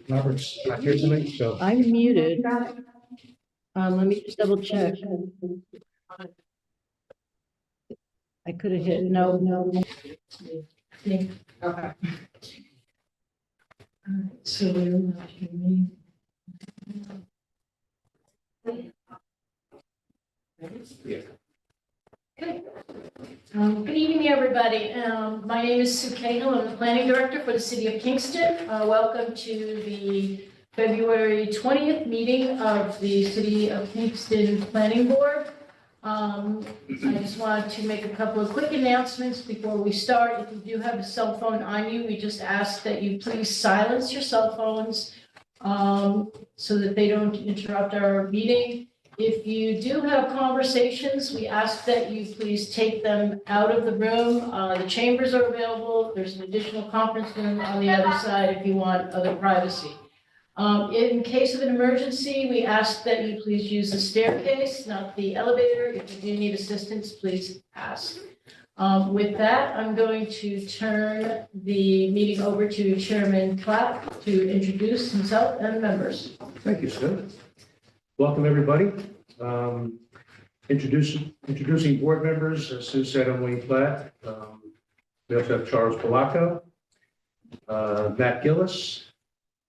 Robert's not here tonight, so. I'm muted. Let me just double check. I could have hit no. Okay. So we're not hearing. Yeah. Okay. Good evening, everybody. My name is Sue Cahill. I'm the planning director for the city of Kingston. Welcome to the February 20th meeting of the City of Kingston Planning Board. I just wanted to make a couple of quick announcements before we start. If you do have a cell phone on you, we just ask that you please silence your cell phones so that they don't interrupt our meeting. If you do have conversations, we ask that you please take them out of the room. The chambers are available. There's an additional conference room on the other side if you want other privacy. In case of an emergency, we ask that you please use the staircase, not the elevator. If you do need assistance, please ask. With that, I'm going to turn the meeting over to Chairman Platt to introduce himself and members. Thank you, Sue. Welcome, everybody. Introducing board members, as Sue said, I'm Wayne Platt. We also have Charles Polacco, Matt Gillis,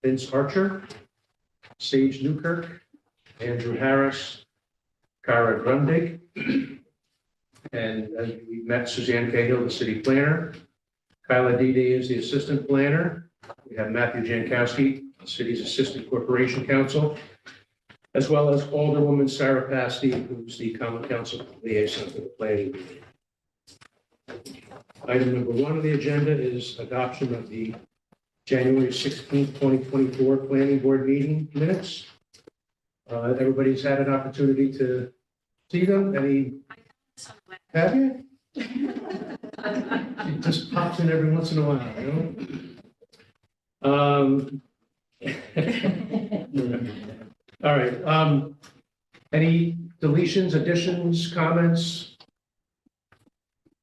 Vince Archer, Sage Newkirk, Andrew Harris, Kara Grundig, and as we met Suzanne Cahill, the city planner. Kyla Dede is the assistant planner. We have Matthew Jankowski, the city's assistant corporation counsel, as well as Alderwoman Sarah Pasty, who's the common council liaison for the planning board. Item number 1 on the agenda is adoption of the January 16th, 2024 planning board meeting minutes. Everybody's had an opportunity to see them. Any? Have you? It just pops in every once in a while, you know? All right. Any deletions, additions, comments?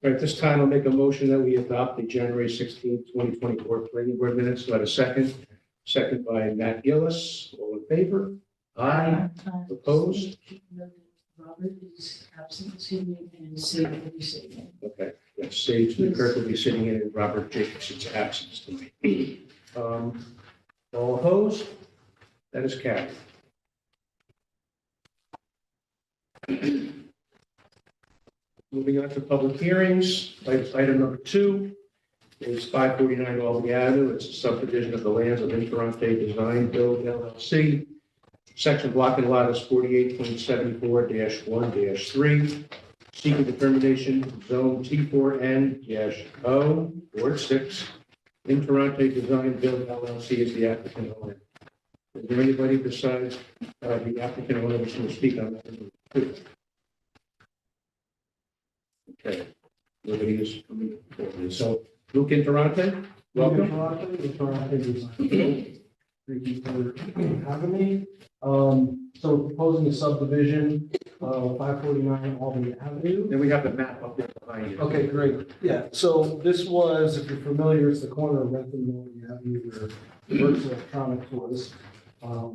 All right, this time I'll make a motion that we adopt the January 16th, 2024 planning board minutes. Do I have a second? Second by Matt Gillis. All in favor? Aye. Opposed? Robert is absent this evening and Sage will be sitting in. Okay. Yes, Sage Newkirk will be sitting in Robert Jacobson's absence tonight. All opposed? That is carried. Moving on to public hearings, item number 2 is 549 Albany Avenue. It's a subdivision of the lands of Interante Design Build LLC. Section block and lot is 48.74-1-3. Seeking determination, zone T4N-0, Ward 6. Interante Design Build LLC is the applicant owner. Is there anybody besides the applicant owner who's going to speak on that? Okay, nobody is coming forward. So, Luke Interante, welcome. Interante Design. Thank you for having me. So we're proposing a subdivision of 549 Albany Avenue. Then we have the map up there behind you. Okay, great. Yeah, so this was, if you're familiar, it's the corner of Rentham and Albany Avenue where Works Electronics was. So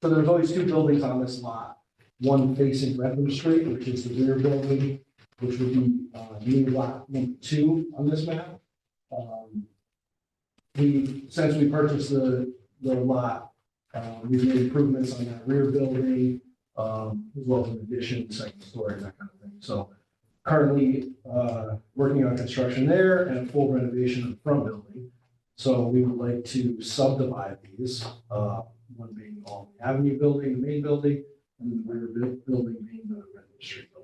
there's always 2 buildings on this lot. One facing Rentham Street, which is the rear building, which would be new lot number 2 on this map. Since we purchased the lot, we've made improvements on that rear building, as well as an addition, second story, that kind of thing. So currently working on construction there and a full renovation of the front building. So we would like to subdivide these, one being Albany Avenue building, the main building, and the rear building being the Rentham Street building.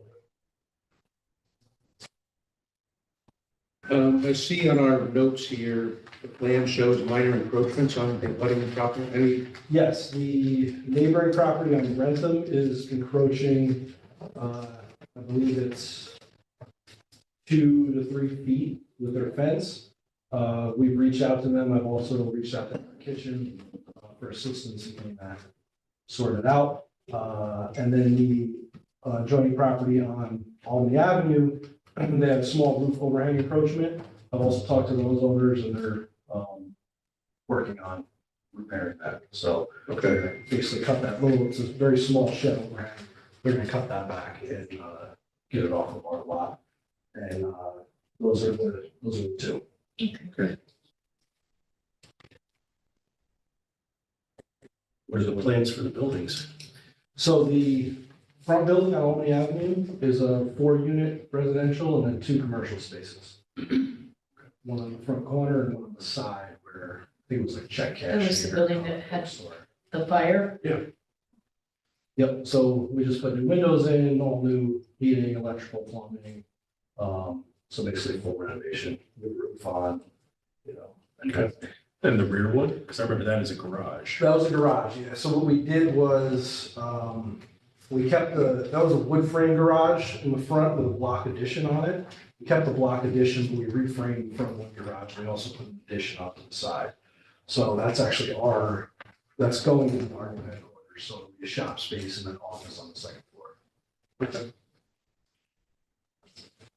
I see on our notes here, the plan shows minor encroachments on the abutting property. Any? Yes, the neighboring property on Rentham is encroaching, I believe it's 2 to 3 feet with their fence. We've reached out to them. I've also reached out to our kitchen for assistance in getting that sorted out. And then the adjoining property on Albany Avenue, they have a small roof overhang encroachment. I've also talked to those owners and they're working on repairing that. So Okay. basically cut that little, it's a very small shed overhang. They're gonna cut that back and get it off of our lot. And those are the two. What are the plans for the buildings? So the front building on Albany Avenue is a 4-unit residential and then 2 commercial spaces. One on the front corner and one on the side where I think it was like check cashier. That was the building that had- store. The fire, Yep, so we just put new windows in, all new heating, electrical, plumbing. So basically full renovation, new roof on, that kind of thing. And the rear one? Because I remember that as a garage. That was a garage, yeah. So what we did was, we kept that was a wood frame garage in the front with a block addition on it. We kept the block addition, but we reframed the front one garage. We also put an addition off to the side. So that's actually that's going into our new headquarters. So it'll be a shop space and an office on the second floor.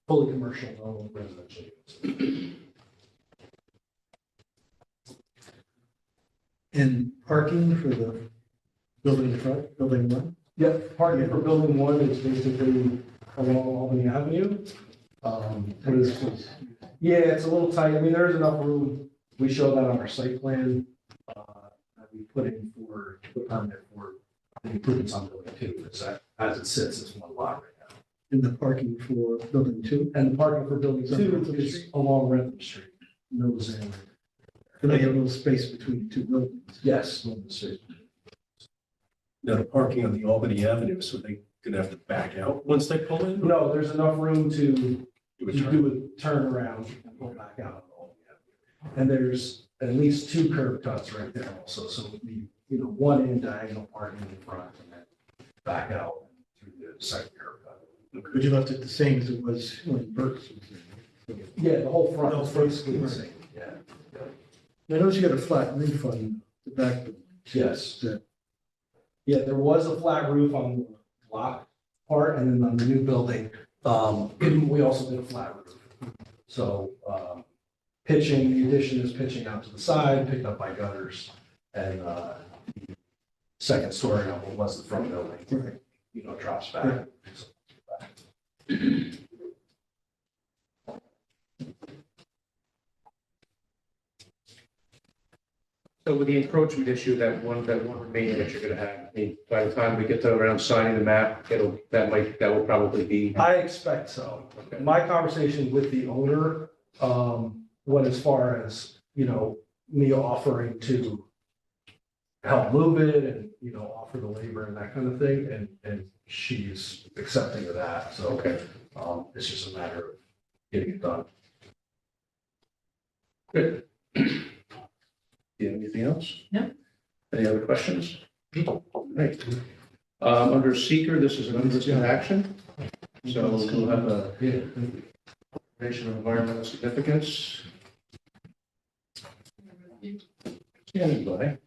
Fully commercial, no residential units. And parking for the building in front, building one? Yep, parking for building 1 is basically along Albany Avenue. What is this? Yeah, it's a little tight. I mean, there's enough room. We show that on our site plan. That we put in for the permit for the improvements on building 2. It's as it sits, it's one lot right now. And the parking for building 2? And the parking for building Is that 2 Rentham is Street? along Rentham Street. Nose in. Do they have a little space between the 2 buildings? Yes, Rentham Street. Now, the parking on the Albany Avenue, so they gonna have to back out once they pull in? No, there's enough room to Do a you turn? do a turnaround and pull back out. And there's at least 2 curb cuts right there also, so it would be, one in diagonal parking in front and then back out through the second curb cut. But you left it the same as it was when Burke's was there. Yeah, the whole front The is whole front, basically the right. same, yeah. I noticed you got a flat roof on the back building. Yes. That- Yeah, there was a flat roof on the block part, and then on the new building, we also did a flat roof. So, pitching, the addition is pitching out to the side, picked up by gutters, and, second story up what was the front building, Right. drops back. So with the encroachment issue, that one remaining that you're gonna have, I mean, by the time we get to around signing the map, that will probably be. I expect so. Okay. My conversation with the owner, went as far as, me offering to help move it and, offer the labor and that kind of thing, and she's accepting of that, so. Okay, It's just a matter of getting it done. good. Do you have anything else? No. Any other questions? Right. Under seeker, this is an unlisted action. So we'll have a information of environmental significance. Standing by.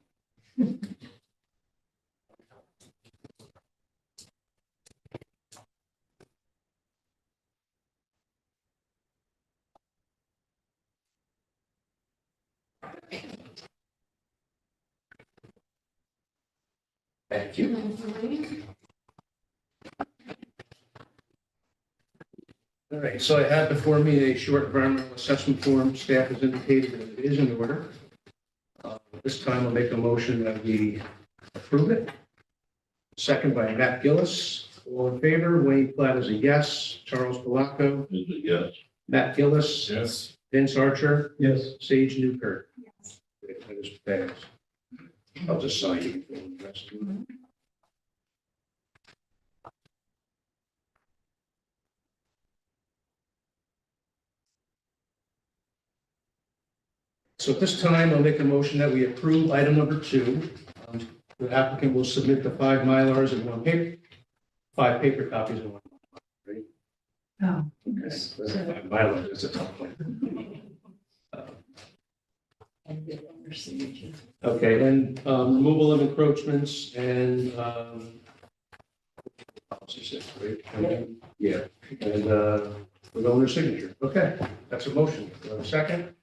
Thank you. All right, so I have before me a short environmental assessment form. Staff has indicated that it is in order. This time I'll make a motion that we approve it. Second by Matt Gillis. All in favor, Wayne Platt is a yes. Charles Palaco, Yes. Matt Gillis, Yes. Vince Archer, Yes. Sage Newkirk. Great, that is passed. I'll just sign you. before the rest. So at this time, I'll make a motion that we approve item number 2. The applicant will submit the 5 Mylars in 1 paper, 5 paper copies in 1. Ready? Oh. Okay, 5 Mylars, that's a tough one. Okay, and removal of encroachments and, yeah, and with owner's signature. Okay, that's a motion. Do I have a second?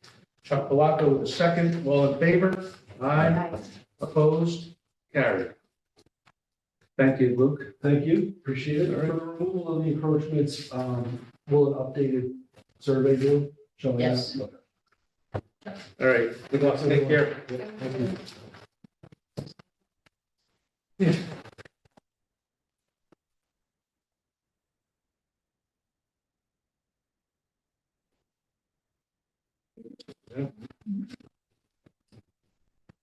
Chuck Palaco with a second. All in favor? Aye. Opposed? Carried. Thank you, Luke. Thank you, appreciate it. All right. For the removal of the encroachments, will an updated survey do? Showing that? Yes. Okay. All right, good luck, take care. Yeah, thank you.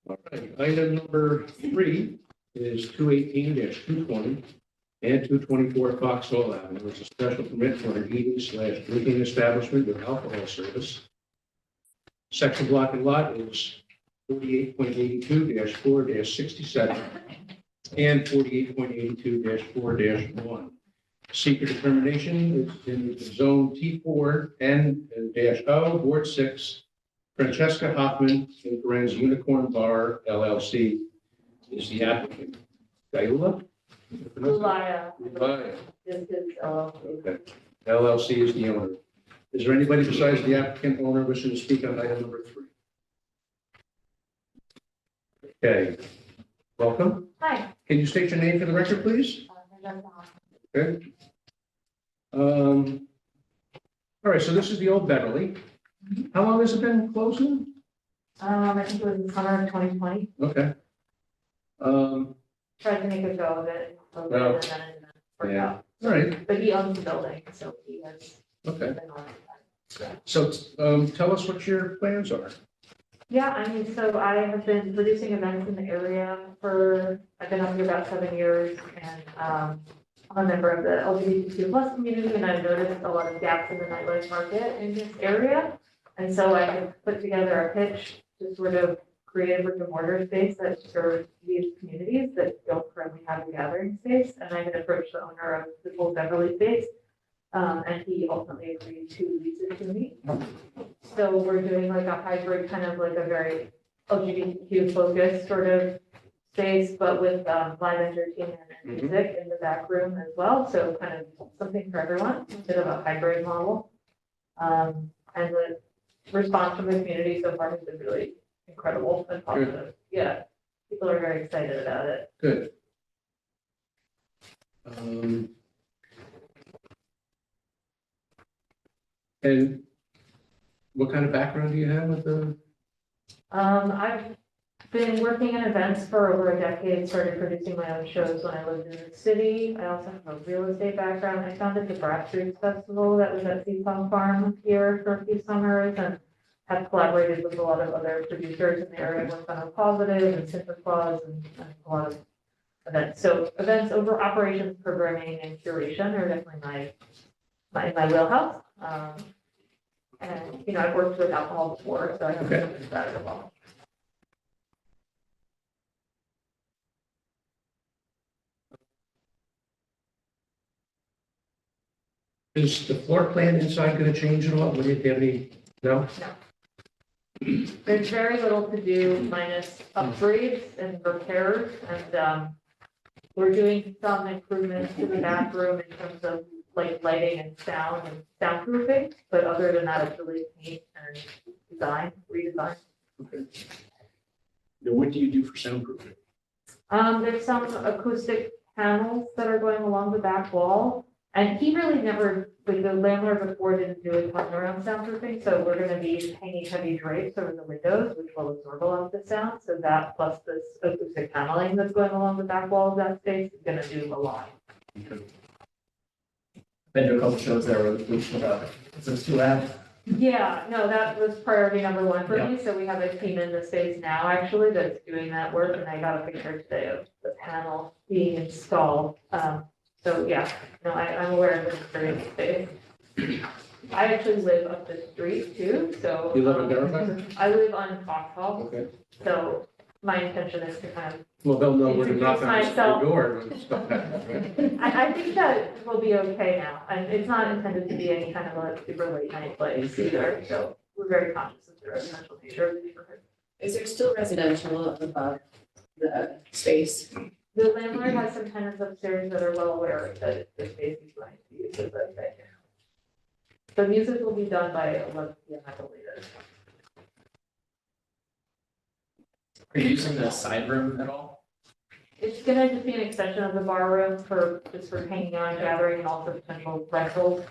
All right, item number 3 is 218-220 and 224 Foxhall Avenue. It's a special permit for an eating/drinking establishment with alcohol service. Section block and lot is 48.82-4-67 and 48.82-4-1. Seeker determination is in zone T4 N-O, Ward 6. Francesca Hoffman and Corinne's Unicorn Bar LLC is the applicant. Gayula? Laya. Laya. This is, Okay. LLC is the owner. Is there anybody besides the applicant owner wishing to speak on item number 3? Okay. Welcome. Hi. Can you state your name for the record, please? Okay. All right, so this is the old Beverly. How long has it been closed now? I think it was the summer of 2020. Okay. Tried to make a go of it. Well, and then it didn't work yeah. out. All right, But he owns the building, so he has okay. been on it. So tell us what your plans are. Yeah, I mean, so I have been producing events in the area I've been up here about 7 years, and I'm a member of the LGBTQ plus community, and I've noticed a lot of gaps in the nightlife market in this area. And so I have put together a pitch to sort of create a brick and mortar space that serves these communities that don't currently have a gathering space. And I had approached the owner of the old Beverly space, and he ultimately agreed to lease it to me. So we're doing like a hybrid, kind of like a very LGBTQ focused sort of space, but with live entertainment and music in the back room as well. So kind of something for everyone, a bit of a hybrid model. And the response from the community so far has been really incredible and positive. Yeah, people are very excited about it. Good. And what kind of background do you have with the? I've been working in events for over a decade, started producing my own shows when I lived in the city. I also have a real estate background. I founded the Grassroots Festival that was at Seasong Farm here for a few summers, and have collaborated with a lot of other producers in the area, worked on A Positive and Santa Claus and a lot of events. So events over operations, programming, and curation are definitely my wheelhouse. And, I've worked with alcohol before, so I have Okay. that as well. Is the floor plan inside going to change at all? Would you have any? No? There's very little to do minus upgrades and repairs, and we're doing some improvements to the bathroom in terms of like lighting and sound and soundproofing, but other than that, it's really paint and redesign. Okay. Now, what do you do for soundproofing? There's some acoustic panels that are going along the back wall, and he really never, like the landlord before didn't do a ton around soundproofing, so we're gonna be hanging heavy drapes over the windows, which will absorb a lot of the sound, so that plus this acoustic paneling that's going along the back wall of that space is gonna do a lot. Okay. Been to a couple shows there where the pollution about it. It's too loud. Yeah, no, that was priority number one for me, so we have a team in the space now, actually, that's doing that work, and I got a picture today of the panel being installed. So, yeah, no, I'm aware of this very space. I actually live up the street too, so. You live in Fairfax? I live on Foxhall, Okay. so my intention is to kind of, Well, they'll know where to knock on Introduce the myself. door and stuff like that, right? I think that will be okay now, and it's not intended to be any kind of a super late night place either, so we're very conscious of the residential nature of the neighborhood. Is there still residential above the space? The landlord has some tenants upstairs that are well aware that the space is going to be used as a venue. The music will be done by 11 p.m. at the latest. Are you using the side room at all? It's gonna just be an extension of the bar room for, just for hanging out and gathering and also potential rentals.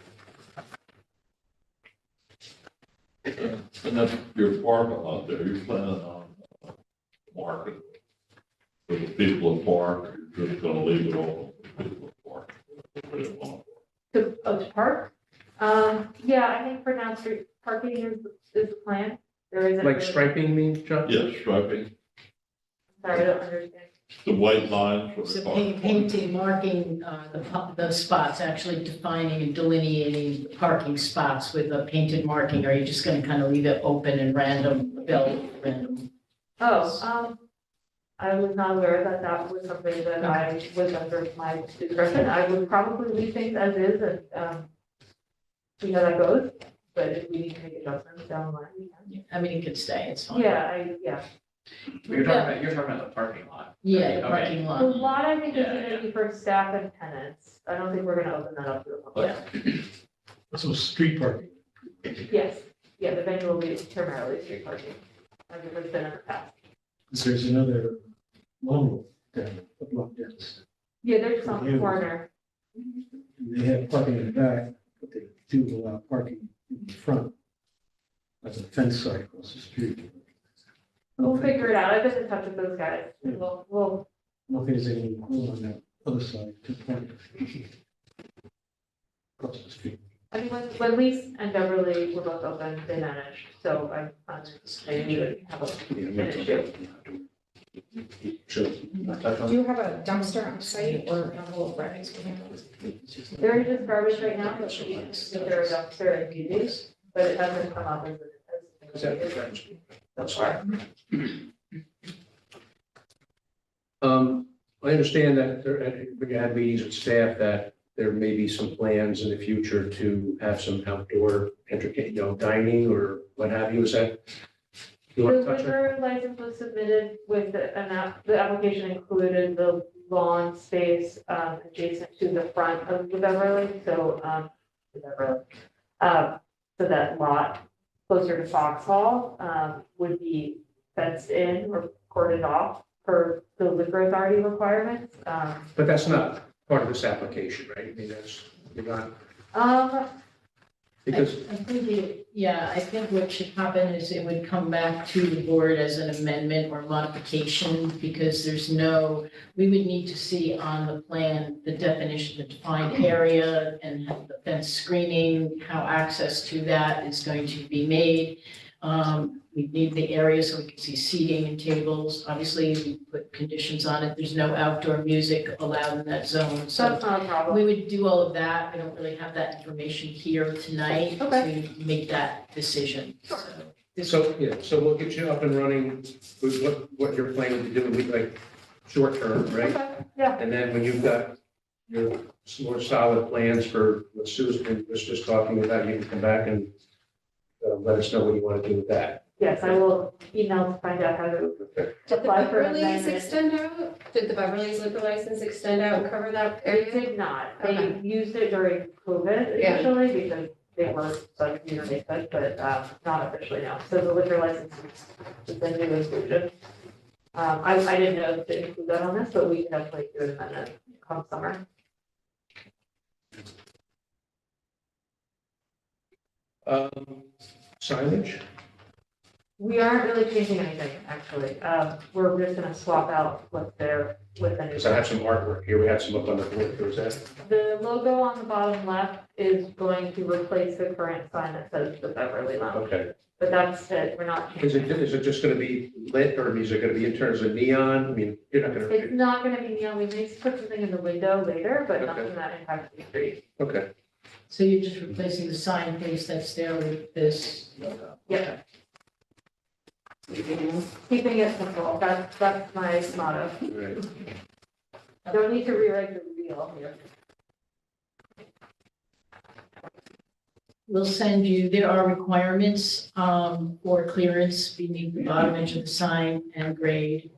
And that's your parking lot there, you're planning on market. For the people to park, you're just gonna leave it open for people to park. To park? Yeah, I think for now, street parking is the plan. There isn't. Like really- striping means, Chuck? Yes, striping, Sorry, I don't understand. the white lines for the So car. painting, marking the spots, actually defining and delineating the parking spots with a painted marking, or are you just gonna kind of leave it open and random, random? Oh, I was not aware that that was something that I was under my discretion. I would probably leave things as is and, see how that goes. But if we need to make adjustments down the line, we can. I mean, it could stay, it's fine. Yeah. You're talking about the parking lot. Yeah, the Okay. parking The lot. lot, I think, is Yeah, gonna be for staff and tenants. I don't think we're gonna open that up to the public. So street parking. Yes, yeah, the venue will be primarily street parking, as it has been in the past. There's another loan down, a block down. Yeah, there's some Yeah. corner. They have parking in the back, but they do allow parking in the front. That's a fence site across the street. We'll figure it out. I've been in touch with those guys. We'll, I don't think there's any room on that other side to park. Across the street. I mean, when Lise and Beverly were both open, they managed, so I'm anticipating we would have an issue. Do you have a dumpster on site or a whole bread? There is just garbage right now, but we consider a dumpster and use, but it hasn't come up as. That's fine. I understand that when you had meetings with staff, that there may be some plans in the future to have some outdoor dining or what have you. Is that? You The want to touch on? liquor license was submitted with the application included the lawn space, adjacent to the front of the Beverly, so, so that lot closer to Foxhall, would be fenced in or cordoned off for the liquor authority requirements. But that's not part of this application, right? I mean, that's, you're not, because, I think what should happen is it would come back to the board as an amendment or modification, because we would need to see on the plan the definition, the defined area and the fence screening, how access to that is going to be made. We need the area so we can see seating and tables. Obviously, we put conditions on it. There's no outdoor music allowed in that zone, so That's not a problem. we would do all of that. I don't really have that information here tonight Okay. to make that decision. so we'll get you up and running with what you're planning to do, with like short term, right? Okay, yeah, And then when you've got your more solid plans for what Susan was just talking about, you can come back and let us know what you want to do with that. yes, I will email to find out how to Did the apply for an Beverly's amendment. extend out? Did the Beverly's liquor license extend out and cover that They area? did not. They Okay. used it during COVID Yeah. initially because they were, like, they could, but not officially now. So the liquor license is the new inclusion. I didn't know to include that on this, but we can definitely do an amendment come summer. Signage? We aren't really changing anything, actually. We're just gonna swap out what's there with the new. Because I have some artwork here, we have some up on the board, was that? The logo on the bottom left is going to replace the current sign that says the Beverly Lounge. Okay. But that's it, we're not Is changing. it just gonna be lit, or is it gonna be in terms of neon? I mean, you're not It's gonna, not gonna be neon, we may put something in the window later, but Okay. nothing that impacts the street. okay. So you're just replacing the sign face that's there with this logo? Yeah. Keeping it simple, that's my motto. Right. Don't need to rewrite the wheel here. We'll send you, there are requirements for clearance beneath the bottom edge of the sign and grade.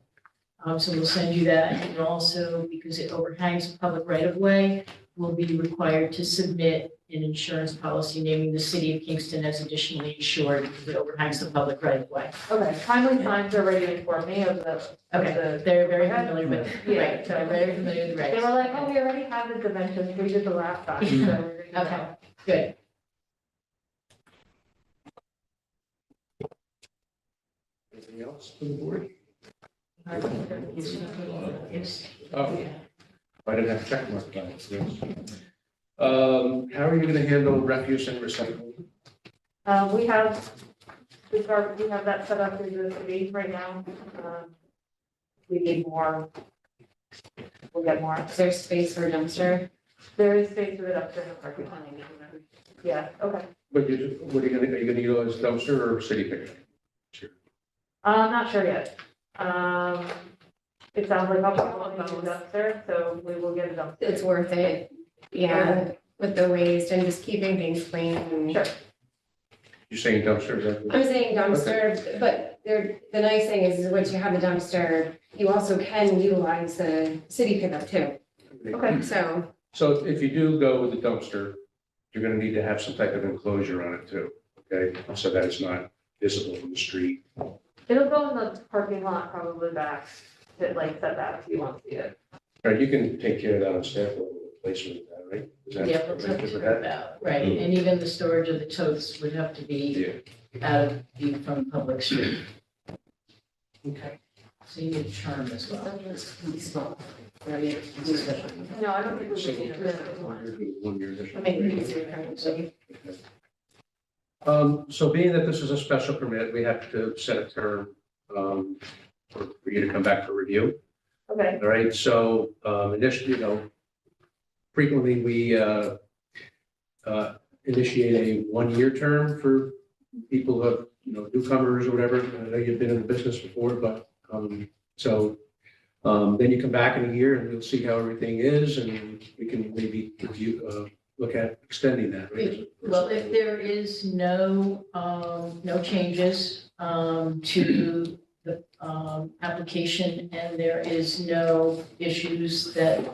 So we'll send you that, and also, because it overhangs the public right of way, will be required to submit an insurance policy naming the city of Kingston as additionally insured because it overhangs the public right of way. Okay, Timely Signs already informed me of the. Okay, they're very familiar with, Yeah. right, they're very familiar with the They regs. were like, oh, we already have the dimensions, we did the last time, so we're good to go. Okay, good. Anything else from the board? Yes. Oh, I didn't have check mark on it. Yes. How are you gonna handle refuse and recycling? We have that set up through the city right now. We need more. We'll get more. Is there space for a dumpster? There is space for it up there in the parking lot. Yeah, okay. What are you gonna utilize dumpster or city pickup? I'm not sure yet. It sounds like I'll probably need a dumpster, so we will get a dumpster. It's worth it. Yeah, with the waste and just keeping things clean. and- Sure. You're saying dumpster, is that? I'm saying dumpster, but the nice thing is once you have a dumpster, you also can utilize the city pickup too. Okay. So, So if you do go with the dumpster, you're gonna need to have some type of enclosure on it too, okay? So that it's not visible from the street. It'll go in the parking lot, probably back, that like set that if you want to see it. All right, you can take care of that on staff level, placement of that, right? Is that- Yeah, we'll talk good to with her that? about, right, and even the storage of the totes would have to be Yeah. out of view from public street. Okay. So you need a term as well. small. No, I don't think we should do that. 1 year addition. I mean, you can see it, so. So being that this is a special permit, we have to set a term for you to come back for review. Okay, All right, so initially, frequently we initiate a 1 year term for people who have, newcomers or whatever. I know you've been in the business before, but then you come back in a year and we'll see how everything is and we can maybe review, look at extending that. Right? Well, if there is no changes to the application and there is no issues that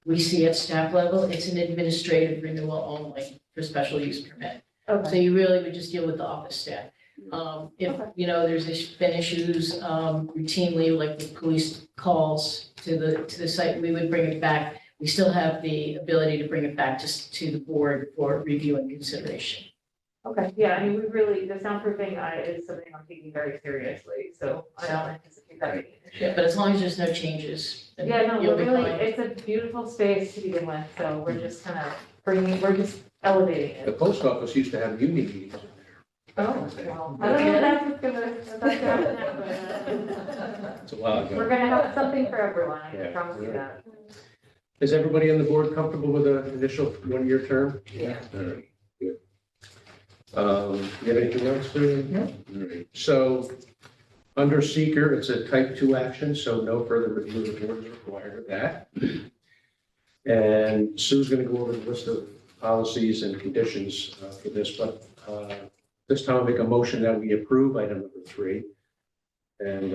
we see at staff level, it's an administrative renewal only for special use permit. So okay, you really would just deal with the office staff. If, Okay. there's been issues routinely, like with police calls to the site, we would bring it back. We still have the ability to bring it back to the board for review and consideration. okay, yeah, I mean, the soundproofing is something I'm taking very seriously, so I don't anticipate that being an issue. Yeah, but as long as there's no changes, then Yeah, no, you'll we're be really, fine. it's a beautiful space to begin with, so we're just kind of we're just elevating The it. post office used to have union meetings in there. Oh, well, I don't know if that's what's gonna happen now, but It's a while we're ago. gonna have something for everyone, I Yeah, can promise you yeah. that. Is everybody on the board comfortable with the initial 1 year term? Yeah. All right, good. You have anything else to? No. All right, so under seeker, it's a type 2 action, so no further review of the board is required of that. And Sue's going to go over the list of policies and conditions for this, but this time I'll make a motion that we approve item number 3. And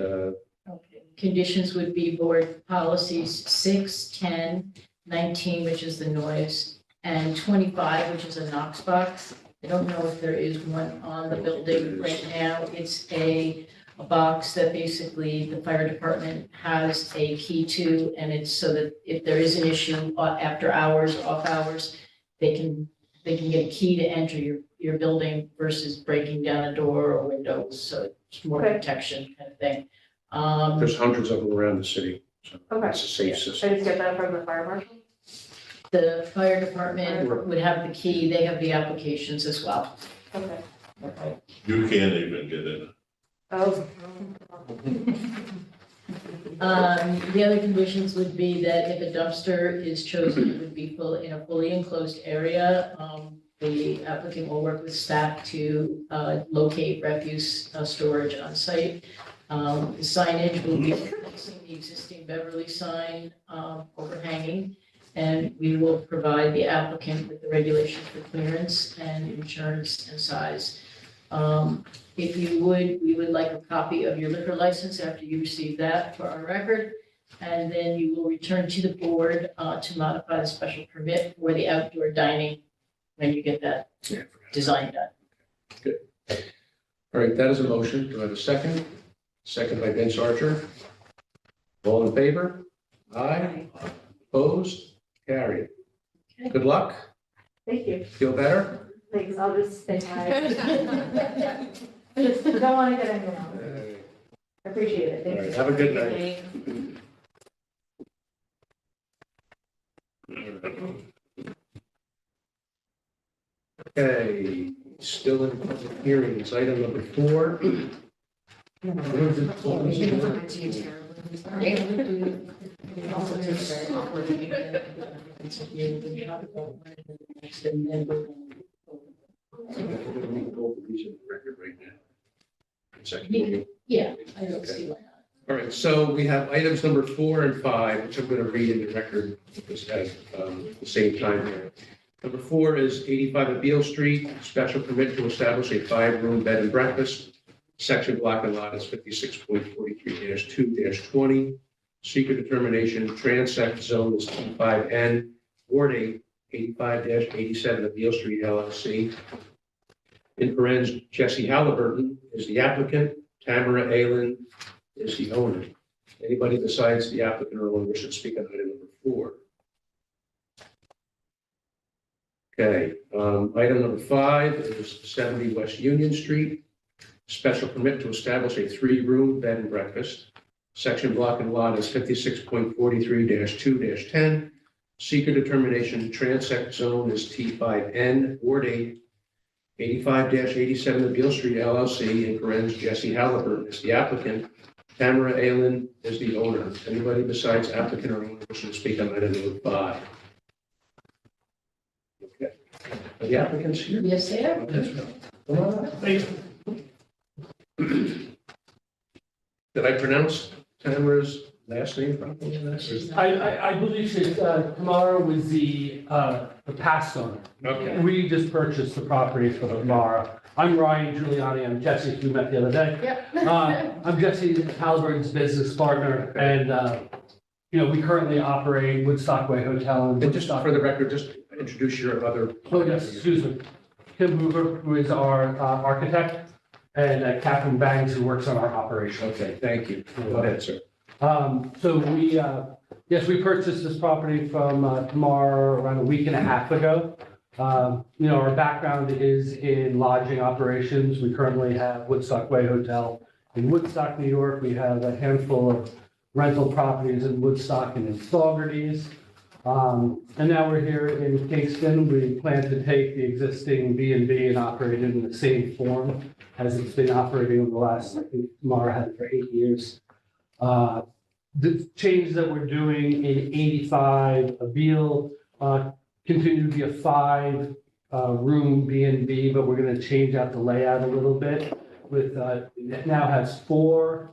Okay. Conditions would be board policies 6, 10, 19, which is the noise, and 25, which is a Knox box. I don't know if there is one on the building right now. It's a box that basically the fire department has a key to, and it's so that if there is an issue after hours, off hours, they can get a key to enter your building versus breaking down a door or windows, so it's more Okay. protection kind of thing. there's hundreds of them around the city, so Okay. it's a safe I system. just get that from the fire marshal? The fire department would have the key, they have the applications as well. Okay. You can't even get in. Oh. The other conditions would be that if a dumpster is chosen, it would be in a fully enclosed area. The applicant will work with staff to locate refuse storage on site. The signage will be replacing the existing Beverly sign overhanging. And we will provide the applicant with the regulations for clearance and insurance and size. If you would, we would like a copy of your liquor license after you receive that for our record. And then you will return to the board to modify the special permit for the outdoor dining when you get that Yeah. design done. All right, that is a motion. Do I have a second? Second by Vince Archer. All in favor? Aye. Opposed? Carried. Okay. Good luck. Thank you. Feel better? Thanks, I'll just stay high. Just don't want to get anyone else. I appreciate it. All Thank right, you. have a good night. Okay, still in public hearings, item number 4. Yeah, I don't see why not. All right, so we have items number 4 and 5, which I'm going to read in the record just at the same time here. Number 4 is 85 Abeal Street, special permit to establish a 5-room bed and breakfast. Section block and lot is 56.43-2-20. Secret determination, transect zone is T5N, Ward 8, 85-87 Abeal Street LLC. In parens, Jesse Halliburton is the applicant, Tamara Aylen is the owner. Anybody besides the applicant or owner should speak on item number 4. Okay, item number 5 is 70 West Union Street. Special permit to establish a 3-room bed and breakfast. Section block and lot is 56.43-2-10. Seeker determination, transect zone is T5N, Ward 8, 85-87 Abeal Street LLC. In parens, Jesse Halliburton is the applicant. Tamara Aylen is the owner. Anybody besides applicant or owner should speak on item number 5. Okay. Are the applicants here? Yes, they are. Come on up. Did I pronounce Tamara's last name properly? I believe Tamara was the past owner. Okay. We just purchased the property for Tamara. I'm Ryan Giuliani, I'm Jesse, who we met the other day. Yep. I'm Jesse Halliburton's business partner, and, we currently operate Woodstock Way Hotel in And just Woodstock. for the record, just introduce your other. Oh, yes, excuse me. Kim Hoover, who is our architect, and Catherine Bangs, who works on our operation. Okay, thank you. Go ahead, sir. So we purchased this property from Tamar around a week and a half ago. Our background is in lodging operations. We currently have Woodstock Way Hotel in Woodstock, New York. We have a handful of rental properties in Woodstock and in Saugerties. And now we're here in Kingston. We plan to take the existing B&B and operate it in the same form as it's been operating over the last, I think Tamara had it for 8 years. The changes that we're doing in 85 Abeal continue to be a 5-room B&B, but we're going to change out the layout a little bit. It now has 4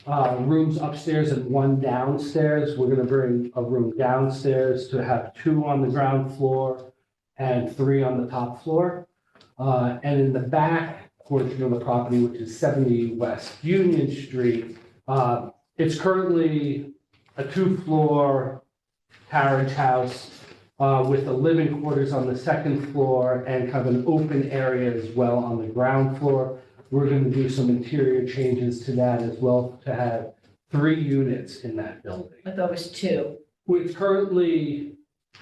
rooms upstairs and 1 downstairs. We're going to bring a room downstairs to have 2 on the ground floor and 3 on the top floor. And in the back portion of the property, which is 70 West Union Street, it's currently a 2-floor carriage house with the living quarters on the 2nd floor and kind of an open area as well on the ground floor. We're going to do some interior changes to that as well to have 3 units in that building. I thought it was 2. It's currently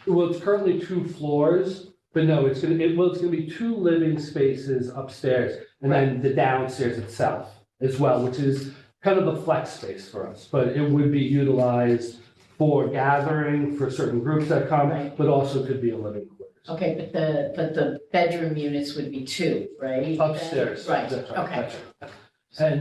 2 floors, but no, it's going to be 2 living spaces upstairs and then the downstairs itself as well, which is kind of a flex space for us, but it would be utilized for gathering for certain groups that come, Right. but also could be a living quarters. Okay, but the bedroom units would be 2, right? Upstairs. Right, That's okay. that's right.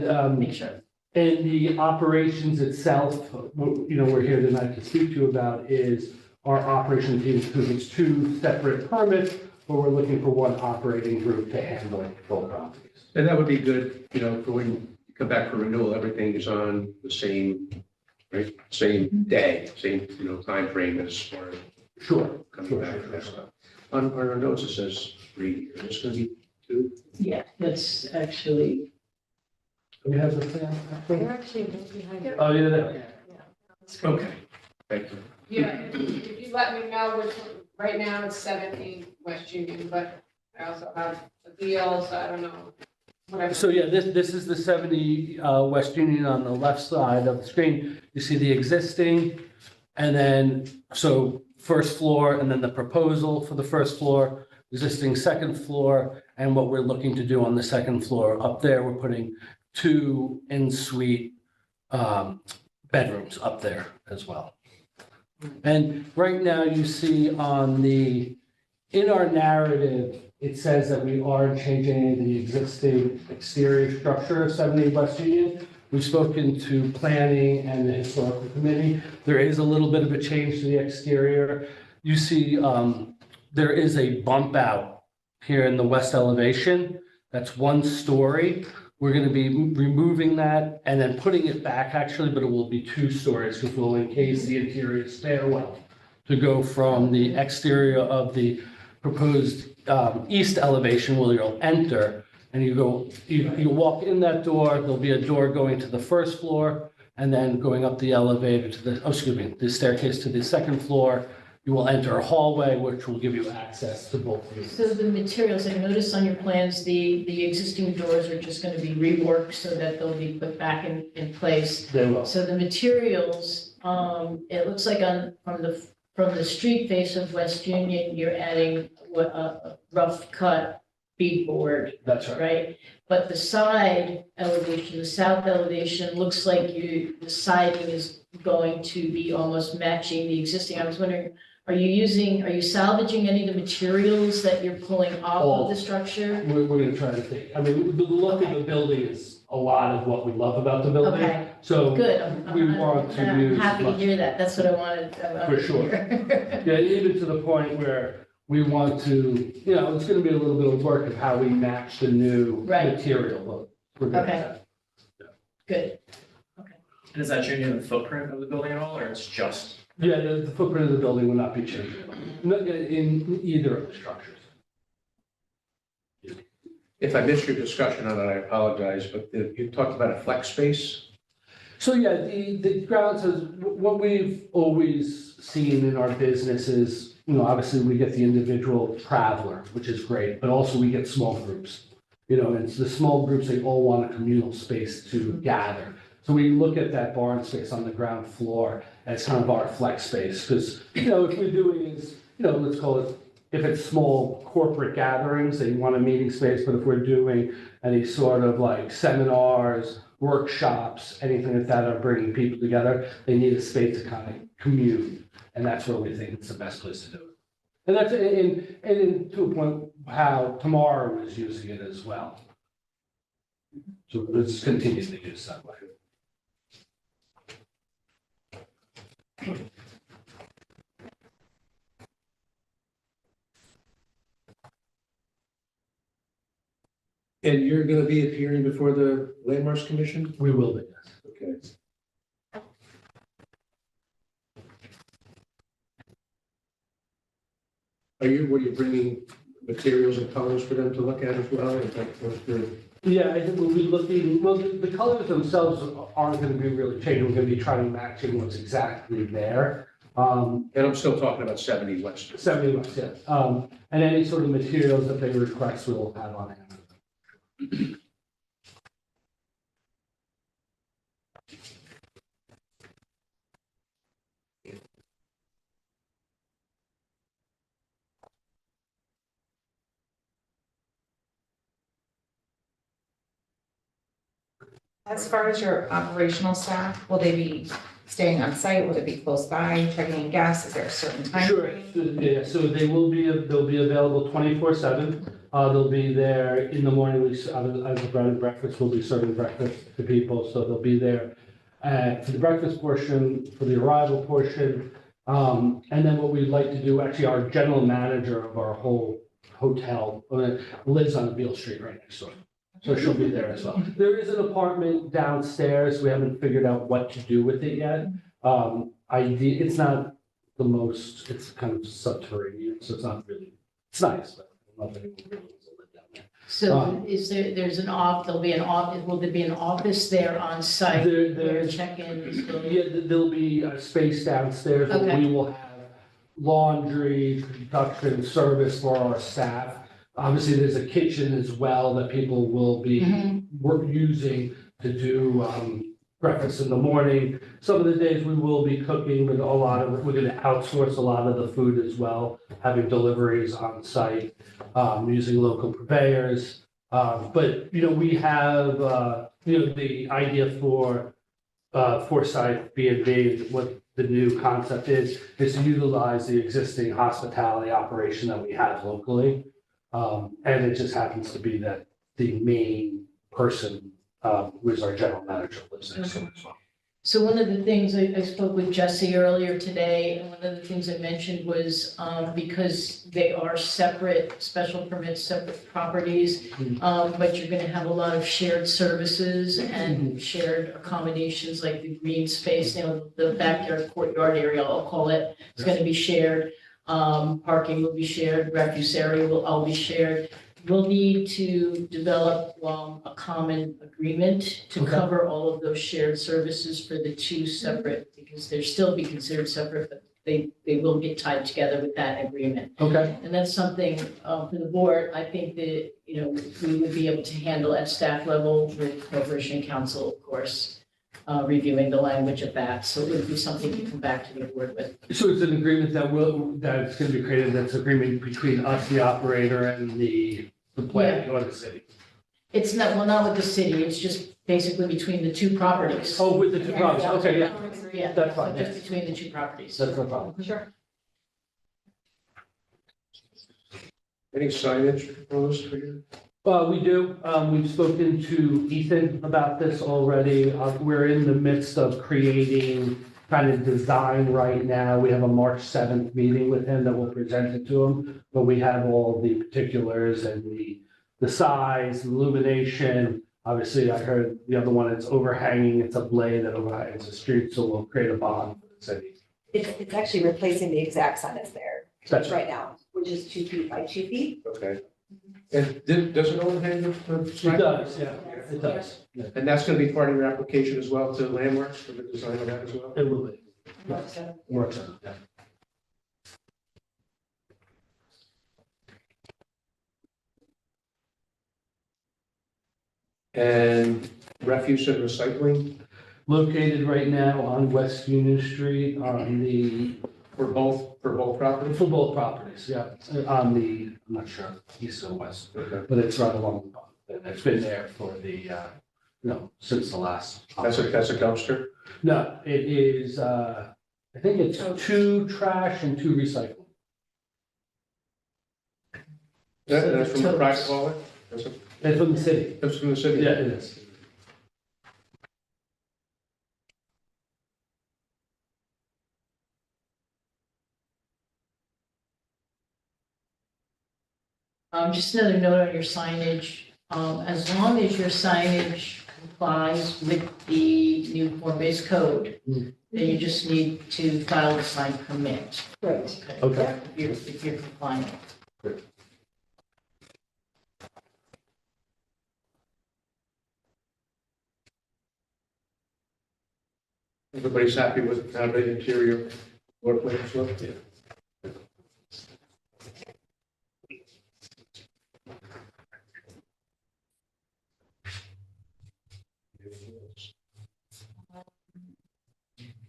And, Make sure. and the operations itself, we're here tonight to speak to you about is our operation team, because it's 2 separate permits, but we're looking for 1 operating group to handle both properties. And that would be good, for when you come back for renewal, everything is on the same, right, same day, same, time frame as far as Sure. coming back for that stuff. On our notes, it says 3. Is this going to be 2? Yeah, that's actually, Do we have the plan? They're actually behind you. Oh, yeah, there. Okay, thank you. Yeah, if you let me know which, right now it's 17 West Union, but I also have a deal, so I don't know, whatever. So yeah, this is the 70 West Union on the left side of the screen. You see the existing, and then, so first floor, and then the proposal for the first floor, existing second floor, and what we're looking to do on the second floor. Up there, we're putting 2 en-suite bedrooms up there as well. And right now, you see in our narrative, it says that we aren't changing the existing exterior structure of 70 West Union. We've spoken to planning and the historical committee. There is a little bit of a change to the exterior. You see, there is a bump out here in the west elevation. That's 1 story. We're going to be removing that and then putting it back actually, but it will be 2 stories because we'll encase the interior stairwell to go from the exterior of the proposed east elevation where you'll enter, and you walk in that door, there'll be a door going to the first floor, and then going up the elevator to the staircase to the second floor. You will enter a hallway, which will give you access to both rooms. So the materials, I noticed on your plans, the existing doors are just going to be reworked so that they'll be put back in place. They will. So the materials, it looks like from the street face of West Union, you're adding a rough cut beadboard, That's right. right? But the side elevation, the south elevation, looks like the siding is going to be almost matching the existing. I was wondering, are you salvaging any of the materials that you're pulling off of the structure? We're going to try to think. I mean, the look of the building is a lot of what we love about the building. Okay, So good. we want to I'm use happy to much- hear that. That's what I wanted. For sure. Yeah, even to the point where we want to, it's going to be a little bit of work of how we match the new Right. material. But we're good Okay. at that. Good. And is that changing the footprint of the building at all, or it's just? Yeah, the footprint of the building will not be changing in either of the structures. If I missed your discussion on it, I apologize, but you talked about a flex space. So yeah, the grounds is what we've always seen in our business is, obviously we get the individual traveler, which is great, but also we get small groups. And it's the small groups, they all want a communal space to gather. So we look at that barn space on the ground floor as kind of our flex space, because, if we're doing is, let's call it, if it's small corporate gatherings, they want a meeting space, but if we're doing any sort of like seminars, workshops, anything like that are bringing people together, they need a space to kind of commune. And that's where we think it's the best place to do it. And that's, and to a point, how Tamara was using it as well. So let's continue to use that way. And you're going to be appearing before the Landmarks Commission? We will be, yes. Okay. Were you bringing materials and colors for them to look at as well? Is that what you're- Yeah, I think we'll be looking, well, the colors themselves aren't going to be really changing. We're going to be trying matching what's exactly there. And I'm still talking about 70 West. 70 bucks, yes. And any sort of materials that they request, we will have on hand. As far as your operational staff, will they be staying on site? Will they be close by, checking in gas? Is there a certain time? Sure, yeah, so they'll be available 24/7. They'll be there in the morning, as a bread and breakfast, we'll be serving breakfast to people, so they'll be there for the breakfast portion, for the arrival portion. And then what we'd like to do, actually, our general manager of our whole hotel lives on Beale Street right next door. So she'll be there as well. There is an apartment downstairs. We haven't figured out what to do with it yet. It's not the most, it's kind of subterranean, so it's not really, it's nice, but not that anyone really wants to live down there. So there's there'll be an office, will there be an office there on site where There's, check-ins? will- yeah, there'll be a space downstairs where Okay. we will have laundry, production, service for our staff. Obviously, there's a kitchen as well that people will be Mhm. using to do breakfast in the morning. Some of the days we will be cooking, but we're gonna outsource a lot of the food as well, having deliveries on site, using local purveyors. But, we have, the idea for Forsyth B&B, what the new concept is to utilize the existing hospitality operation that we have locally. And it just happens to be that the main person, who is our general manager, lives next door as well. So one of the things, I spoke with Jesse earlier today, and one of the things I mentioned was, because they are separate, special permits, separate properties, but you're gonna have a lot of shared services and shared accommodations, like the green space, the backyard courtyard area, I'll call it, is gonna be shared. Parking will be shared, refuse area will all be shared. We'll need to develop, a common agreement to Okay. cover all of those shared services for the two separate, because they'll still be considered separate, but they will get tied together with that agreement. Okay, And that's something, for the board, I think that, we would be able to handle at staff level with Corporation Council, of course, reviewing the language of that. So it would be something you come back to the board with. so it's an agreement that's gonna be created, that's agreement between us, the operator, and the planning or the city. It's not with the city, it's just basically between the two properties. Oh, with the two properties, okay, yeah, Yeah, that's fine, just between the two properties. that's no problem. Sure. Any signage proposed for you? We do. We've spoken to Ethan about this already. We're in the midst of creating kind of design right now. We have a March 7th meeting with him that we'll present it to him. But we have all the particulars and the size, illumination. Obviously, I heard the other one, it's overhanging, it's a blade that overhangs the street, so we'll create a bond for the city. It's actually replacing the exact sign that's there That's right now, which is 2 feet by 2 feet. Okay. And does it overhang the It sign? does, yeah, it does. Yeah, And that's gonna be part of your application as well to Landmarks for the design of that as well? it will be. Works out, yeah. And refuse and recycling Located right now on West Union Street on the for both properties? For both properties, yeah, on the, I'm not sure, east or west, Okay. but it's right along the bottom. And it's been there for since the last. That's a dumpster? No, it is, I think it's 2 trash and 2 recycling. That's from the private hauler? It's from the city. That's from the city? Yeah, it is. Just another note on your signage, as long as your signage complies with the new form-based code, then you just need to file a sign permit. Right. Okay. If you're compliant. Everybody's happy with how the interior floor plans look? Yeah.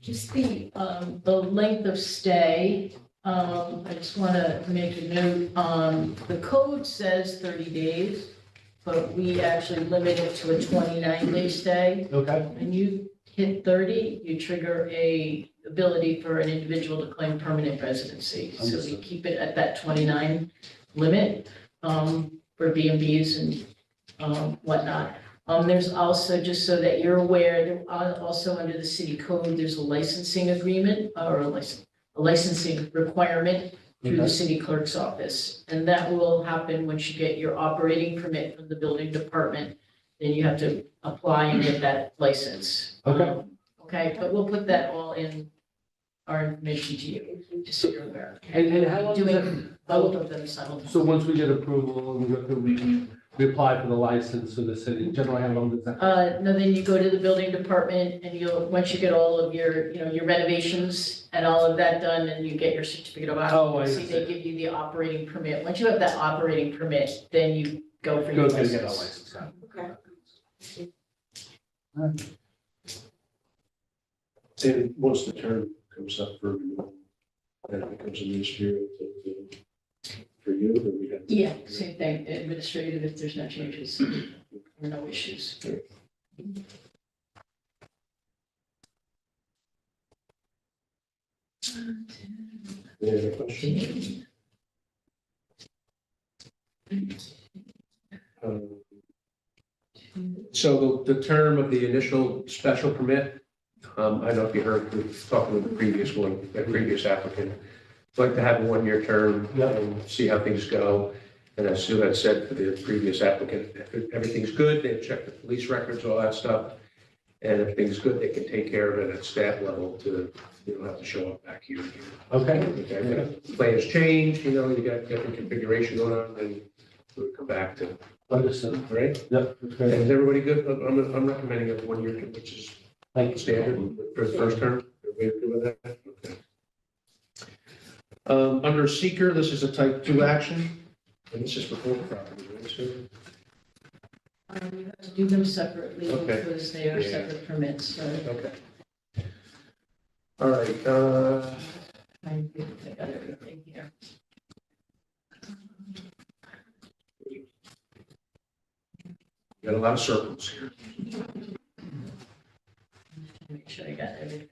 Just the length of stay, I just want to make a note, the code says 30 days, but we actually limit it to a 29-day stay. Okay, When you hit 30, you trigger a ability for an individual to claim permanent residency. So we Understood. keep it at that 29 limit, for B&Bs and whatnot. There's also, just so that you're aware, there are also under the city code, there's a licensing agreement or a licensing requirement through the Okay. city clerk's office. And that will happen once you get your operating permit from the building department. Then you have to apply and get that license. Okay. Okay, but we'll put that all in our information to you, just so you're aware. and how long is Doing it? both of them simultaneously. So once we get approval and we go through, we apply for the license for the city, general handle, does that? No, then you go to the building department and once you get all of your, your renovations and all of that done, and you get your certificate of Oh, I occupancy, they see. give you the operating permit. Once you have that operating permit, then you go for your Go to get a license. license. And once the term comes up for renewal, then it becomes a ministerial for you, or we have. Yeah, same thing, administrative, if there's no changes or no issues. Any other questions? So the term of the initial special permit, I don't know if you heard, we were talking with the previous one, the previous applicant, like to have a one-year term and see how things go. And as Sue had said for the previous applicant, if everything's good, they've checked the police records, all that stuff. And if things good, they can take care of it at staff level to, you don't have to show up back here. Okay. Okay, but if plans change, you got different configuration going on, then we'll come back to, Understood. right? Yep. And is everybody good? I'm recommending a one-year, term, which is Thank you. standard for the first term. Everybody good with that? Okay. Under seeker, this is a type 2 action, and this is for both properties, right, Sue? You have to do them separately Okay. because they are Yeah. separate permits, so Okay. All right, I think I got everything here. got a lot of circles here. Make sure I got everything.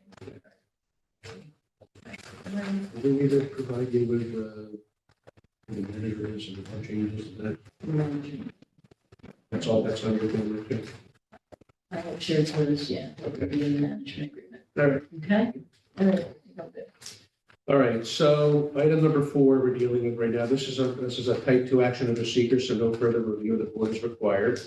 Do we need to provide you with, the managers and the changes to that? That's all, that's on your agreement, too? I have shared photos, yeah, Okay. be in the management agreement, All right. okay? All right, okay. All right, so item number 4 we're dealing with right now, this is a type 2 action under seeker, so no further review of the board is required.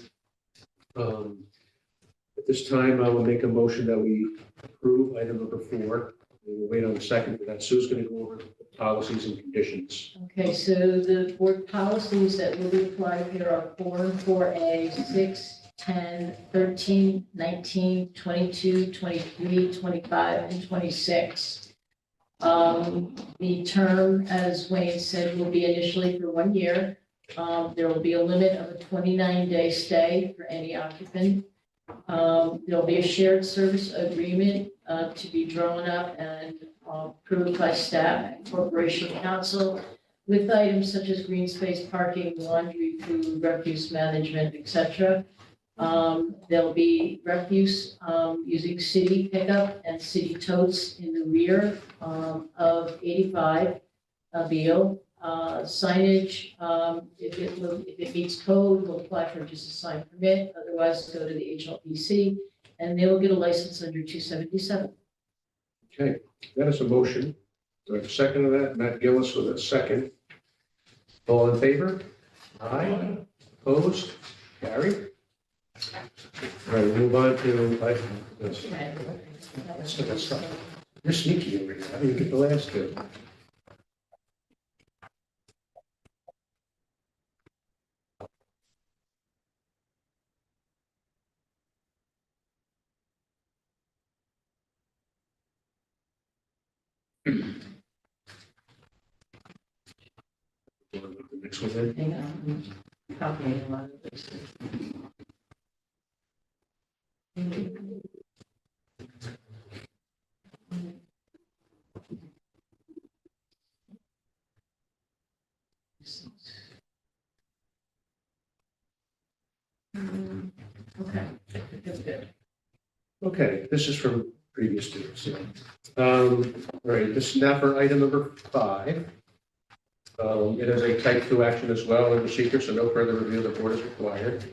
At this time, I will make a motion that we approve item number 4. We'll wait on the second, but that Sue's going to go over the policies and conditions. Okay, so the board policies that will be applied here are 4 and 4A, 6, 10, 13, 19, 22, 23, 25, and 26. The term, as Wayne said, will be initially for 1 year. There will be a limit of a 29-day stay for any occupant. There'll be a shared service agreement to be drawn up and approved by staff and corporation council with items such as green space, parking, laundry, food, refuse management, etc. There'll be refuse using city pickup and city totes in the rear of 85 Beale. Signage, if it meets code, will apply for just a sign permit, otherwise go to the HLPC, and they will get a license under 277. Okay, that is a motion. Do I have a second of that? Matt Gillis with a second. All in favor? Aye. Opposed? Carried. All right, we'll move on to item. Okay. You're sneaky over here. How do you get the last two? The next one then? Hang on, I'm copying a lot of this. Okay, good. Okay, this is from previous two. So, all right, this is now for item number 5. It is a type 2 action as well under seeker, so no further review of the board is required.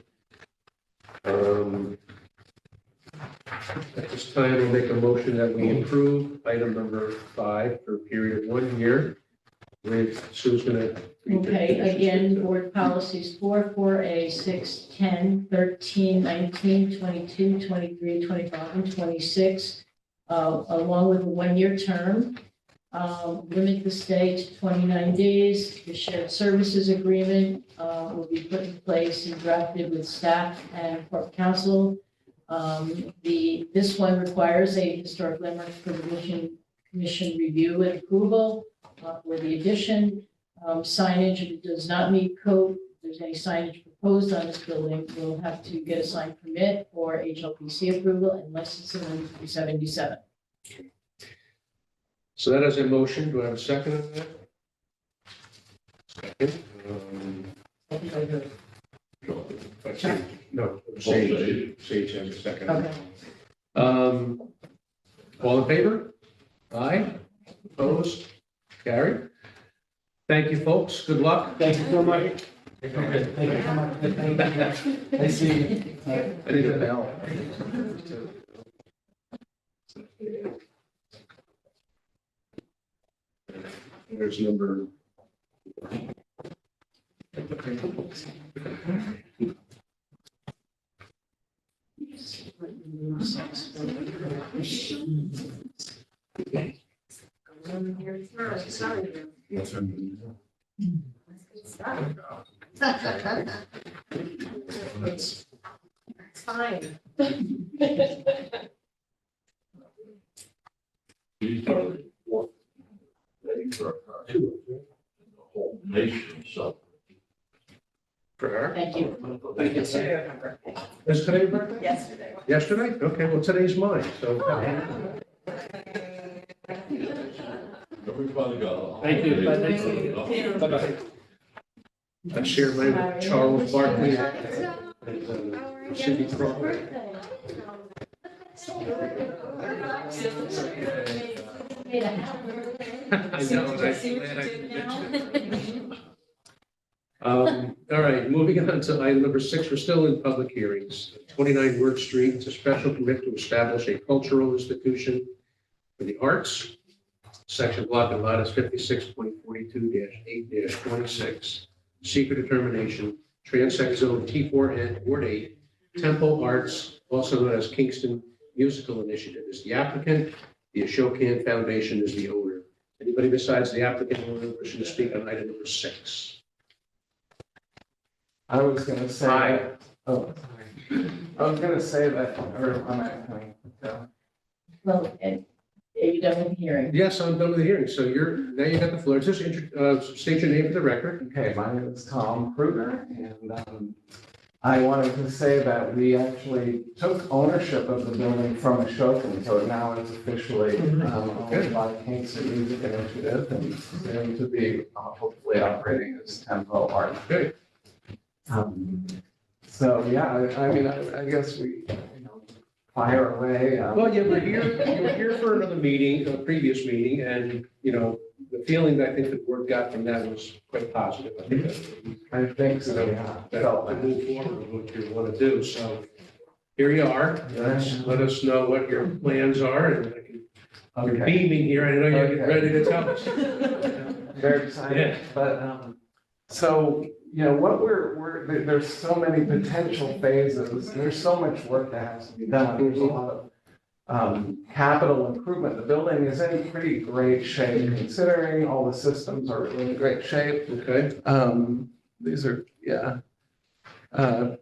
At this time, we'll make a motion that we approve item number 5 for a period of 1 year. With Sue's going to. Okay, again, board policies 4, 4A, 6, 10, 13, 19, 22, 23, 25, and 26, along with a 1-year term. limit the stay to 29 days. The shared services agreement will be put in place and drafted with staff and Port Council. This one requires a historic landmark commission review and approval for the addition. Signage, if it does not meet code, if there's any signage proposed on this building, we'll have to get a sign permit or HLPC approval unless it's amended to 77. So that is a motion. Do I have a second on that? Second. No, Sage has a second. Okay. All in favor? Aye. Opposed? Carried. Thank you, folks. Good luck. Thank you so much. Thank you so much. Thank you. I see you. I need a bell. There's number. It's fine. These are the important things for the whole nation, so. For her? Thank you. Thank you. Is today your birthday? Yesterday. Yesterday? Okay, well, today's mine, so. Everybody got a. Thank you. Bye-bye. I share mine with Charles Barkley and Cindy Crawford. I know, I'm glad I didn't mention it. All right, moving on to item number 6, we're still in public hearings. 29 Word Street, it's a special permit to establish a cultural institution for the arts. Section block and lot is 56.42-8-26. Secret determination, Transect Zone T4N, Ward 8, Temple Arts, also known as Kingston Musical Initiative, is the applicant. The Ashokan Foundation is the owner. Anybody besides the applicant wishing to speak on item number 6? I was gonna say. Hi. Oh, sorry. I was gonna say that, or am I coming? No. Well, and are you done with the hearing? Yes, I'm done with the hearing. So now you got the floor. Just state your name for the record. Okay, my name is Tom Kruger, and I wanted to say that we actually took ownership of the building from Ashokan, so now it's officially owned by Kingston Music Initiative and soon to be hopefully operating as Tempo Art. Good. So, yeah, I mean, I guess we, fire away. Well, you were here for another meeting, a previous meeting, and, the feeling that I think the board got from that was quite positive. I think So, yeah. that move forward with what you want to do. So here you are. Let us know what your plans are, and you're beaming here. I know you're getting ready to tell us. Very excited, Yeah. but, so, there's so many potential phases, there's so much work that has to be done, there's a lot of capital improvement. The building is in pretty great shape, considering all the systems are really in great shape. Okay. These are, yeah. As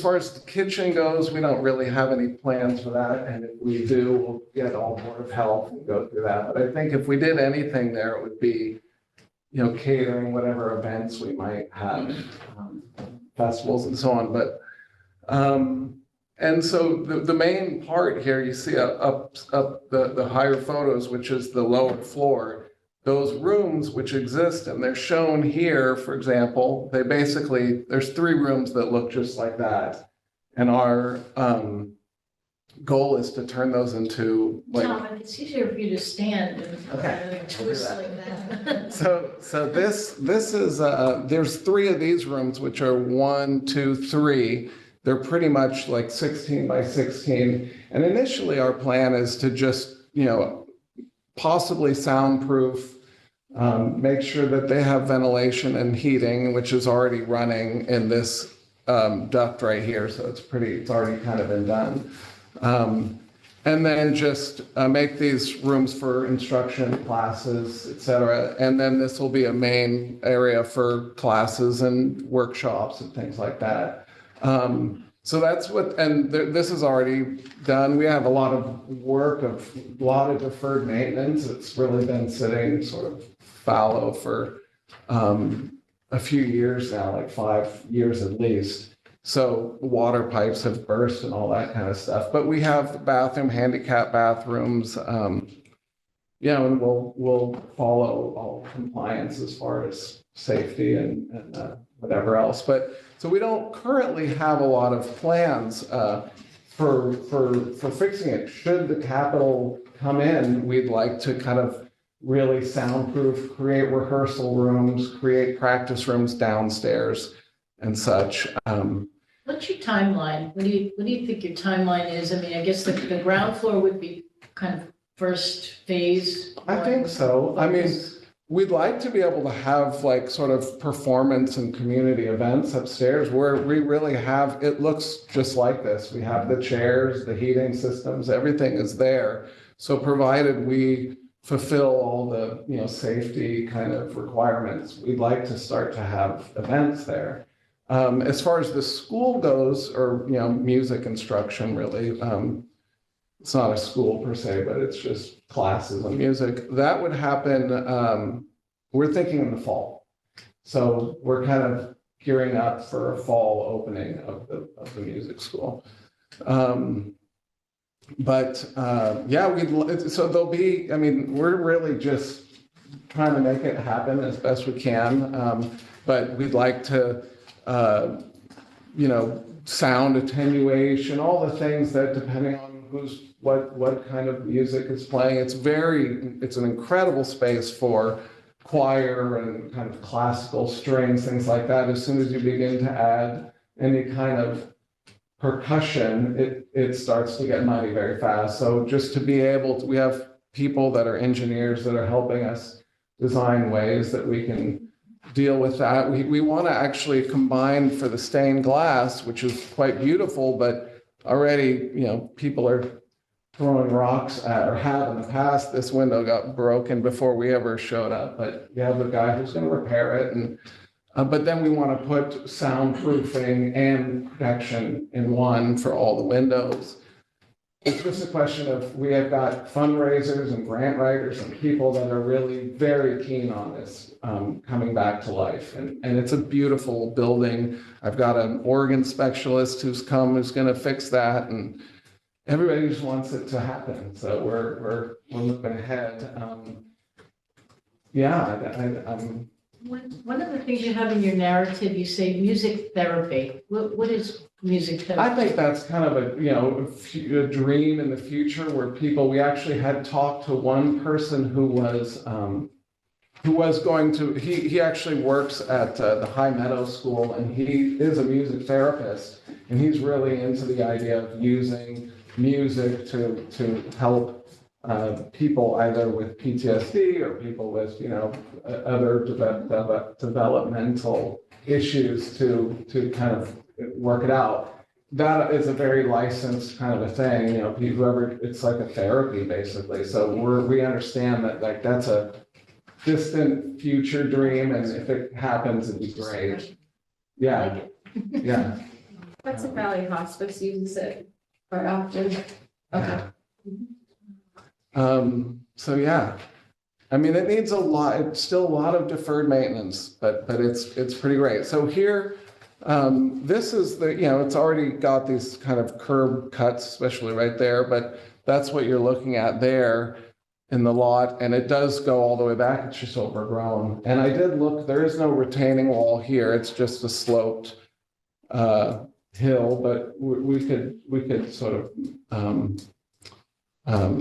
far as the kitchen goes, we don't really have any plans for that, and if we do, we'll get all Board of Health and go through that. But I think if we did anything there, it would be catering whatever events we might have, festivals and so on. But, and so the main part here, you see up the higher photos, which is the lower floor, those rooms which exist, and they're shown here, for example, there's 3 rooms that look just like that. And our goal is to turn those into Tom, it's easier for you to stand and twist like that. So this is, there's 3 of these rooms, which are 1, 2, 3. They're pretty much like 16 by 16. And initially our plan is to just, possibly soundproof, make sure that they have ventilation and heating, which is already running in this duct right here. So it's already kind of been done. And then just make these rooms for instruction, classes, et cetera. And then this will be a main area for classes and workshops and things like that. So that's what, and this is already done. We have a lot of work, a lot of deferred maintenance. It's really been sitting sort of fallow for a few years now, like 5 years at least. So water pipes have burst and all that kind of stuff. But we have handicap bathrooms, and we'll follow all compliance as far as safety and whatever else. But so we don't currently have a lot of plans for fixing it. Should the capital come in, we'd like to kind of really soundproof, create rehearsal rooms, create practice rooms downstairs and such. What's your timeline? What do you think your timeline is? I mean, I guess the ground floor would be kind of first phase. I think so. I mean, we'd like to be able to have like sort of performance and community events upstairs where we really have, it looks just like this. We have the chairs, the heating systems, everything is there. So provided we fulfill all the, safety kind of requirements, we'd like to start to have events there. As far as the school goes, or, music instruction really, it's not a school per se, but it's just classes of music. That would happen, we're thinking in the fall. So we're kind of gearing up for a fall opening of the music school. So there'll be, we're really just trying to make it happen as best we can. But we'd like to, sound attenuation, all the things that depending on what kind of music is playing. It's an incredible space for choir and kind of classical strings, things like that. As soon as you begin to add any kind of percussion, it starts to get muddy very fast. So just to be able to, we have people that are engineers that are helping us design ways that we can deal with that. We want to actually combine for the stained glass, which is quite beautiful, but already, people are throwing rocks at, or have in the past. This window got broken before we ever showed up, but we have a guy who's going to repair it. And but then we want to put soundproofing and protection in one for all the windows. It's just a question of, we have got fundraisers and grant writers and people that are really very keen on this coming back to life. And it's a beautiful building. I've got an organ specialist who's going to fix that. And everybody just wants it to happen. So we're moving ahead. One of the things you have in your narrative, you say music therapy. What is music therapy? I think that's kind of a dream in the future where we actually had talked to one person who was going to, he actually works at the High Meadow School, and he is a music therapist, and he's really into the idea of using music to help people either with PTSD or people with, other developmental issues to kind of work it out. That is a very licensed kind of a thing, it's like a therapy basically. So we understand that like that's a distant future dream, and if it happens, it'd be great. Yeah, yeah. Hudson Valley Hospice uses it quite often. Okay. So yeah, it needs a lot. It's still a lot of deferred maintenance, but it's pretty great. So here, this is it's already got these kind of curb cuts, especially right there. But that's what you're looking at there in the lot, and it does go all the way back. It's just overgrown. And I did look. There is no retaining wall here. It's just a sloped hill, but we could sort of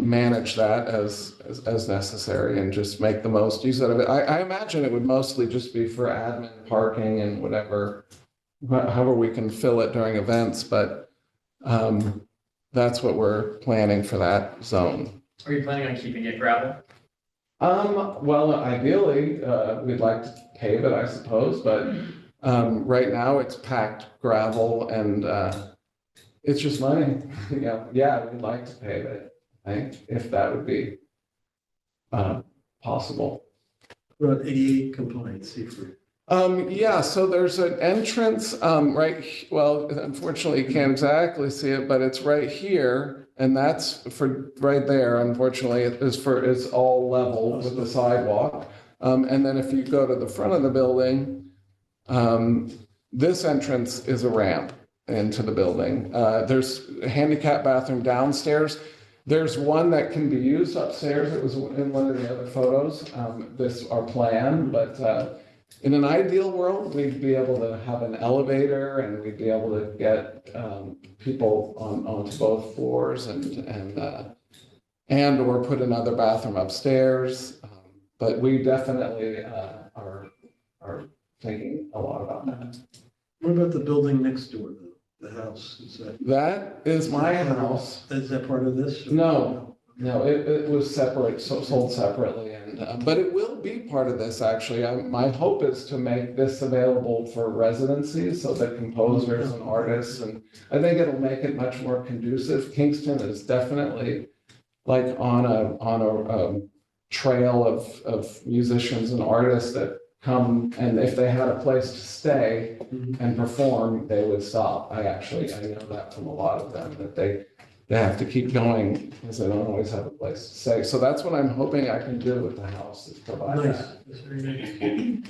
manage that as necessary and just make the most use out of it. I imagine it would mostly just be for admin parking and whatever, however we can fill it during events, but that's what we're planning for that zone. Are you planning on keeping it gravel? Well, ideally, we'd like to pave it, I suppose, but right now it's packed gravel, and It's just money, yeah, we'd like to pave it, I think, if that would be possible. About 88 compliance, Seaford. Yeah, so there's an entrance, well, unfortunately, you can't exactly see it, but it's right here. And that's for, right there, unfortunately, it's all level with the sidewalk. And then if you go to the front of the building, this entrance is a ramp into the building. There's a handicap bathroom downstairs. There's one that can be used upstairs. It was in one of the other photos. Our plan, but in an ideal world, we'd be able to have an elevator and we'd be able to get people onto both floors and or put another bathroom upstairs. But we definitely are thinking a lot about that. What about the building next door, the house? That is my house. Is that part of this? No, it was separate, sold separately, and but it will be part of this, actually. My hope is to make this available for residencies, so that composers and artists, and I think it'll make it much more conducive. Kingston is definitely like on a trail of musicians and artists that come, and if they had a place to stay and perform, they would stop. I know that from a lot of them, that they have to keep going because they don't always have a place to stay. So that's what I'm hoping I can do with the house, is provide Nice. that. That's very nice.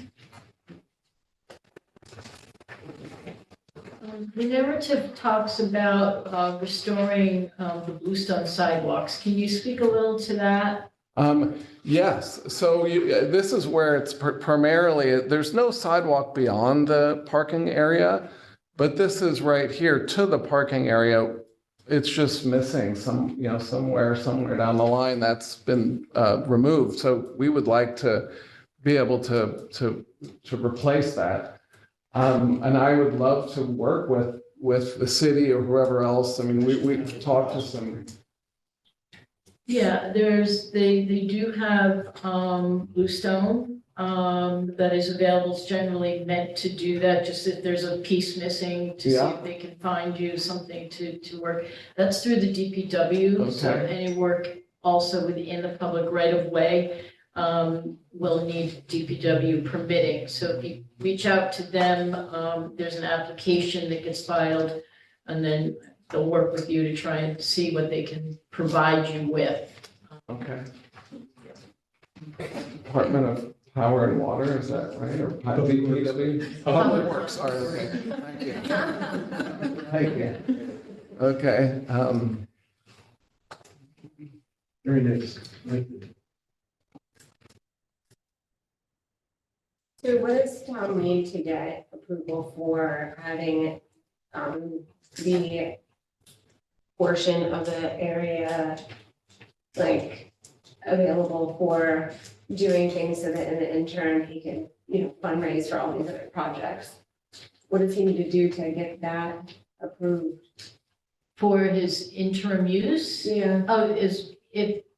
The narrative talks about restoring the bluestone sidewalks. Can you speak a little to that? Yes, so this is where it's primarily, there's no sidewalk beyond the parking area, but this is right here to the parking area. It's just missing somewhere down the line that's been removed. So we would like to be able to replace that. And I would love to work with the city or whoever else. I mean, we've talked to some. Yeah, they do have bluestone that is available. It's generally meant to do that, just if there's a piece missing, to see if they can find you something to work. That's through the DPW, so any work also within the public right of way will need DPW permitting. So if you reach out to them, there's an application that gets filed, and then they'll work with you to try and see what they can provide you with. Okay. Department of Power and Water, is that right? Or DPW? Public Works, sorry, okay. Thank you. Thank you. Okay. Very nice. So what does town need to get approval for having the portion of the area like available for doing things so that in the interim he can, fundraise for all these other projects? What does he need to do to get that approved? For his interim use? Yeah. Oh,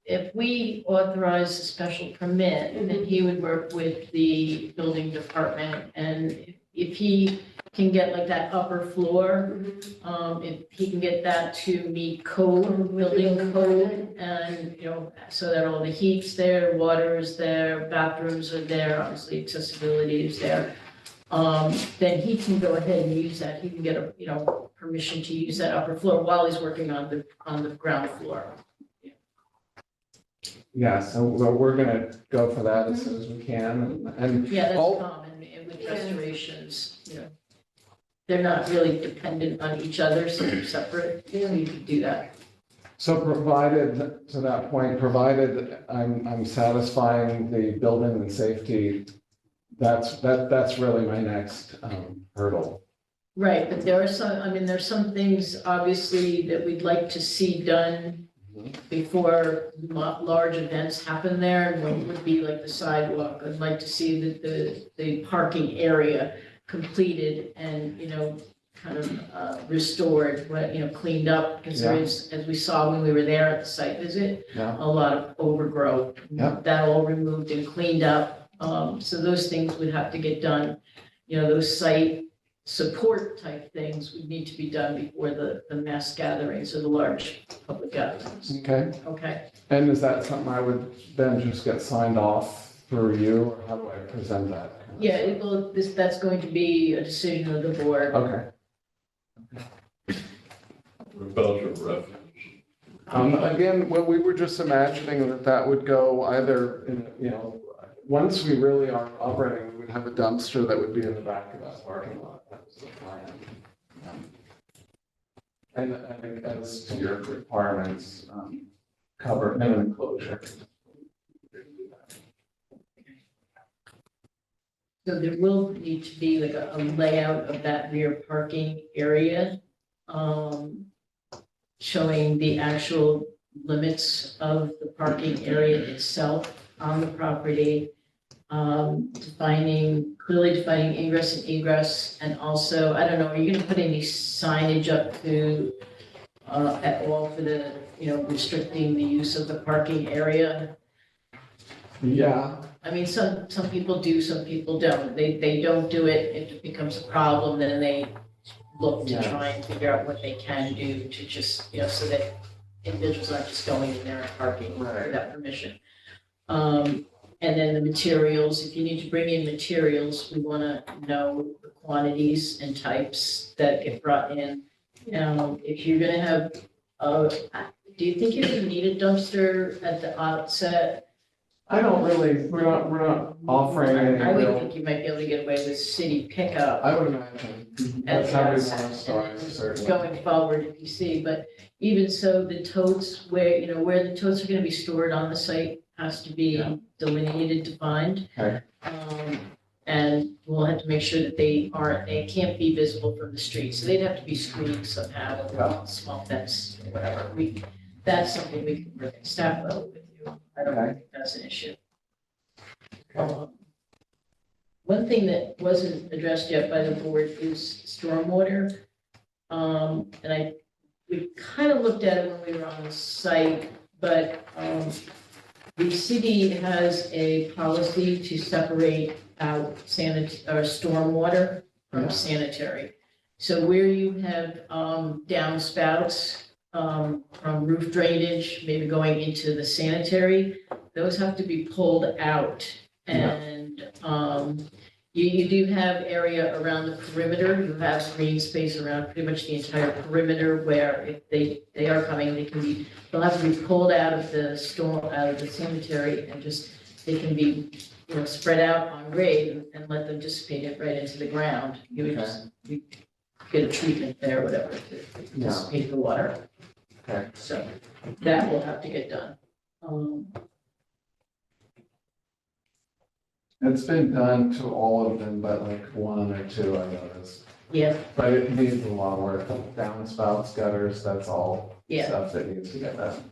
if we authorize a special permit, then he would work with the building department, and if he can get like that upper floor, if he can get that to meet code, building code, and, so that all the heat's there, water is there, bathrooms are there, obviously accessibility is there, then he can go ahead and use that. He can get permission to use that upper floor while he's working on the ground floor. Yeah, so we're gonna go for that as soon as we can, and. Yeah, that's common with restorations, They're not really dependent on each other, so they're separate, so you can do that. So provided, to that point, provided I'm satisfying the building and safety, that's really my next hurdle. Right, but there's some things obviously that we'd like to see done before large events happen there. And one would be like the sidewalk. I'd like to see the parking area completed and, kind of restored, cleaned up, because there is, as we saw when we were there at the site visit, a lot of overgrowth. That all removed and cleaned up. So those things would have to get done. Those site support type things would need to be done before the mass gatherings or the large public gatherings. Okay, Okay, and is that something I would then just get signed off through you, or how do I present that? yeah, that's going to be a decision of the board. Okay. Repulsion refuge. Again, well, we were just imagining that that would go either in, once we really are operating, we would have a dumpster that would be in the back of that parking lot. That was the plan. And I think as to your requirements, cover and an enclosure. So there will need to be like a layout of that rear parking area, showing the actual limits of the parking area itself on the property, clearly defining ingress and egress, and also, I don't know, are you gonna put any signage up to, at all for the, restricting the use of the parking area? Yeah, I mean, some people do, some people don't. They don't do it, if it becomes a problem, then they look to Yeah. try and figure out what they can do to just, so that individuals aren't just going in there and parking Right. without permission. And then the materials, if you need to bring in materials, we want to know the quantities and types that get brought in. If you're gonna have, do you think you're gonna need a dumpster at the outset? I don't really, we're not offering any I would real, think you might be able to get away with city pickup I would imagine. That's how we want to start, certainly. going forward if you see, but even so, the totes where the totes are gonna be stored on the site has to be Yeah. delineated, defined. Okay. And we'll have to make sure that they can't be visible from the street, so they'd have to be screened somehow with a small fence or whatever. That's something we can work at staff level with you. I don't Okay. think that's an issue. One thing that wasn't addressed yet by the board is stormwater. We kind of looked at it when we were on the site, but, the city has a policy to separate out stormwater Yeah. from sanitary. So where you have, downspouts, from roof drainage, maybe going into the sanitary, those have to be pulled out. Yeah. And, you do have area around the perimeter, you have green space around pretty much the entire perimeter where if they are coming, they'll have to be pulled out of the sanitary and they can be, spread out on grade and let them dissipate it right into the ground. You would just, you get a treatment there, whatever, to Yeah. dissipate the water. Okay. So that will have to get done. It's been done to all of them, but like one or two I noticed. Yeah, But it needs a lot of work. Downspouts, gutters, that's all yeah. stuff that needs to get done.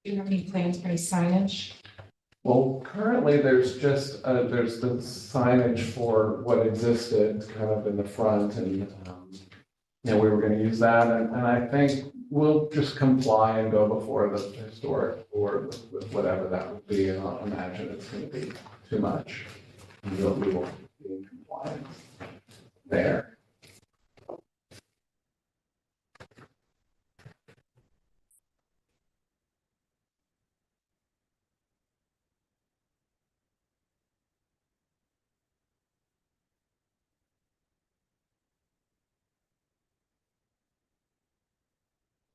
Do you have any plans for any signage? Well, currently, there's just, there's the signage for what existed kind of in the front and, we were gonna use that and I think we'll just comply and go before the historic board with whatever that would be, and I'll imagine it's gonna be too much. And we will be in compliance there.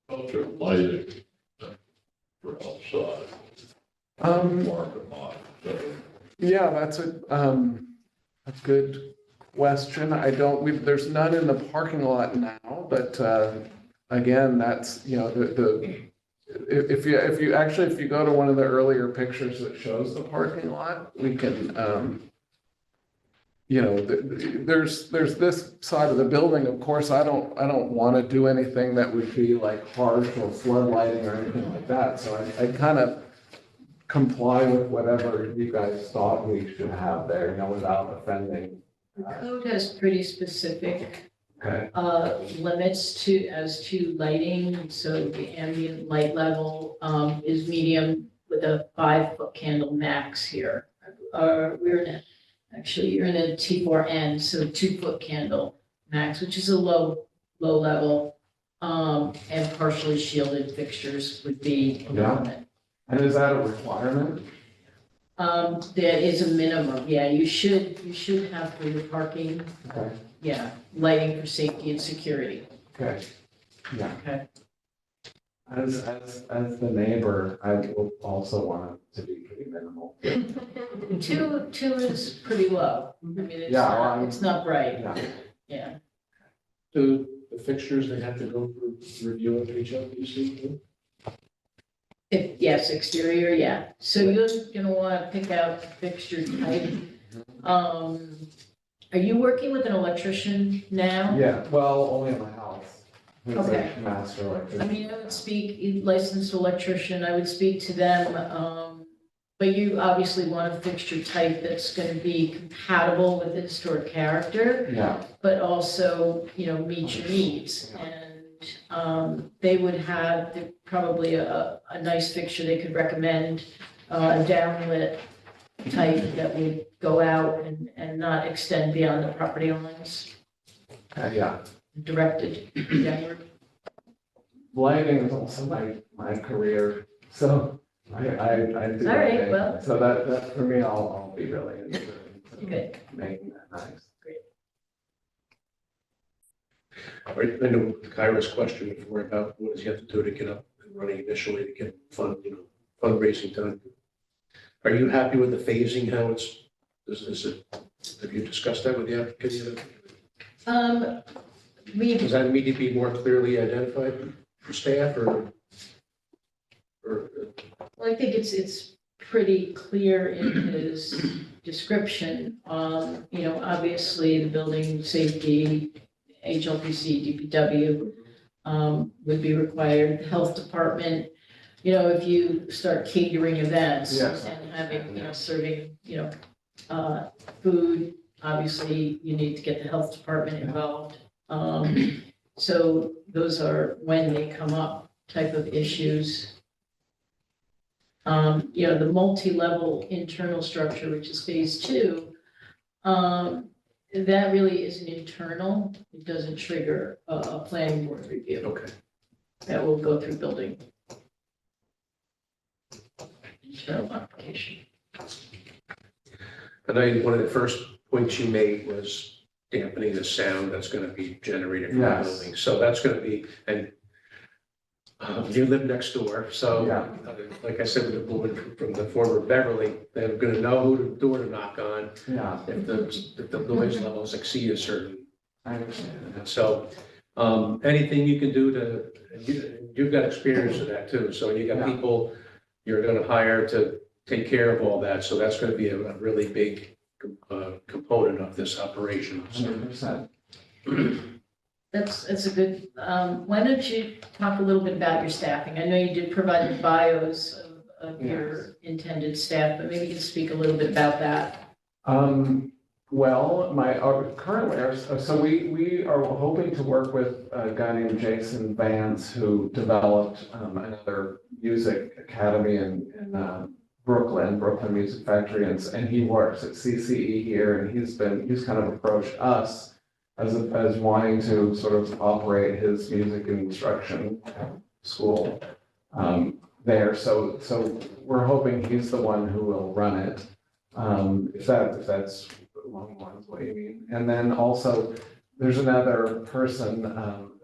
Culture lighting for outside, Um, market lot, so. Yeah, that's a good question. There's none in the parking lot now, but, again, that's, if you go to one of the earlier pictures that shows the parking lot, we can, there's this side of the building, of course, I don't want to do anything that would be like harsh or floodlighting or anything like that, so I kind of comply with whatever you guys thought we should have there, without offending. The code has pretty specific Okay, limits as to lighting, so the ambient light level, is medium with a 5-foot candle max here. You're in a T4N, so 2-foot candle max, which is a low level. And partially shielded fixtures would be a Yeah. limit. and is that a requirement? There is a minimum, yeah, you should have for your parking, Okay, yeah, lighting for safety and security. okay, yeah. Okay. As the neighbor, I will also want it to be pretty minimal. Two is pretty low. I mean, Yeah, it's not bright, Yeah, yeah. Do the fixtures, they have to go through review of HLPC? Yes, exterior, yeah. So you're gonna wanna pick out the fixture type. Are you working with an electrician now? yeah, well, only in my house. Who's Okay. a master I electrician. mean, I would speak, licensed electrician, I would speak to them, but you obviously want a fixture type that's gonna be compatible with the historic character, Yeah, but also, meet your needs. And they would have probably a nice fixture they could recommend, a downlit type that would go out and not extend beyond the property lines, yeah. directed downward. Lighting is also my career, so I do. All right, lighting. well. So that for me, I'll be really interested in Good. making that nice. All right, I know Kyra's question before about what does he have to do to get up and running initially to get fundraising done. Are you happy with the phasing, how have you discussed that with the applicant yet? Does that need to be more clearly identified for staff or? Well, I think it's pretty clear in his description. Obviously, the building safety, HLPC, DPW, would be required. The health department, if you start catering events Yes. and having, serving, food, obviously, you need to get the health department involved. So those are when they come up type of issues. The multi-level internal structure, which is phase 2, that really is an internal. It doesn't trigger a planning board review. Okay. That will go through building. Internal application. I know one of the first points you made was dampening the sound that's going to be generated from the Yes. building. So that's going to be, and you live next door, so Yeah. like I said, with the woman from the former Beverly, they're going to know who the door to knock on Yeah, if the noise levels exceed a certain. I understand. And so anything you can do you've got experience with that too. So you got Yeah. people you're going to hire to take care of all that. So that's going to be a really big component of this operation. So 100%. That's a good, why don't you talk a little bit about your staffing? I know you did provide the bios of your intended staff, but maybe you can speak a little bit about that. Well, currently, so we are hoping to work with a guy named Jason Vance, who developed another music academy in Brooklyn Music Factory, and he works at CCE here, and he's kind of approached us as wanting to sort of operate his music instruction school there. So we're hoping he's the one who will run it. If that's along the lines of what you mean. And then also there's another person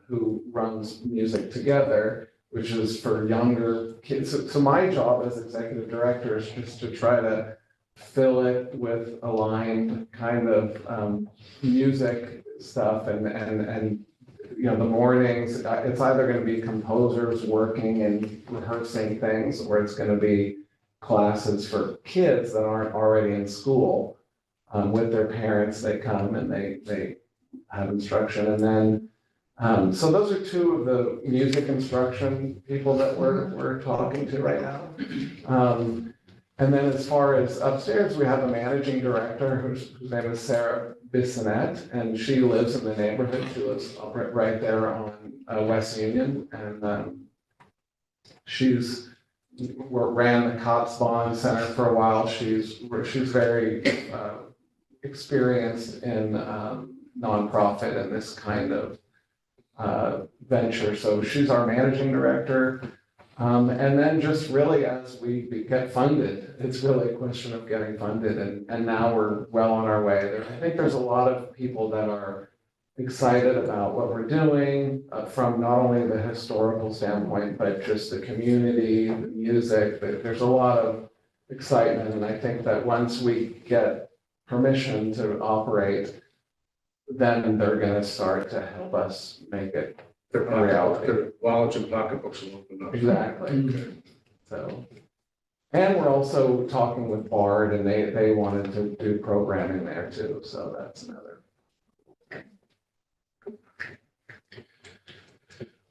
who runs Music Together, which is for younger kids. So my job as executive director is just to try to fill it with aligned kind of music stuff and the mornings, it's either going to be composers working and rehearsing things, or it's going to be classes for kids that aren't already in school with their parents. They come and they have instruction, and then so those are two of the music instruction people that we're talking to right now. And then as far as upstairs, we have a managing director whose name is Sarah Bissonette, and she lives in the neighborhood. She lives right there on West Union, and ran the Cots Bond Center for a while. She's very experienced in nonprofit and this kind of venture. So she's our managing director. And then just really as we get funded, it's really a question of getting funded, and now we're well on our way. I think there's a lot of people that are excited about what we're doing from not only the historical standpoint, but just the community, the music. There's a lot of excitement, and I think that once we get permission to operate, then they're gonna start to help us make it Their a reality. their wallets and pocketbooks will open up. Exactly. So, and we're also talking with Bard, and they wanted to do programming there too, so that's another.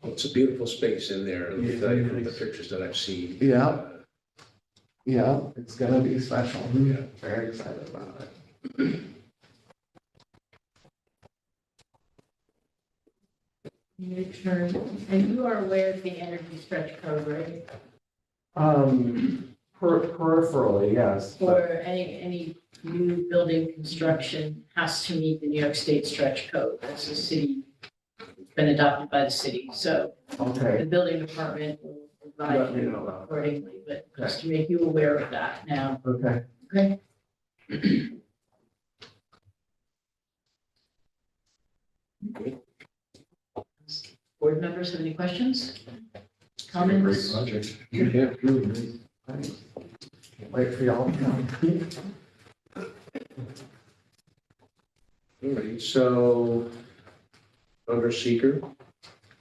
Well, it's a beautiful space in there, let me tell you from the pictures that I've seen. Yeah. Yeah, it's gonna be special. Yeah. Very excited about it. Your turn, and you are aware of the energy stretch code, right? Peripherally, yes. but- Or any new building construction has to meet the New York State stretch code. That's a city, it's been adopted by the city, so Okay, the building department will let provide me you know about accordingly, but just to make you aware of that now, that. Okay. okay? Board members have any questions? Comments? project. Yeah. Thanks. Can't wait for y'all to come. All right, so under seeker,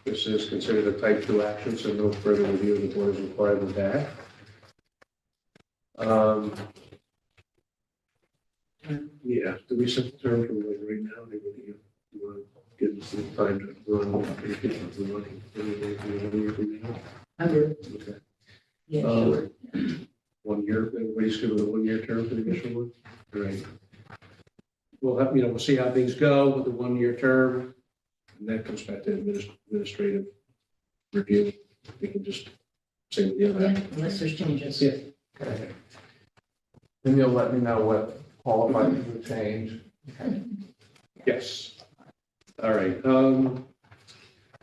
this is considered a type 2 action, so no further review of the board is required with that. Yeah, do we set the term from like right now? They really you want to give us some time to run, get up and running. Okay. Yeah, sure. 1 year, everybody's given a 1 year term for the initial one? Great. We'll have, we'll see how things go with the 1 year term, and that comes back to administrative review. We can just say the other. Yeah, unless there's changes. Yeah. Okay. Then you'll let me know what qualifies as a change. Yes. All right. All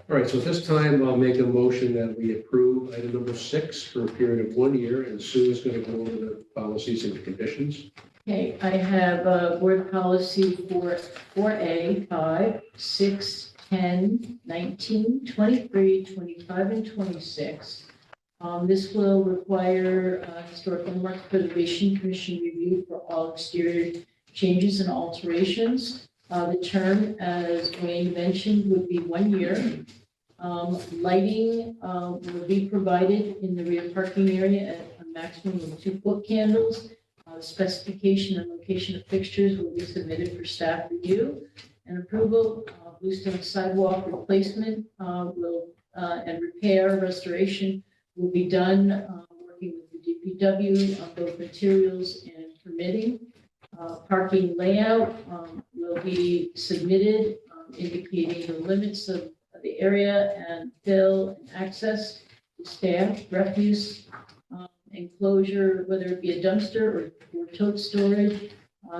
right, so at this time, I'll make a motion that we approve item number 6 for a period of 1 year, and Sue is going to go over the policies and the conditions. Okay, I have board policy for 4A, 5, 6, 10, 19, 23, 25, and 26. This will require Historic Landmarks Preservation Commission review for all exterior changes and alterations. The term, as Wayne mentioned, would be 1 year. Lighting will be provided in the rear parking area at a maximum of 2 foot candles. Specification and location of fixtures will be submitted for staff review and approval. Bluestone sidewalk replacement and repair, restoration will be done working with the DPW on both materials and permitting. Parking layout will be submitted indicating the limits of the area and fill and access, staff, refuse, enclosure, whether it be a dumpster or tote storage.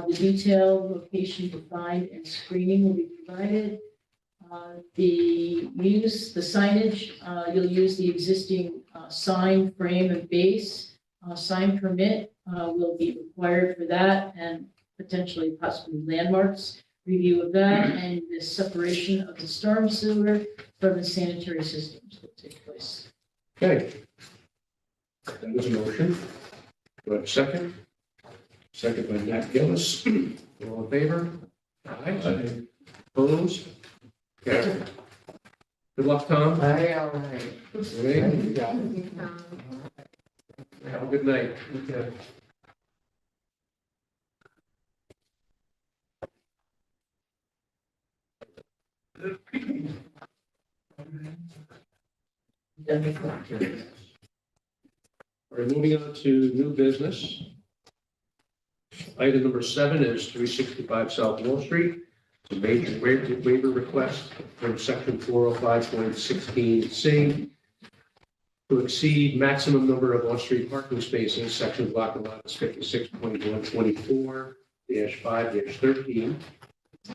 The detailed location defined and screening will be provided. The signage, you'll use the existing sign frame and base. Sign permit will be required for that, and potentially possibly landmarks review of that, and the separation of the storm sewer from the sanitary systems will take place. Okay. That is a motion. Do I have a second? Second by Matt Gillis. All in favor? Aye. Opposed? Carried. Good luck, Tom. Hey, all right. Ready? Have a good night. Okay. All right, moving on to new business. Item number 7 is 365 South Wall Street. It's a major waiver request from section 405.16C to exceed maximum number of on-street parking spaces, section block of lots 56.124-5-13.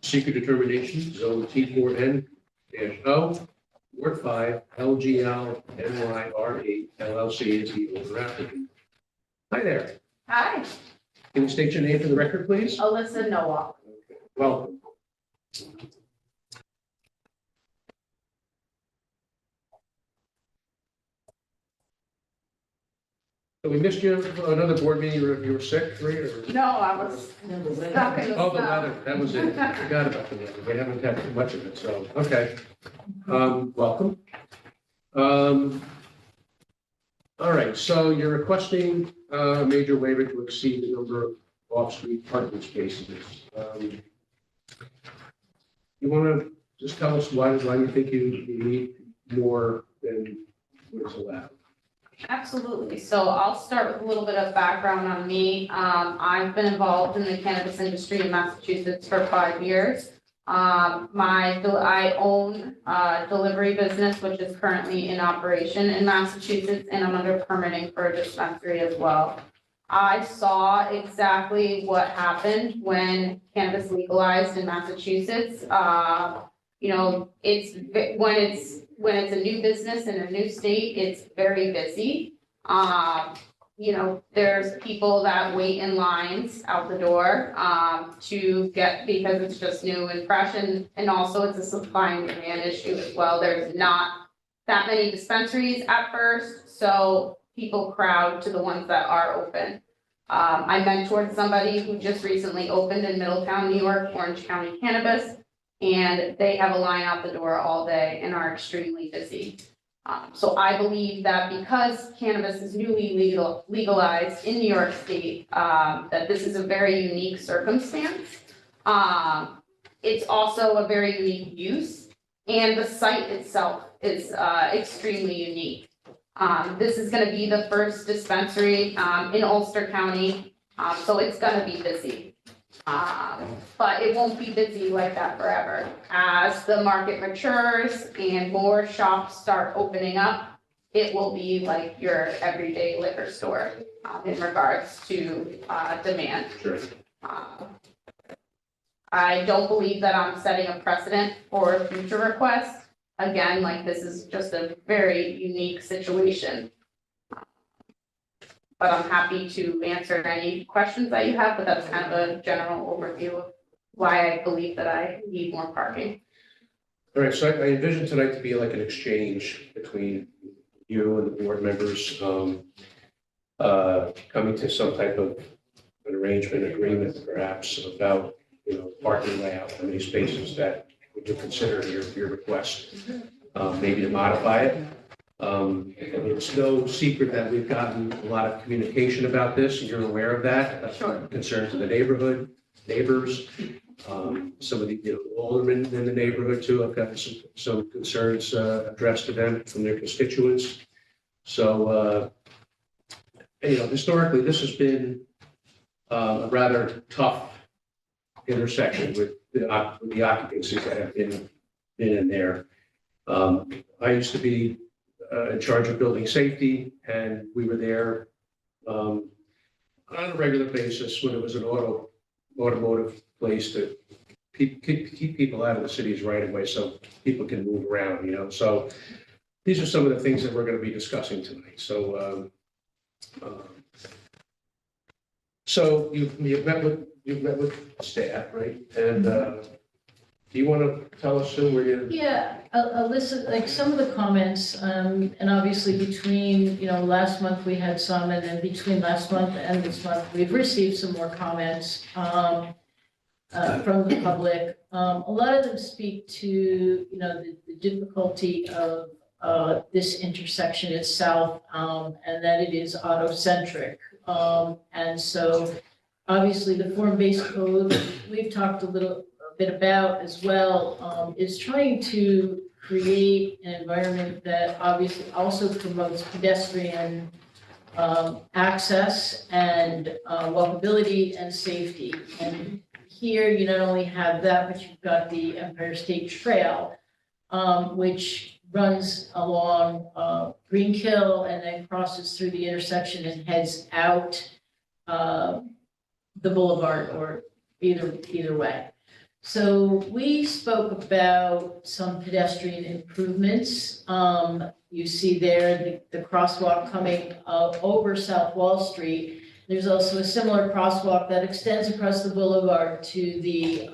Secret determination, zone T4N-O, Ward 5, LGL NYR8 LLC is the owner applicant. Hi there. Hi, Can you state your name for the record, please? Alyssa Noah. Welcome. So we missed you, another board meeting, you were sick, right? Or- No, I was stuck in the Oh, the snow. weather, that was it. I forgot about the weather. We haven't had too much of it, so, okay. Welcome. All right, so you're requesting a major waiver to exceed the number of off-street parking spaces. You want to just tell us why you think you need more than what's allowed? Absolutely. So I'll start with a little bit of background on me. I've been involved in the cannabis industry in Massachusetts for 5 years. I own a delivery business, which is currently in operation in Massachusetts, and I'm under permitting for a dispensary as well. I saw exactly what happened when cannabis legalized in Massachusetts. When it's a new business in a new state, it's very busy. There's people that wait in lines out the door to get, because it's just new and fresh, and also it's a supply and demand issue as well. There's not that many dispensaries at first, so people crowd to the ones that are open. I mentored somebody who just recently opened in Middletown, New York, Orange County Cannabis, and they have a line out the door all day and are extremely busy. So I believe that because cannabis is newly legalized in New York State, that this is a very unique circumstance. It's also a very unique use, and the site itself is extremely unique. This is going to be the first dispensary in Ulster County, so it's going to be busy. But it won't be busy like that forever. As the market matures and more shops start opening up, it will be like your everyday liquor store in regards to demand. Sure. I don't believe that I'm setting a precedent for future requests. Again, like this is just a very unique situation. But I'm happy to answer any questions that you have, but that's kind of a general overview of why I believe that I need more parking. All right, so I envision tonight to be like an exchange between you and the board members, coming to some type of an arrangement, agreement perhaps about, parking layout, how many spaces that would you consider your request, maybe to modify it. It's no secret that we've gotten a lot of communication about this, and you're aware of that. Sure. Concerns of the neighborhood, neighbors, some of the aldermen in the neighborhood too. I've gotten some concerns addressed to them from their constituents. So, historically, this has been a rather tough intersection with the occupancies that have been in there. I used to be in charge of building safety, and we were there on a regular basis when it was an automotive place to keep people out of the city's right of way so people can move around, So these are some of the things that we're going to be discussing tonight. So, so you've met with staff, right? And do you want to tell us who we're going to? Yeah, Alyssa, like some of the comments, and obviously between, last month we had some, and then between last month and this month, we've received some more comments from the public. A lot of them speak to, the difficulty of this intersection itself, and that it is auto-centric. And so obviously the form-based code, we've talked a little bit about as well, is trying to create an environment that obviously also promotes pedestrian access and walkability and safety. And here you not only have that, but you've got the Empire State Trail, which runs along Greenkill and then crosses through the intersection and heads out the boulevard or either way. So we spoke about some pedestrian improvements. You see there the crosswalk coming over South Wall Street. There's also a similar crosswalk that extends across the boulevard to the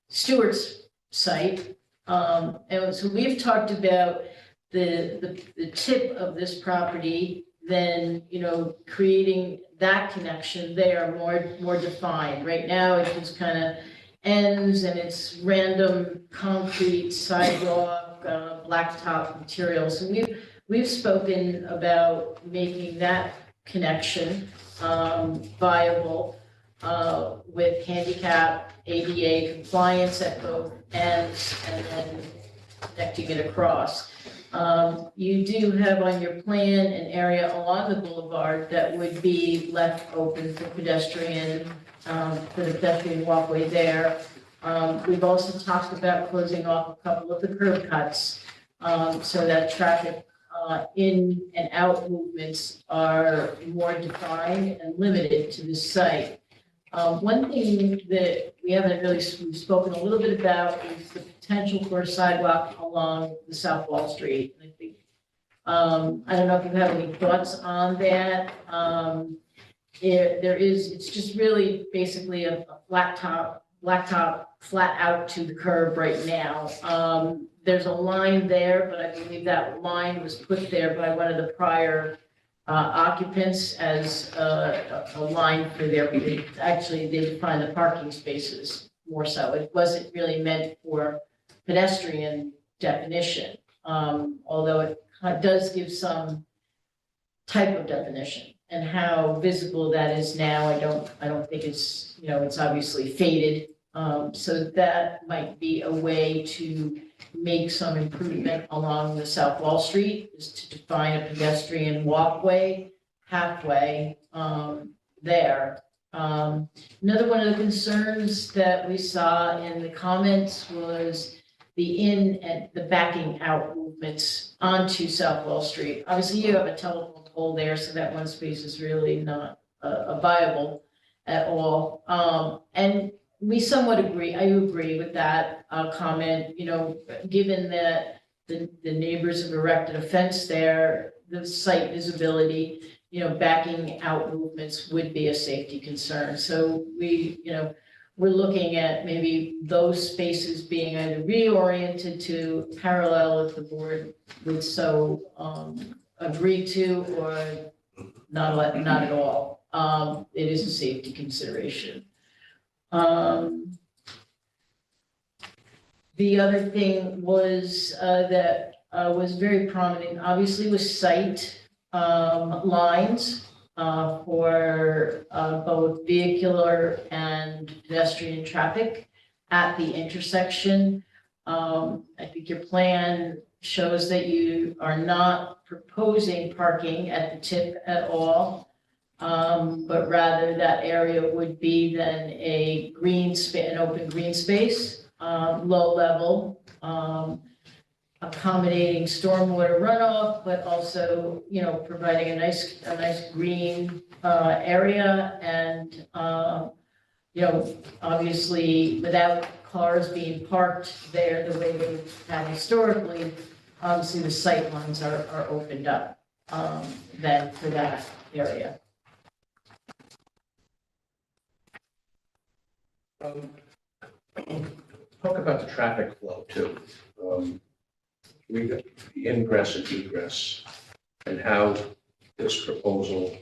Stewart's site. And so we've talked about the tip of this property, then, creating that connection there more defined. Right now, it just kind of ends and it's random concrete sidewalk, blacktop material. So we've spoken about making that connection viable with handicap, ADA compliance at both ends, and then connecting it across. You do have on your plan an area along the boulevard that would be left open for pedestrian, for the pedestrian walkway there. We've also talked about closing off a couple of the curb cuts, so that traffic in and out movements are more defined and limited to this site. One thing that we've spoken a little bit about is the potential for a sidewalk along the South Wall Street. I think, I don't know if you have any thoughts on that. It's just really basically a blacktop, flat out to the curb right now. There's a line there, but I believe that line was put there by one of the prior occupants as a line for their, actually they define the parking spaces more so. It wasn't really meant for pedestrian definition, although it does give some type of definition. And how visible that is now, I don't think it's, it's obviously faded. So that might be a way to make some improvement along the South Wall Street, is to define a pedestrian walkway, halfway there. Another one of the concerns that we saw in the comments was the in and the backing out movements onto South Wall Street. Obviously, you have a telephone pole there, so that one space is really not viable at all. And we somewhat agree, I agree with that comment, given that the neighbors have erected a fence there, the site visibility, backing out movements would be a safety concern. So we're looking at maybe those spaces being either reoriented to parallel if the board would so agree to, or not at all. It is a safety consideration. The other thing was that was very prominent, obviously, was sight lines for both vehicular and pedestrian traffic at the intersection. I think your plan shows that you are not proposing parking at the tip at all. But rather that area would be then an open green space, low level, accommodating stormwater runoff, but also, providing a nice green area and, obviously without cars being parked there the way they have historically, obviously the sight lines are opened up then for that area. Talk about the traffic flow too. We got the ingress and egress and how this proposal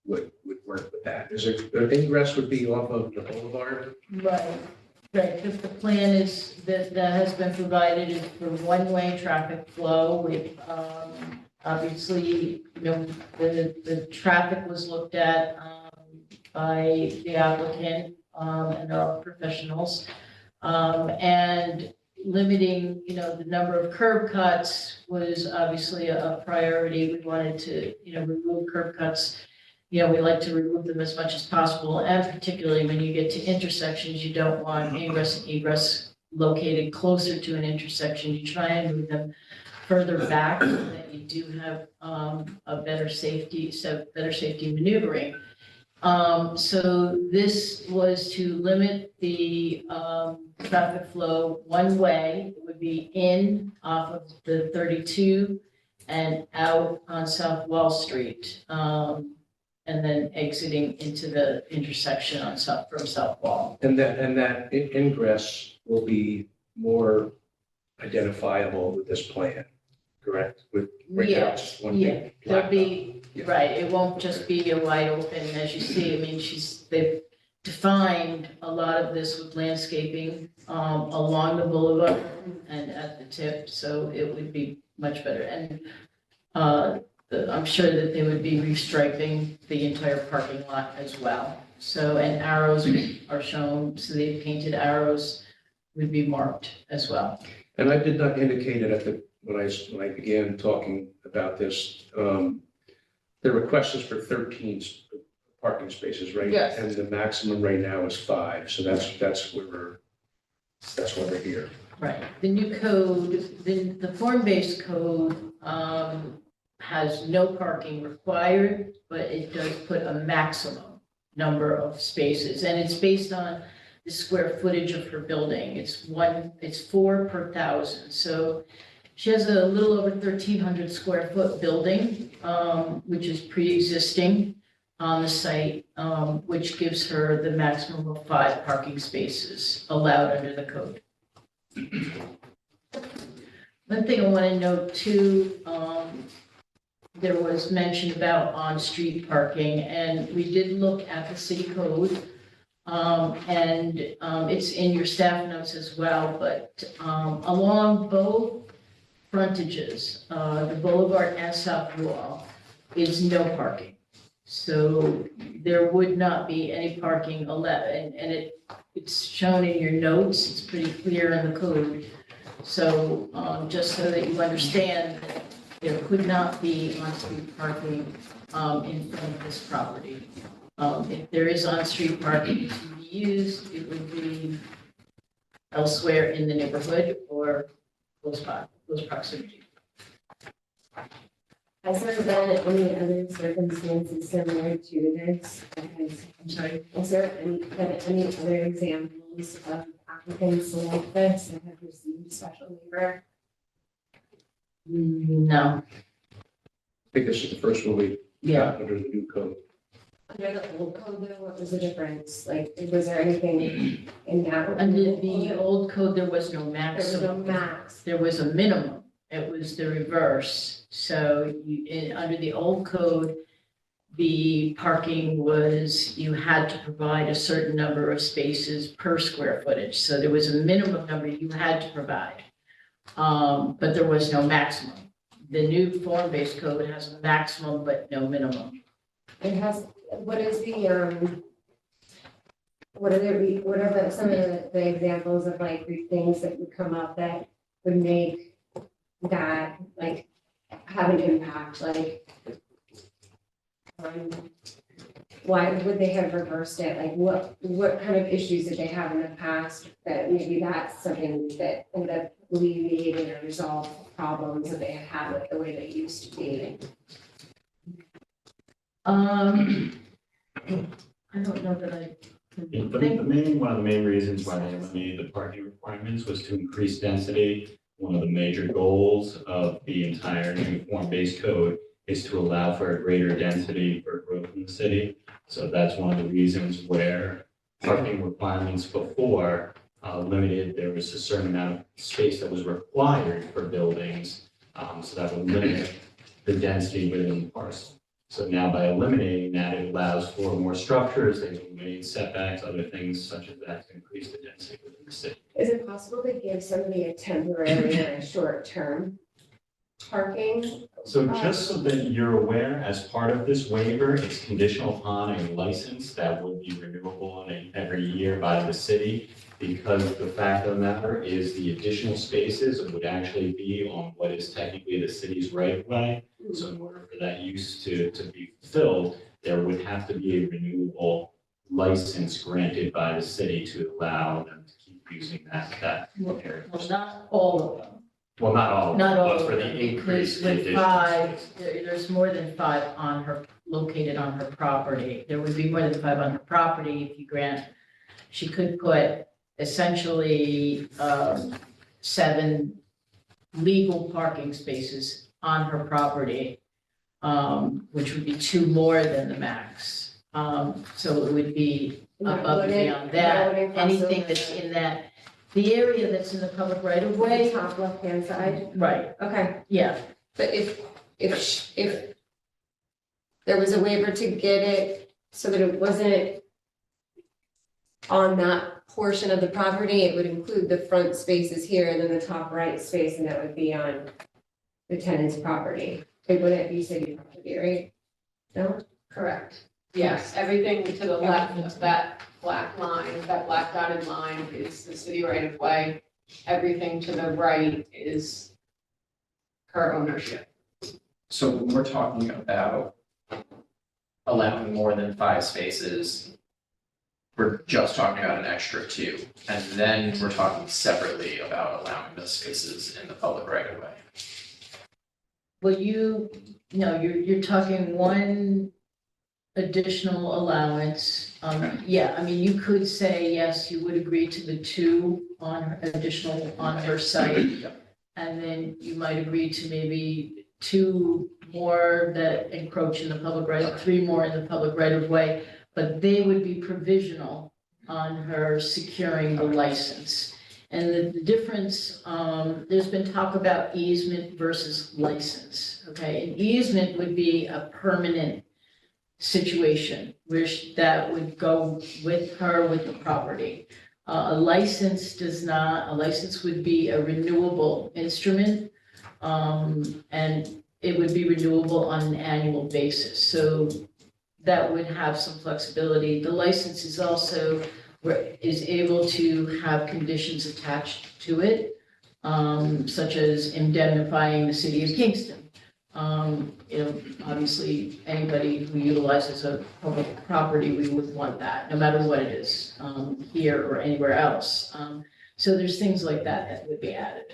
would work with that. Is it, the ingress would be off of the boulevard? Right, because the plan is that has been provided is for one-way traffic flow with, obviously, the traffic was looked at by the applicant and our professionals. And, limiting, the number of curb cuts was obviously a priority. We wanted to, remove curb cuts. We like to remove them as much as possible, and particularly when you get to intersections, you don't want ingress and egress located closer to an intersection. You try and move them further back so that you do have a better safety maneuvering. So this was to limit the traffic flow one way. It would be in off of the 32 and out on South Wall Street. And then exiting into the intersection from South Wall. And that ingress will be more identifiable with this plan, correct? With right now, it's just one big Yeah, there'll blacktop. be, Yeah. right, it won't just be a wide open, as you see, I mean, they've defined a lot of this with landscaping along the boulevard and at the tip, so it would be much better. And I'm sure that they would be restriping the entire parking lot as well. So, and arrows are shown, so the painted arrows would be marked as well. And I did not indicate it when I began talking about this. The request is for 13 parking spaces, right? Yes. And the maximum right now is 5, so that's where we're here. Right, the new code, the form-based code has no parking required, but it does put a maximum number of spaces, and it's based on the square footage of her building. It's 4 per 1,000, so she has a little over 1,300 square foot building, which is pre-existing on the site, which gives her the maximum of 5 parking spaces allowed under the code. One thing I want to note too, there was mention about on-street parking, and we did look at the city code. And it's in your staff notes as well, but along both frontages, the Boulevard and South Wall, is no parking. So there would not be any parking allowed, and it's shown in your notes, it's pretty clear in the code. So just so that you understand, that there could not be on-street parking in front of this property. If there is on-street parking to be used, it would be elsewhere in the neighborhood or close proximity. Has there been any other circumstances similar to this? I'm sorry? Has there been any other examples of applicants like this that have received special waiver? No, I think this is the first one we yeah. got under the new code. Under the old code though, what was the difference? Like, was there anything in that? Under the old code, there was no There was maximum. no max. There was a minimum. It was the reverse. So under the old code, the parking was, you had to provide a certain number of spaces per square footage. So there was a minimum number you had to provide. But there was no maximum. The new form-based code has a maximum but no minimum. It has, what is the, what are some of the examples of like the things that would come up that would make that like have an impact, like why would they have reversed it? Like what kind of issues did they have in the past that maybe that's something that ended up alleviating or resolve problems that they had had with the way they used to be? I don't know that I can think. One of the main reasons why they eliminated the parking requirements was to increase density. One of the major goals of the entire new form-based code is to allow for a greater density for growth in the city. So that's one of the reasons where parking requirements before limited, there was a certain amount of space that was required for buildings. So that would limit the density within the parcel. So now by eliminating that, it allows for more structures, they eliminate setbacks, other things such as that to increase the density within the city. Is it possible to give somebody a temporary or a short-term parking? So just so that you're aware, as part of this waiver, it's conditional upon a license that would be renewable every year by the city. because the fact of the matter is the additional spaces would actually be on what is technically the city's right of way. So in order for that use to be fulfilled, there would have to be a renewable license granted by the city to allow them to keep using that area. Well, not all of them. Well, not all, Not all but of for them, the increase. because the with additional five, spaces. there's more than five on her, located on her property. There would be more than five on her property if you grant, she could put essentially 7 legal parking spaces on her property, which would be 2 more than the max. So it would be above and beyond that. Anything that's in that, the area that's in the public right of way. Top left-hand side, Right, okay. yeah. But if there was a waiver to get it so that it wasn't on that portion of the property, it would include the front spaces here and then the top right space, and that would be on the tenant's property. It wouldn't be city property, right? No? Correct. Yes, everything to the left of that black line, that black dotted line is the city right of way. Everything to the right is her ownership. So when we're talking about allowing more than 5 spaces, we're just talking about an extra 2. And then we're talking separately about allowing those spaces in the public right of way. Well, you're talking one additional allowance. Yeah, I mean, you could say, yes, you would agree to the 2 on her additional on her site. And then you might agree to maybe 2 more that encroach in the public right, 3 more in the public right of way, but they would be provisional on her securing the license. And the difference, there's been talk about easement versus license, okay? An easement would be a permanent situation, which that would go with her with the property. A license does not, a license would be a renewable instrument, and it would be renewable on an annual basis. So that would have some flexibility. The license is also is able to have conditions attached to it, such as indemnifying the city of Kingston. Obviously, anybody who utilizes a public property, we would want that, no matter what it is, here or anywhere else. So there's things like that that would be added.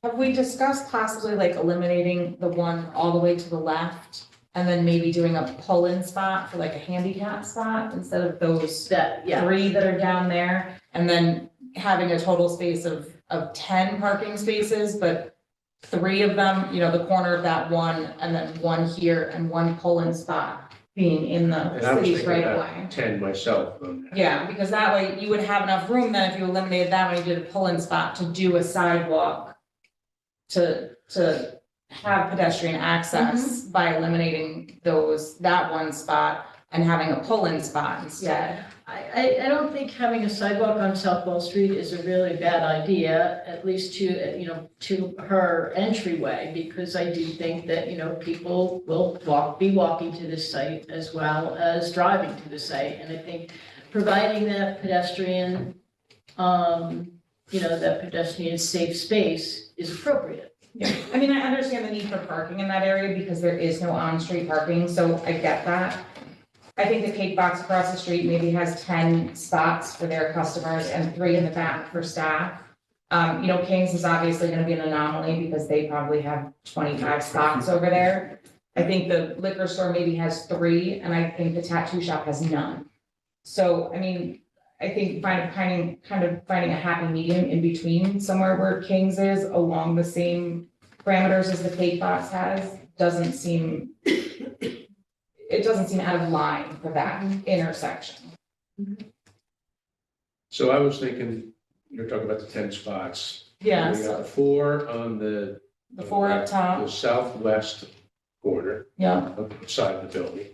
Have we discussed possibly like eliminating the one all the way to the left? And then maybe doing a pull-in spot for like a handicap spot instead of those That, yeah, 3 that are down there? And then having a total space of 10 parking spaces, but 3 of them, the corner of that one, and then 1 here and 1 pull-in spot being in the And I was city's thinking right of about way. 10 myself. Yeah, because that way you would have enough room then if you eliminated that when you did a pull-in spot to do a sidewalk to have pedestrian access by eliminating that one spot and having a pull-in spot instead. I don't think having a sidewalk on South Wall Street is a really bad idea, at least to her entryway, because I do think that, people will be walking to the site as well as driving to the site. And I think providing that pedestrian, that pedestrian safe space is appropriate. Yeah, I mean, I understand the need for parking in that area because there is no on-street parking, so I get that. I think the Cake Box across the street maybe has 10 spots for their customers and 3 in the back for staff. King's is obviously gonna be an anomaly because they probably have 25 spots over there. I think the liquor store maybe has 3, and I think the tattoo shop has none. So, I mean, I think finding a happy medium in between, somewhere where King's is along the same parameters as the Cake Box has, doesn't seem out of line for that intersection. So I was thinking, you're talking about the 10 spots. Yeah, We got 4 on the 4 up the top, southwest corner yeah, of the side of the building.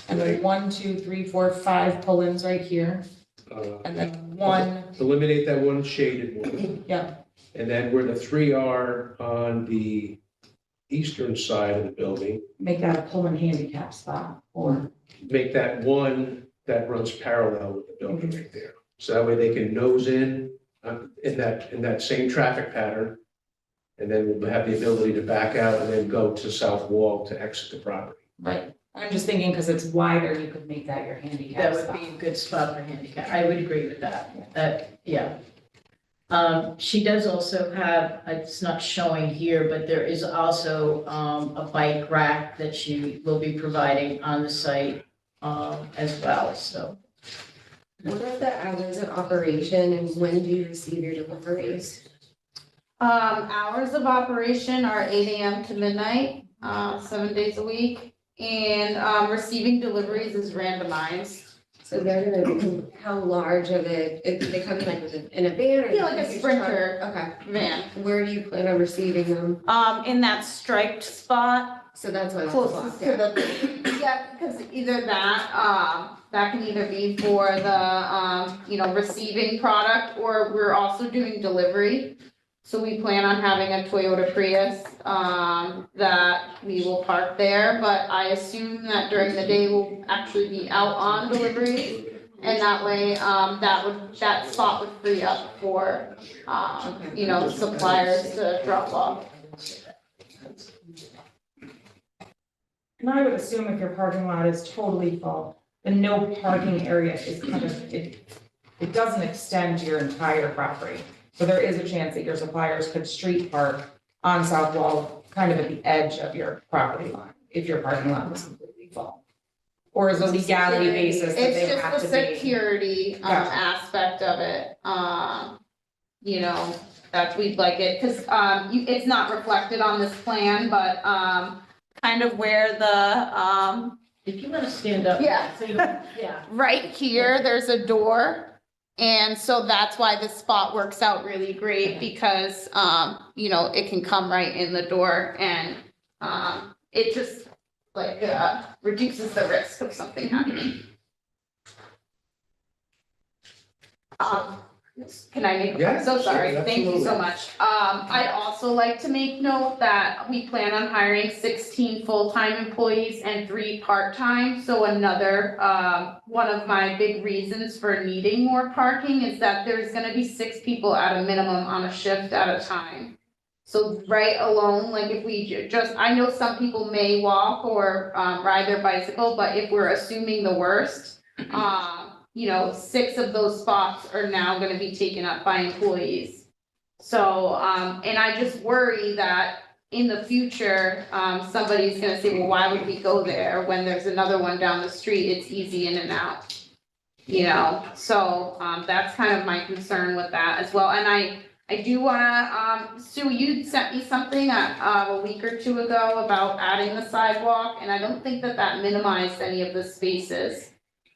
and then 1, 2, 3, 4, 5 pull-ins right here, and then 1, Eliminate that one shaded one. yeah, And then where the 3 are on the eastern side of the building, make that a pull-in handicap spot, or, make that one that runs parallel with the building right there. So that way they can nose in that same traffic pattern. And then we'll have the ability to back out and then go to South Wall to exit the property. Right. I'm just thinking, because it's wider, you could make that your handicap That spot. would be a good spot for handicap. I would agree with that. Yeah. She does also have, it's not showing here, but there is also, a bike rack that she will be providing on the site, as well, so. What are the hours of operation and when do you receive your deliveries? Hours of operation are 8 AM to midnight, 7 days a week. And, receiving deliveries is randomized. So they're gonna, how large of it, if they come in like in a van or? Yeah, like a huge Sprinter truck? Okay. van. Where do you plan on receiving them? In that striped spot, So that's why that's closest blocked, to yeah. the, yeah, because either that can either be for the, receiving product, or we're also doing delivery. So we plan on having a Toyota Prius, that we will park there, but I assume that during the day we'll actually be out on delivery. And that way, that spot would free up for, suppliers to drop off. And I would assume if your parking lot is totally full, the no parking area is kind of, it doesn't extend to your entire property. So there is a chance that your suppliers could street park on South Wall, kind of at the edge of your property line, if your parking lot was completely full. Or is a legality basis that they have to It's be? just the security, Gotcha. aspect of it, that we'd like it, cause, it's not reflected on this plan, but, kind of where the, If you want to stand up. Yeah. So you- Yeah. right here, there's a door. And so that's why this spot works out really great because, it can come right in the door and, it just reduces the risk of something happening. Can I make? Yeah, So sorry, sure, thank you so absolutely. much. I'd also like to make note that we plan on hiring 16 full-time employees and 3 part-time. So another, one of my big reasons for needing more parking is that there's gonna be 6 people at a minimum on a shift at a time. So right alone, like if we just, I know some people may walk or, ride their bicycle, but if we're assuming the worst, 6 of those spots are now gonna be taken up by employees. So, and I just worry that in the future, somebody's gonna say, well, why would we go there when there's another one down the street? It's easy in and out. So, that's kind of my concern with that as well. And I do wanna, Sue, you sent me something a week or 2 ago about adding the sidewalk, and I don't think that minimized any of the spaces.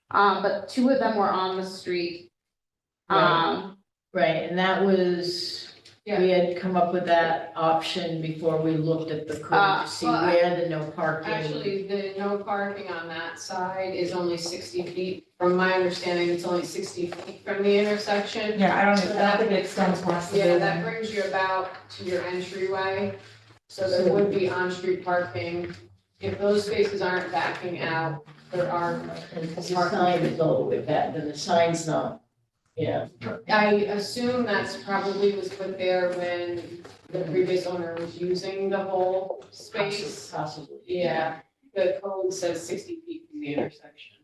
But 2 of them were on the street. Right, and that was, we had come up with that option before we looked at the code to see well, where the no parking. Actually, the no parking on that side is only 60 feet. From my understanding, it's only 60 feet from the intersection. Yeah, I don't think it extends past the Yeah, that building. brings you about to your entryway. So there would be on-street parking. If those spaces aren't backing out, there are. And the sign is all with that, then the sign's not, yeah. I assume that's probably was put there when the previous owner was using the whole space. Possibly. Yeah, the code says 60 feet from the intersection.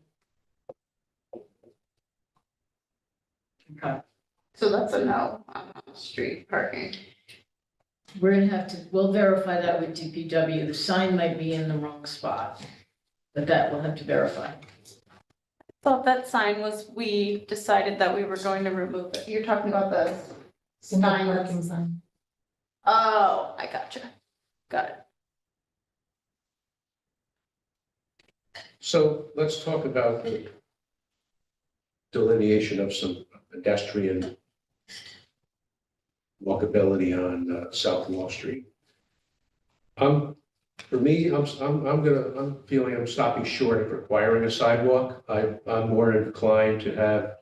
Okay. So that's a no, street parking. We're gonna have to, we'll verify that with DPW. The sign might be in the wrong spot, but that we'll have to verify. Thought that sign we decided that we were going to remove it. You're talking about the Single sign. parking sign. Oh, I gotcha. Got it. So let's talk about the delineation of some pedestrian walkability on South Wall Street. For me, I'm feeling I'm stopping short of requiring a sidewalk. I'm more inclined to have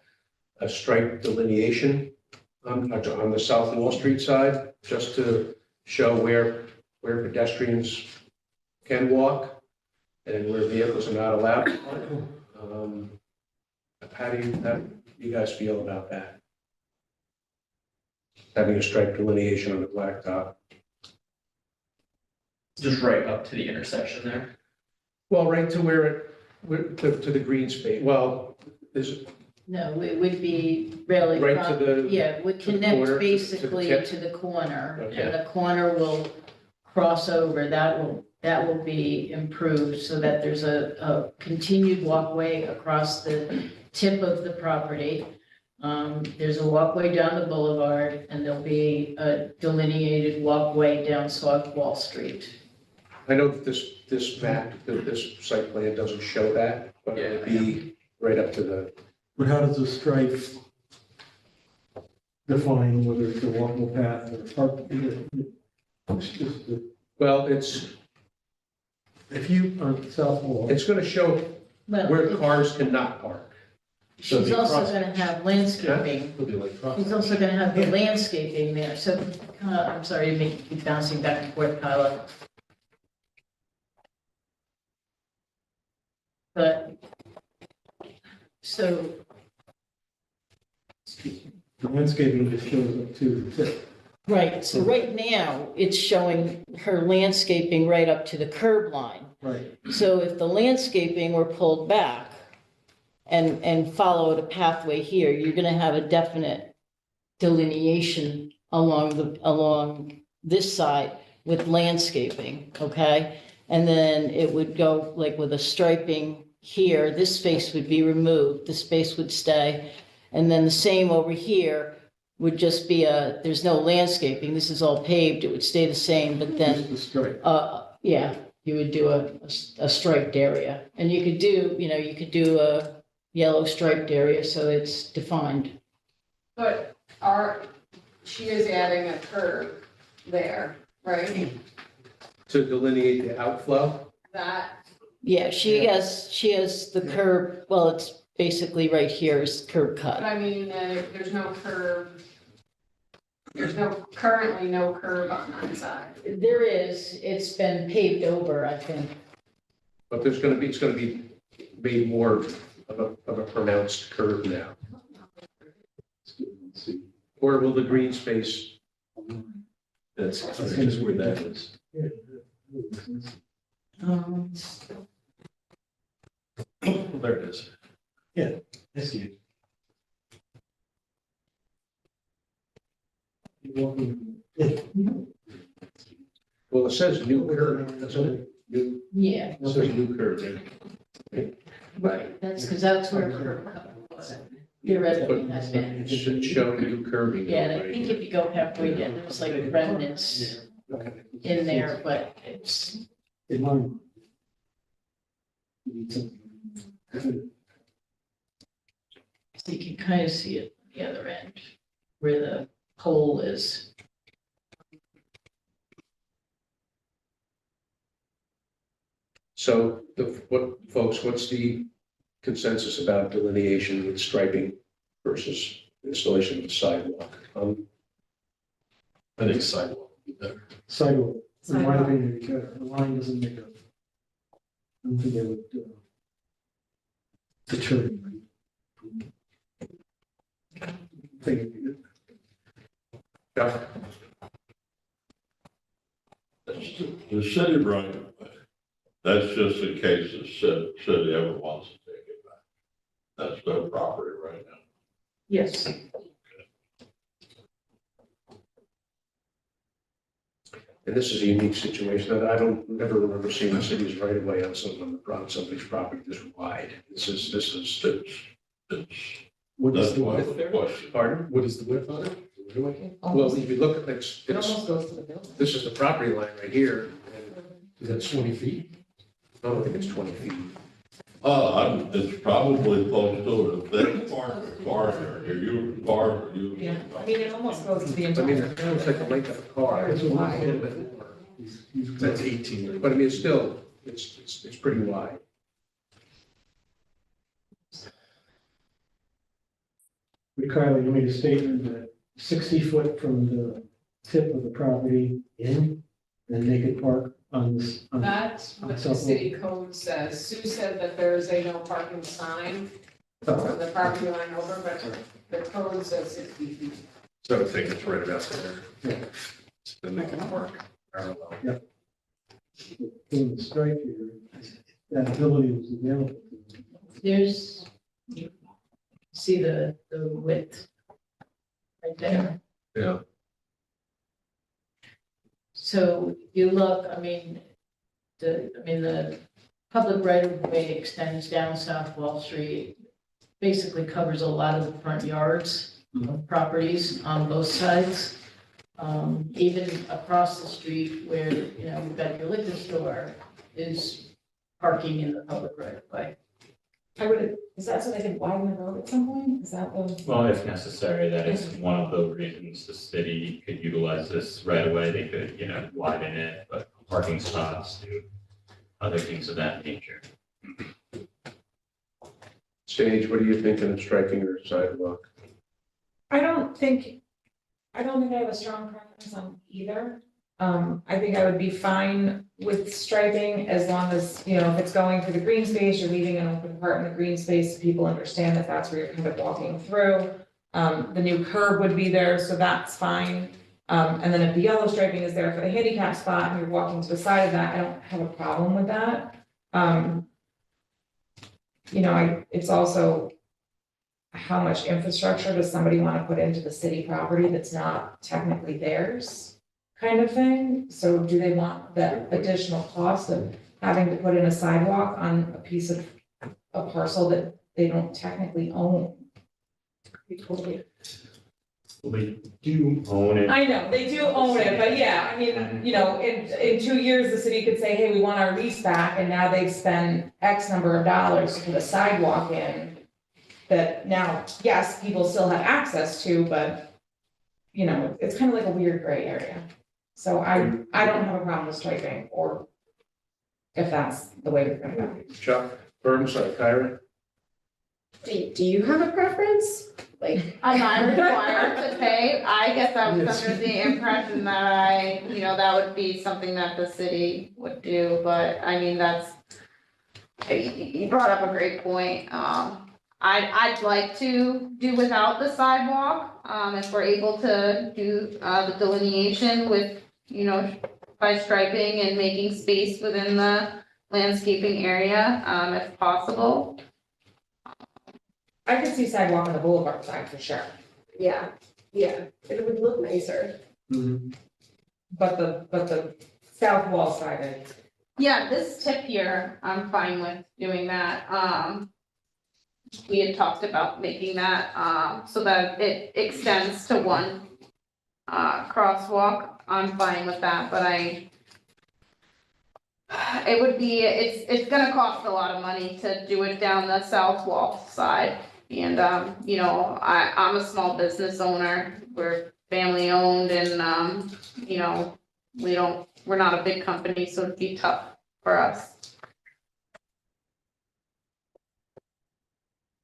a stripe delineation on the South Wall Street side, just to show where pedestrians can walk and where vehicles are not allowed to park. how do you guys feel about that? Having a stripe delineation on the blacktop? Just right up to the intersection there. Well, right to to the green space, well, is, No, it would be really. Right to the- Yeah, it would to the connect corner, to the basically tip? to the corner, Okay. and the corner will cross over, that will be improved so that there's a continued walkway across the tip of the property. There's a walkway down the boulevard, and there'll be a delineated walkway down South Wall Street. I know that this map, this site plan doesn't show that, but it would be right up to the, But how does the stripe define whether it's a walkable path or park? It's just, well, it's if you, on South Wall. gonna show Well, where cars cannot park. So she's the also cross- gonna have landscaping. It'll be like cross. He's also gonna have the landscaping there, so, I'm sorry to make you keep bouncing back and forth, Kyla. But, so, The landscaping just shows up to the tip. right, so right now, it's showing her landscaping right up to the curb line. Right. So if the landscaping were pulled back and followed a pathway here, you're gonna have a definite delineation along this side with landscaping, okay? And then it would go like with a striping here, this space would be removed, this space would stay. And then the same over here would just be there's no landscaping, this is all paved, it would stay the same, but then Just the stripe. yeah, you would do a striped area. And you could do a yellow striped area, so it's defined. But she is adding a curb there, right? To delineate the outflow. That, Yeah, she has the curb, well, it's basically right here is curb but cut. I mean, there's no curb. There's currently no curb on that side. There is, it's been paved over, I think. But it's gonna be made more of a pronounced curve now. Or will the green space? That's just where that is. There it is. Yeah, I see it. Well, it says new curve, doesn't it? New, Yeah, it says new curve there. right, that's where curb cut was. Theoretically, that's been. It should show new curving. Yeah, and I think if you go halfway down, there's like remnants in there, but it's, In line. You need something. so you can kind of see it on the other end, where the pole is. So what's the consensus about delineation with striping versus installation of the sidewalk? I think sidewalk would be better. Sidewalk, in my Sidewalk. opinion, because the line doesn't make a. I don't think it would deter anybody. I think it'd be good. Yeah. The city right of way, that's just in case the city ever wants to take it back. That's their property right now. Yes. And this is a unique situation that I never remember seeing the city's right of way on somebody's property this wide. This is, What is That's the why width the there? question. pardon? What is the width on it? Well, if you look at this, It almost goes to the building. this is the property line right here. And Is that 20 feet? I don't think it's 20 feet. It's probably close to it. If they park a car there, if you park, you. Yeah, I mean, it almost goes to the I mean, entire. it looks like the length of a car. It's wide. That's 18. But I mean, it's still, it's pretty wide. Kyle, you made a statement that 60 foot from the tip of the property in, then they could park on this. on- That's what the city code says. Sue said that there's a no parking sign from the property line over, but the code says 60 feet. So I think it's right about there. Then they can work parallel. In the strike here, that ability was available. to them. There's, you see the width right there. Yeah. So you look, the public right of way extends down South Wall Street. Basically covers a lot of the front yards of properties on both sides. Even across the street where, you've got your liquor store is parking in the public right of way. Is that so they could widen the road at some point? Is that the? Well, if necessary, that is one of the reasons the city could utilize this right away. They could, widen it, but parking spots, do other things of that nature. Sage, what are you thinking of striking or sidewalk? I don't think I have a strong preference on either. I think I would be fine with striping as long as, if it's going through the green space, you're leaving an open part in the green space, people understand that that's where you're kind of walking through. The new curb would be there, so that's fine. And then if the yellow striping is there for the handicap spot and you're walking to the side of that, I don't have a problem with that. It's also how much infrastructure does somebody want to put into the city property that's not technically theirs, kind of thing? So do they want that additional cost of having to put in a sidewalk on a piece of a parcel that they don't technically own? We do own it. I know, they do own it, but yeah, in 2 years, the city could say, hey, we want our lease back, and now they've spent X number of dollars to put a sidewalk in that now, yes, people still have access to, but, it's kind of like a weird gray area. So I don't have a problem with striping, or if that's the way we're gonna go. Chuck, Burns, Kyra? Do you have a preference? Like, I'm not required to pay. I guess I was under the impression that that would be something that the city would do, but you brought up a great point. I'd like to do without the sidewalk, if we're able to do, the delineation with, by striping and making space within the landscaping area, if possible. I could see sidewalk on the boulevard side for sure, yeah, it would look nicer. but the south wall side is. Yeah, this tip here, I'm fine with doing that. We had talked about making that, so that it extends to one, crosswalk. I'm fine with that, but it's gonna cost a lot of money to do it down the south wall side. And, I'm a small business owner, we're family owned and, we're not a big company, so it'd be tough for us.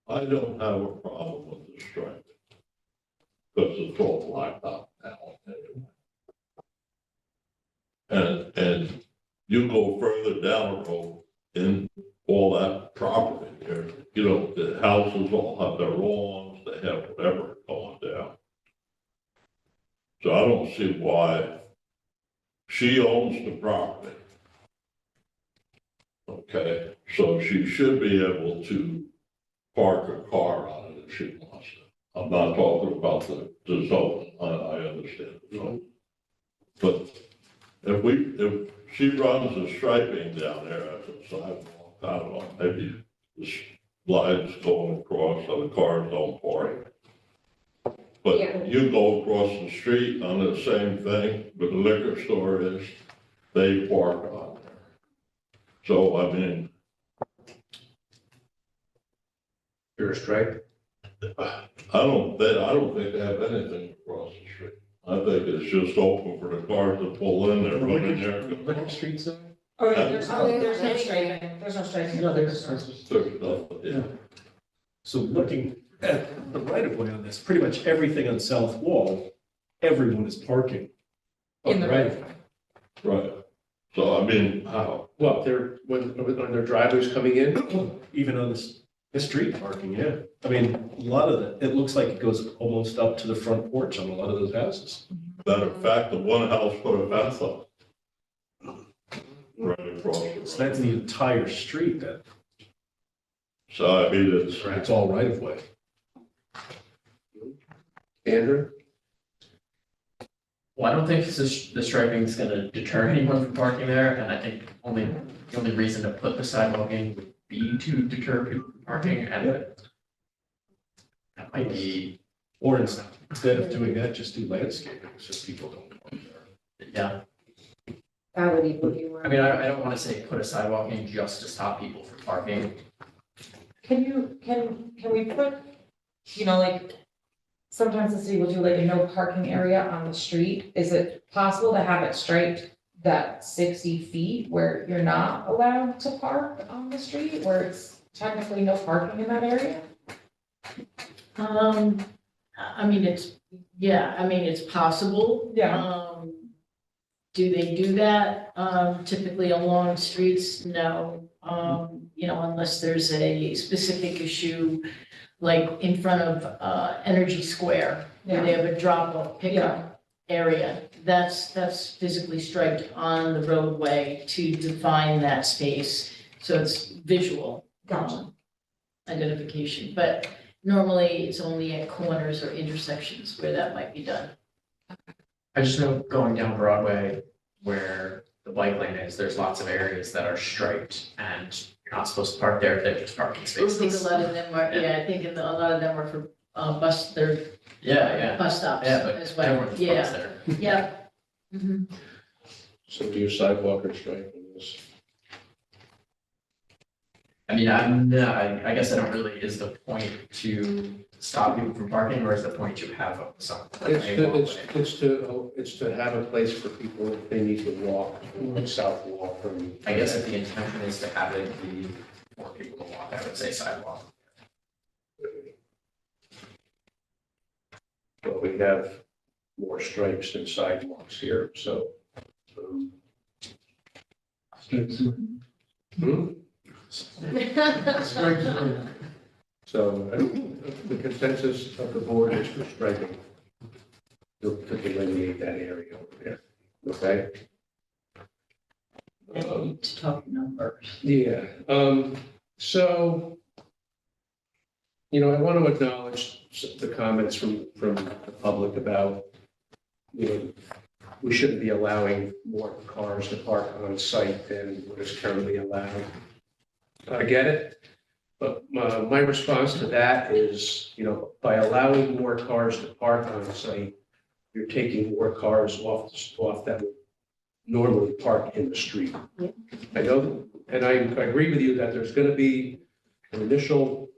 I don't have a problem with the striping. Because it's all blacked out now anyway. And you go further down the road in all that property there, the houses all have their lawns, they have whatever going down. So I don't see why she owns the property. Okay, so she should be able to park a car on it if she wants to. I'm not talking about the zone, I understand the zone. But if she runs the striping down there at the sidewalk, I don't know, maybe the lines going across so the cars don't park. But you go across the street on the same thing, but the liquor store is, they park on there. So, You're a stripe? I don't think they have anything across the street. I think it's just open for the cars to pull in there, run in there. Liquor Street side? Oh, yeah, there's no striping, there's no striping. No, there's. There's nothing, yeah. So looking at the right of way on this, pretty much everything on South Wall, everyone is parking. In the right of way. Right. So, how? Well, when their drivers coming in, Even on this, The street parking, yeah. I mean, a lot of it looks like it goes almost up to the front porch on a lot of those houses. Matter of fact, the one house put a fence up. Right across the So road. that's the entire street that, So I mean, it's all right of way. Andrew? Well, I don't think the striping is gonna deter anyone from parking there, and I think the only reason to put the sidewalk in would be to deter people from parking, and that might be, Or instead of doing that, just do landscaping, so people don't park there. yeah. That would even be more. I mean, I don't wanna say put a sidewalk in just to stop people from parking. Can we put, like, sometimes the city will do like a no parking area on the street. Is it possible to have it striped that 60 feet where you're not allowed to park on the street, where it's technically no parking in that area? I mean, it's possible. Yeah. Do they do that? Typically along streets? No. Unless there's a specific issue, like in front of, Energy Square, where they have a drop-off pickup area. That's physically striped on the roadway to define that space. So it's visual. Gotcha. Identification, but normally it's only at corners or intersections where that might be done. I just know going down Broadway where the bike lane is, there's lots of areas that are striped and you're not supposed to park there, they're just parking I think spaces. a lot of them are, I think a lot of them are for, they're Yeah, bus stops yeah, but as well. everyone just parks there. Yeah. Mhm. So do your sidewalk or striping this? I mean, I guess I don't really, is the point to stop people from parking or is the point to have some? It's to have a place for people if they need to walk, like south walk from. I guess if the intention is to have it be for people to walk, I would say sidewalk. Well, we have more stripes than sidewalks here, so. Hmm? So the consensus of the board is for striping. To delineate that area over there, okay? To talk numbers. Yeah, so, I want to acknowledge the comments from the public about, we shouldn't be allowing more cars to park on site than what is currently allowed. I get it, but my response to that is, by allowing more cars to park on site, you're taking more cars off that would normally park in the street. Yeah. I know, and I agree with you that there's gonna be an initial,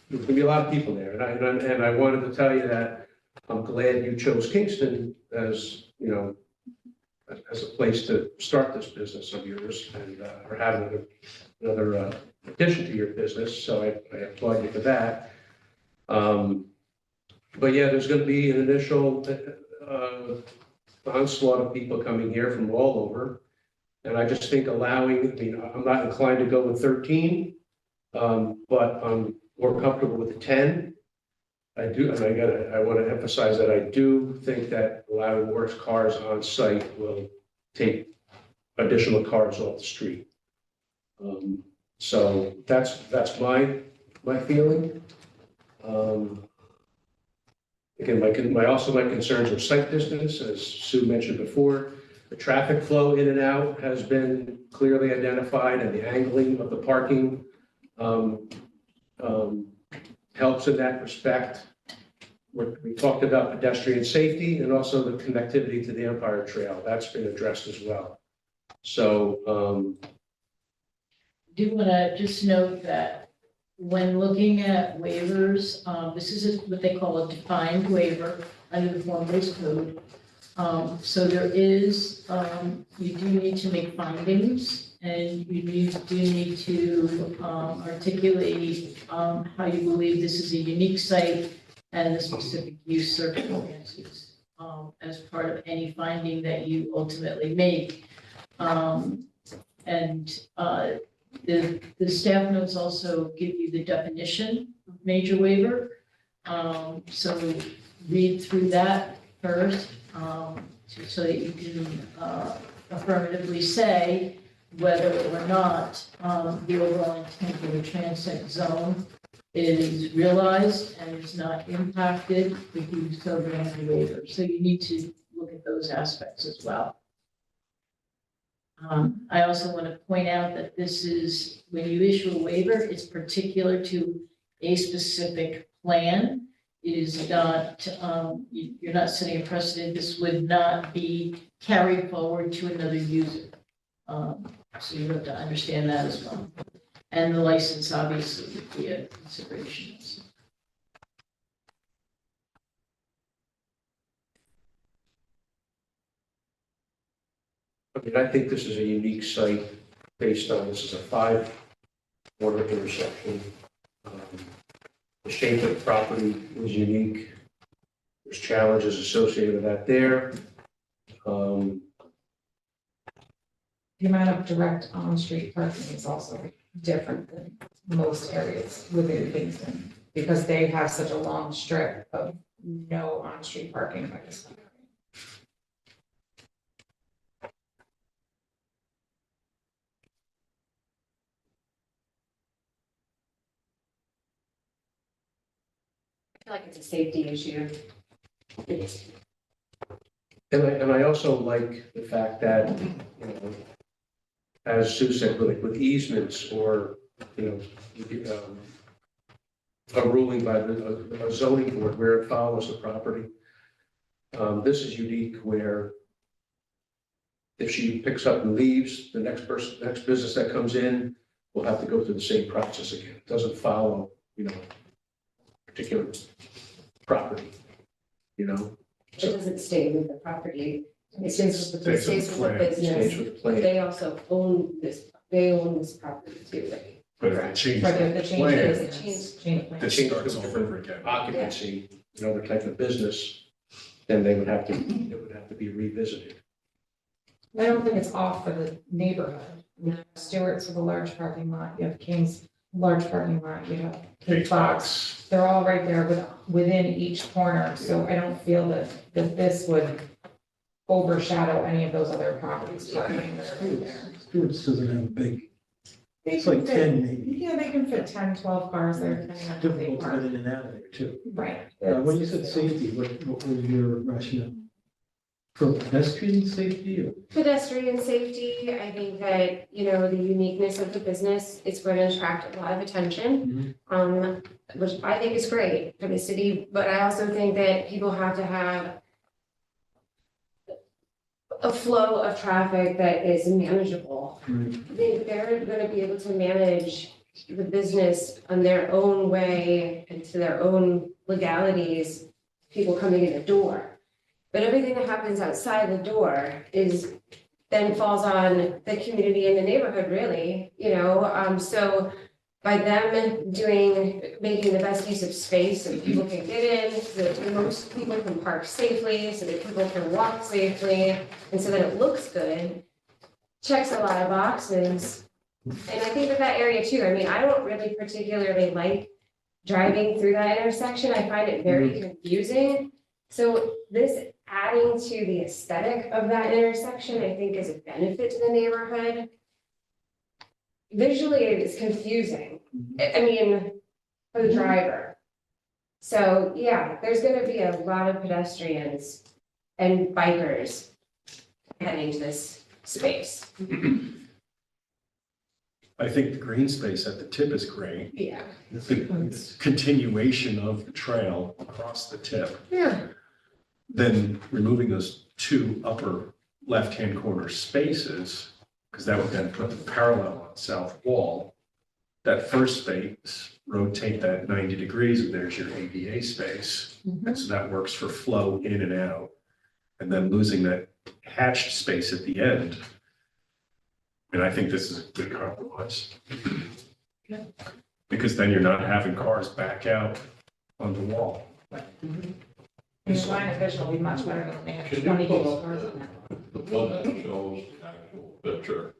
there's gonna be a lot of people there, and I wanted to tell you that I'm glad you chose Kingston as, as a place to start this business of yours and, or having another addition to your business, so I applaud you for that. But yeah, there's gonna be an initial, onslaught of people coming here from all over. And I just think I'm not inclined to go with 13, but I'm more comfortable with 10. I do, and I want to emphasize that I do think that allowing more cars on site will take additional cars off the street. So that's my feeling. Again, my concerns are site distance, as Sue mentioned before. The traffic flow in and out has been clearly identified, and the angling of the parking helps in that respect. We talked about pedestrian safety and also the connectivity to the Empire Trail. That's been addressed as well. So, Do want to just note that when looking at waivers, this is what they call a defined waiver under the form-based code. So there is, you do need to make findings and you do need to articulate how you believe this is a unique site and the specific use circumstances as part of any finding that you ultimately make. The staff notes also give you the definition of major waiver. So read through that first, so that you can affirmatively say whether or not the overall intent of the transect zone is realized and is not impacted if you so grant a waiver. So you need to look at those aspects as well. I also want to point out that this is, when you issue a waiver, it's particular to a specific plan. It is not, you're not setting a precedent. This would not be carried forward to another user. So you have to understand that as well. And the license obviously would be a consideration. I mean, I think this is a unique site based on, this is a 5-corner intersection. The shape of the property is unique. There's challenges associated with that there. The amount of direct on-street parking is also different than most areas within Kingston, because they have such a long strip of no on-street parking by this time. I feel like it's a safety issue. And I also like the fact that, you know, as Sue said, with easements or, you know, a ruling by a zoning board where it follows the property. This is unique where if she picks up and leaves, the next business that comes in will have to go through the same process again. It doesn't follow, you know, particular property, you know? It doesn't stay with the property. It stays with the Stays with the business. Stays with the plan. They also own this property too, right? But if it changes But the change plan, is, Change plan. it starts all over again. Occupancy, another type of business, then they would have to, it would have to be revisited. I don't think it's off for the neighborhood. You have Stewart's with a large parking lot, you have King's large parking lot, you have Big Fox. They're all right there within each corner, so I don't feel that this would overshadow any of those other properties parking that are right there. Stewart's doesn't have a big, They it's can like fit- 10 maybe. Yeah, they can fit 10, 12 cars there, depending on how they Difficult to park. get in and out of there too. Right. When you said safety, what was your rationale? For pedestrian safety or? Pedestrian safety, I think that, you know, the uniqueness of the business, it's going to attract a lot of attention. Which I think is great for the city, but I also think that people have to have a flow of traffic that is manageable. They're gonna be able to manage the business on their own way and to their own legalities, people coming in the door. But everything that happens outside the door then falls on the community and the neighborhood, really, you know, so by them making the best use of space so that people can get in, so that most people can park safely, so that people can walk safely, and so that it looks good, checks a lot of boxes. And I think that area too, I mean, I don't really particularly like driving through that intersection. I find it very confusing. So this adding to the aesthetic of that intersection, I think is a benefit to the neighborhood. Visually, it's confusing. I mean, for the driver. So, yeah, there's gonna be a lot of pedestrians and bikers heading to this space. I think the green space at the tip is great. Yeah. The continuation of the trail across the tip. Yeah. Then removing those two upper left-hand corner spaces, because that would then put the parallel on south wall. That first space, rotate that 90 degrees, and there's your ADA space. And so that works for flow in and out. And then losing that hatched space at the end. And I think this is a good compromise. Because then you're not having cars back out on the wall. And the line of vision will be much better than they have Can 20 you pull cars up on that. the one that shows the actual picture?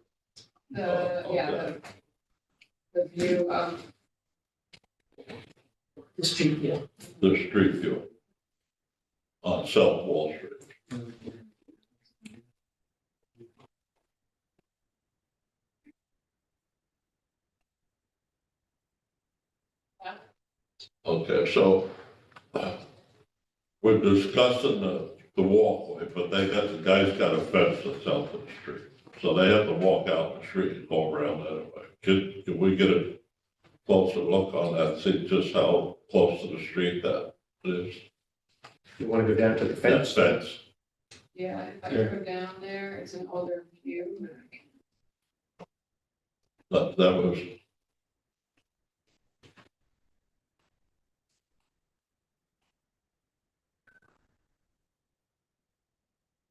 Yeah, the view of The street view. the street view on South Wall Street. Okay, so we're discussing the walkway, but the guy's got a fence that's out to the street. So they have to walk out the street and go around that way. Can we get a closer look on that, see just how close to the street that is? You want to go down to the That fence? fence. Yeah, if I go down there, it's an older view. That was.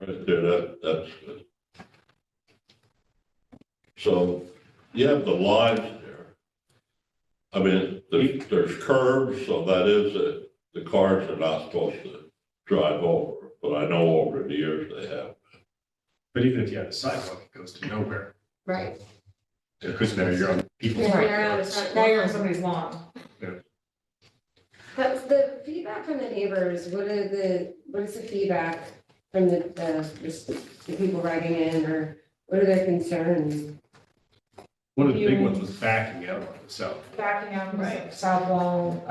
Right there, that's good. So you have the lines there. I mean, there's curbs, so that is it. The cars are not supposed to drive over, but I know over the years they have. But even if you have a sidewalk, it goes to nowhere. Right. Because now you're on people's. Yeah, Right. you're on the Now you're on somebody's lawn. But the feedback from the neighbors, what is the feedback from the people writing in, or what are their concerns? One of the big ones was backing out on the south. Backing out, Right. south wall,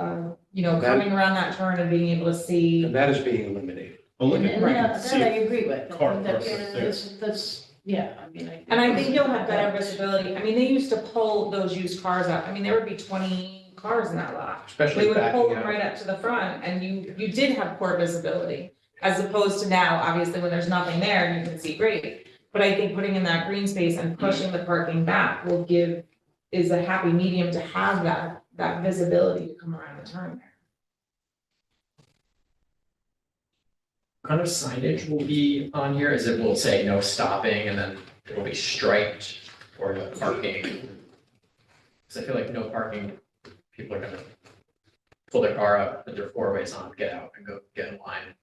coming around that turn and being able to see. And that is being eliminated. Oh, look And at that I agree with. I Car think park that's, right there. that's, yeah, I mean. And I think you'll have better visibility. I mean, they used to pull those used cars up. I mean, there would be 20 cars in that lot. They Especially would pull backing them out. right up to the front and you did have poor visibility. As opposed to now, obviously, when there's nothing there and you can see great. But I think putting in that green space and pushing the parking back is a happy medium to have that visibility to come around the turn there. Kind of signage will be on here, is it will say no stopping and then it will be striped for the parking? Cause I feel like no parking, people are gonna pull their car up, put their four ways on, get out and go get in line.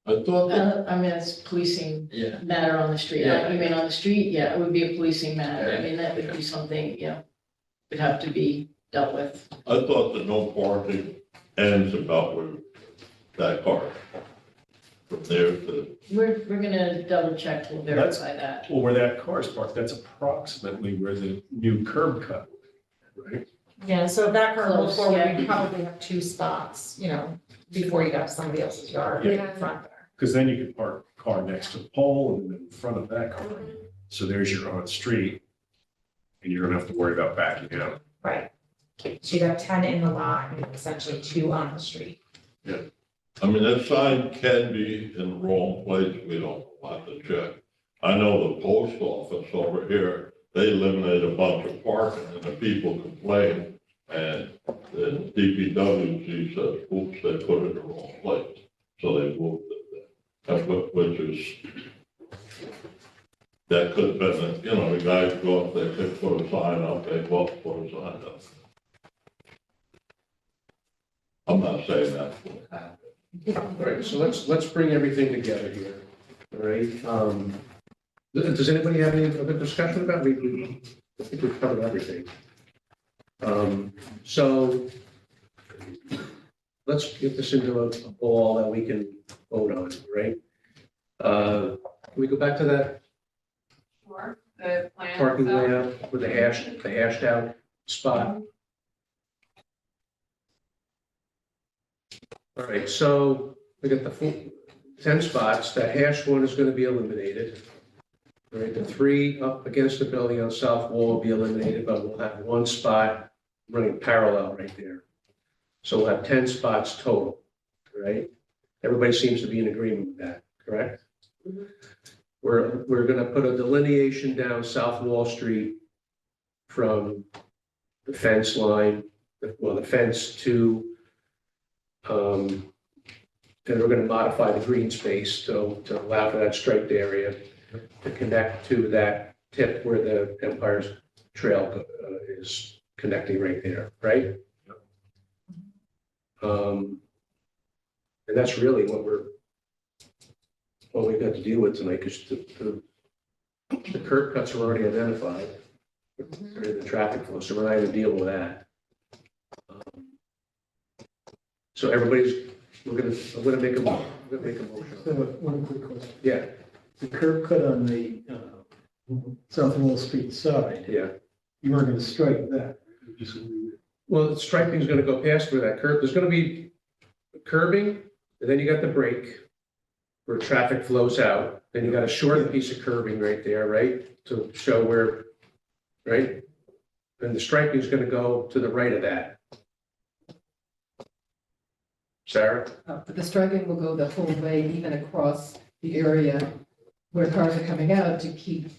I thought that, I mean, it's policing Yeah. matter on the street. Yeah. You mean on the street? Yeah, it would be a policing matter. I mean, that would be something, would have to be dealt with. I thought the no parking ends about where that car. From there to, We're gonna double check, we'll verify that. Well, where that car is parked, that's approximately where the new curb cut, right? Yeah, so if that car goes Close, forward, yeah. you'd probably have 2 spots, before you got to somebody else's yard in Yeah. front there. Because then you could park a car next to the pole and then in front of that car. So there's your on street. And you don't have to worry about backing out. Right. So you'd have 10 in the lot and essentially 2 on the street. I mean, that sign can be in the wrong place, we don't have to check. I know the post office over here, they eliminated a bunch of parking and the people complained. And the DPW says, oops, they put it in the wrong place, so they moved it. That's which is, that could have been, the guys go up, they could put a sign up, they go up, put a sign up. I'm not saying that will happen. All right, so let's bring everything together here, all right? Does anybody have any other discussion about it? I think we've covered everything. So let's get this into a ball that we can vote on, right? Can we go back to that Sure, the plan. parking itself. layout with the hashed out spot? All right, so we got the 10 spots. That hash one is going to be eliminated. All right, the 3 up against the building on south wall will be eliminated, but we'll have 1 spot running parallel right there. So we'll have 10 spots total, right? Everybody seems to be in agreement with that, correct? Mhm. We're going to put a delineation down South Wall Street from the fence line, the fence to, then we're going to modify the green space to allow for that striped area to connect to that tip where the Empire Trail is connecting right there, right? And that's really what we've got to deal with tonight, because the curb cuts are already identified, during the traffic flow, so we're not gonna deal with that. So everybody's, I'm gonna make a motion. So one quick question. Yeah, The curb cut on the South Wall Street side, yeah. you weren't gonna strike that. Well, the striping's gonna go past where that curb, there's gonna be curbing, and then you got the break where traffic flows out, then you got a short piece of curbing right there, right? To show where, right? And the striping's gonna go to the right of that. Sarah? But the striping will go the whole way, even across the area where cars are coming out to keep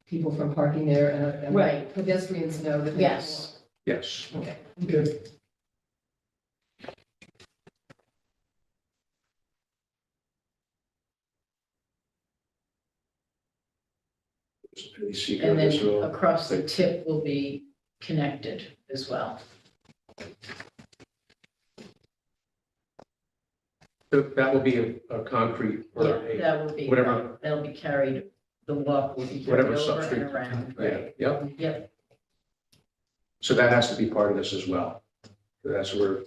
people from parking there and Right. pedestrians know that. Yes. Yes. Okay. Good. Any secret And as then well? across the tip will be connected as well. That will be a concrete or Yeah, a, that will be, whatever. that'll be carried, the walk will be carried whatever over and substrate. around, Yeah, right? yep. Yep, So that has to be part of this as well. That's where,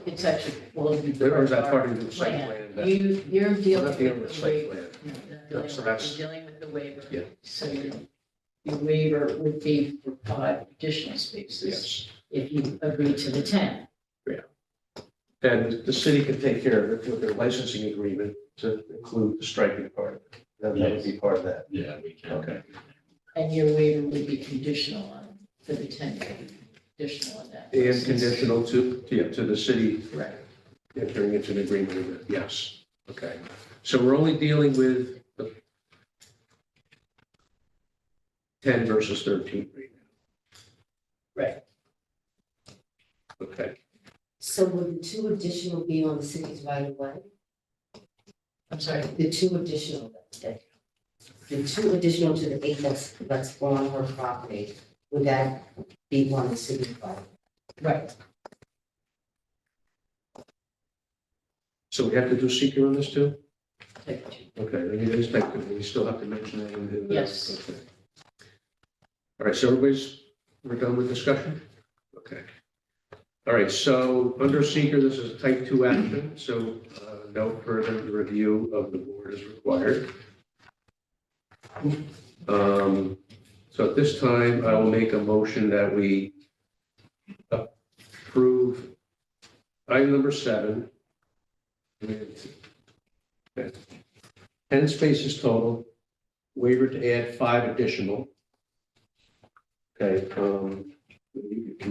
it's actually, will be. or is that our part of the site plan. plan? That- You're dealing Nothing with on the the site waiver. plan. No, No, so that's- You're dealing with the waiver. Yeah. So your waiver would be for 5 additional spaces Yes. if you agree to the 10. And the city can take care of it with their licensing agreement to include the striping part. That would be part of that. Yeah, we can. Okay. And your waiver would be conditional on, for the 10, conditional on that. And conditional to the city Right. entering into an agreement with it, yes. Okay. So we're only dealing with the 10 versus 13 right now. Right. Okay. So will the 2 additional be on the city's right of way? I'm sorry. The 2 additional, the 2 additional to the 8 that's on her property, would that be on the city's right? Right. So we have to do seeker on this too? Take 2. Okay, then you just take, you still have to mention that in the. Yes. Okay. All right, so we're done with discussion? Okay. All right, so under seeker, this is a type 2 action, so no further review of the board is required. So at this time, I will make a motion that we approve item number 7. with 10 spaces total, waiver to add 5 additional. Okay,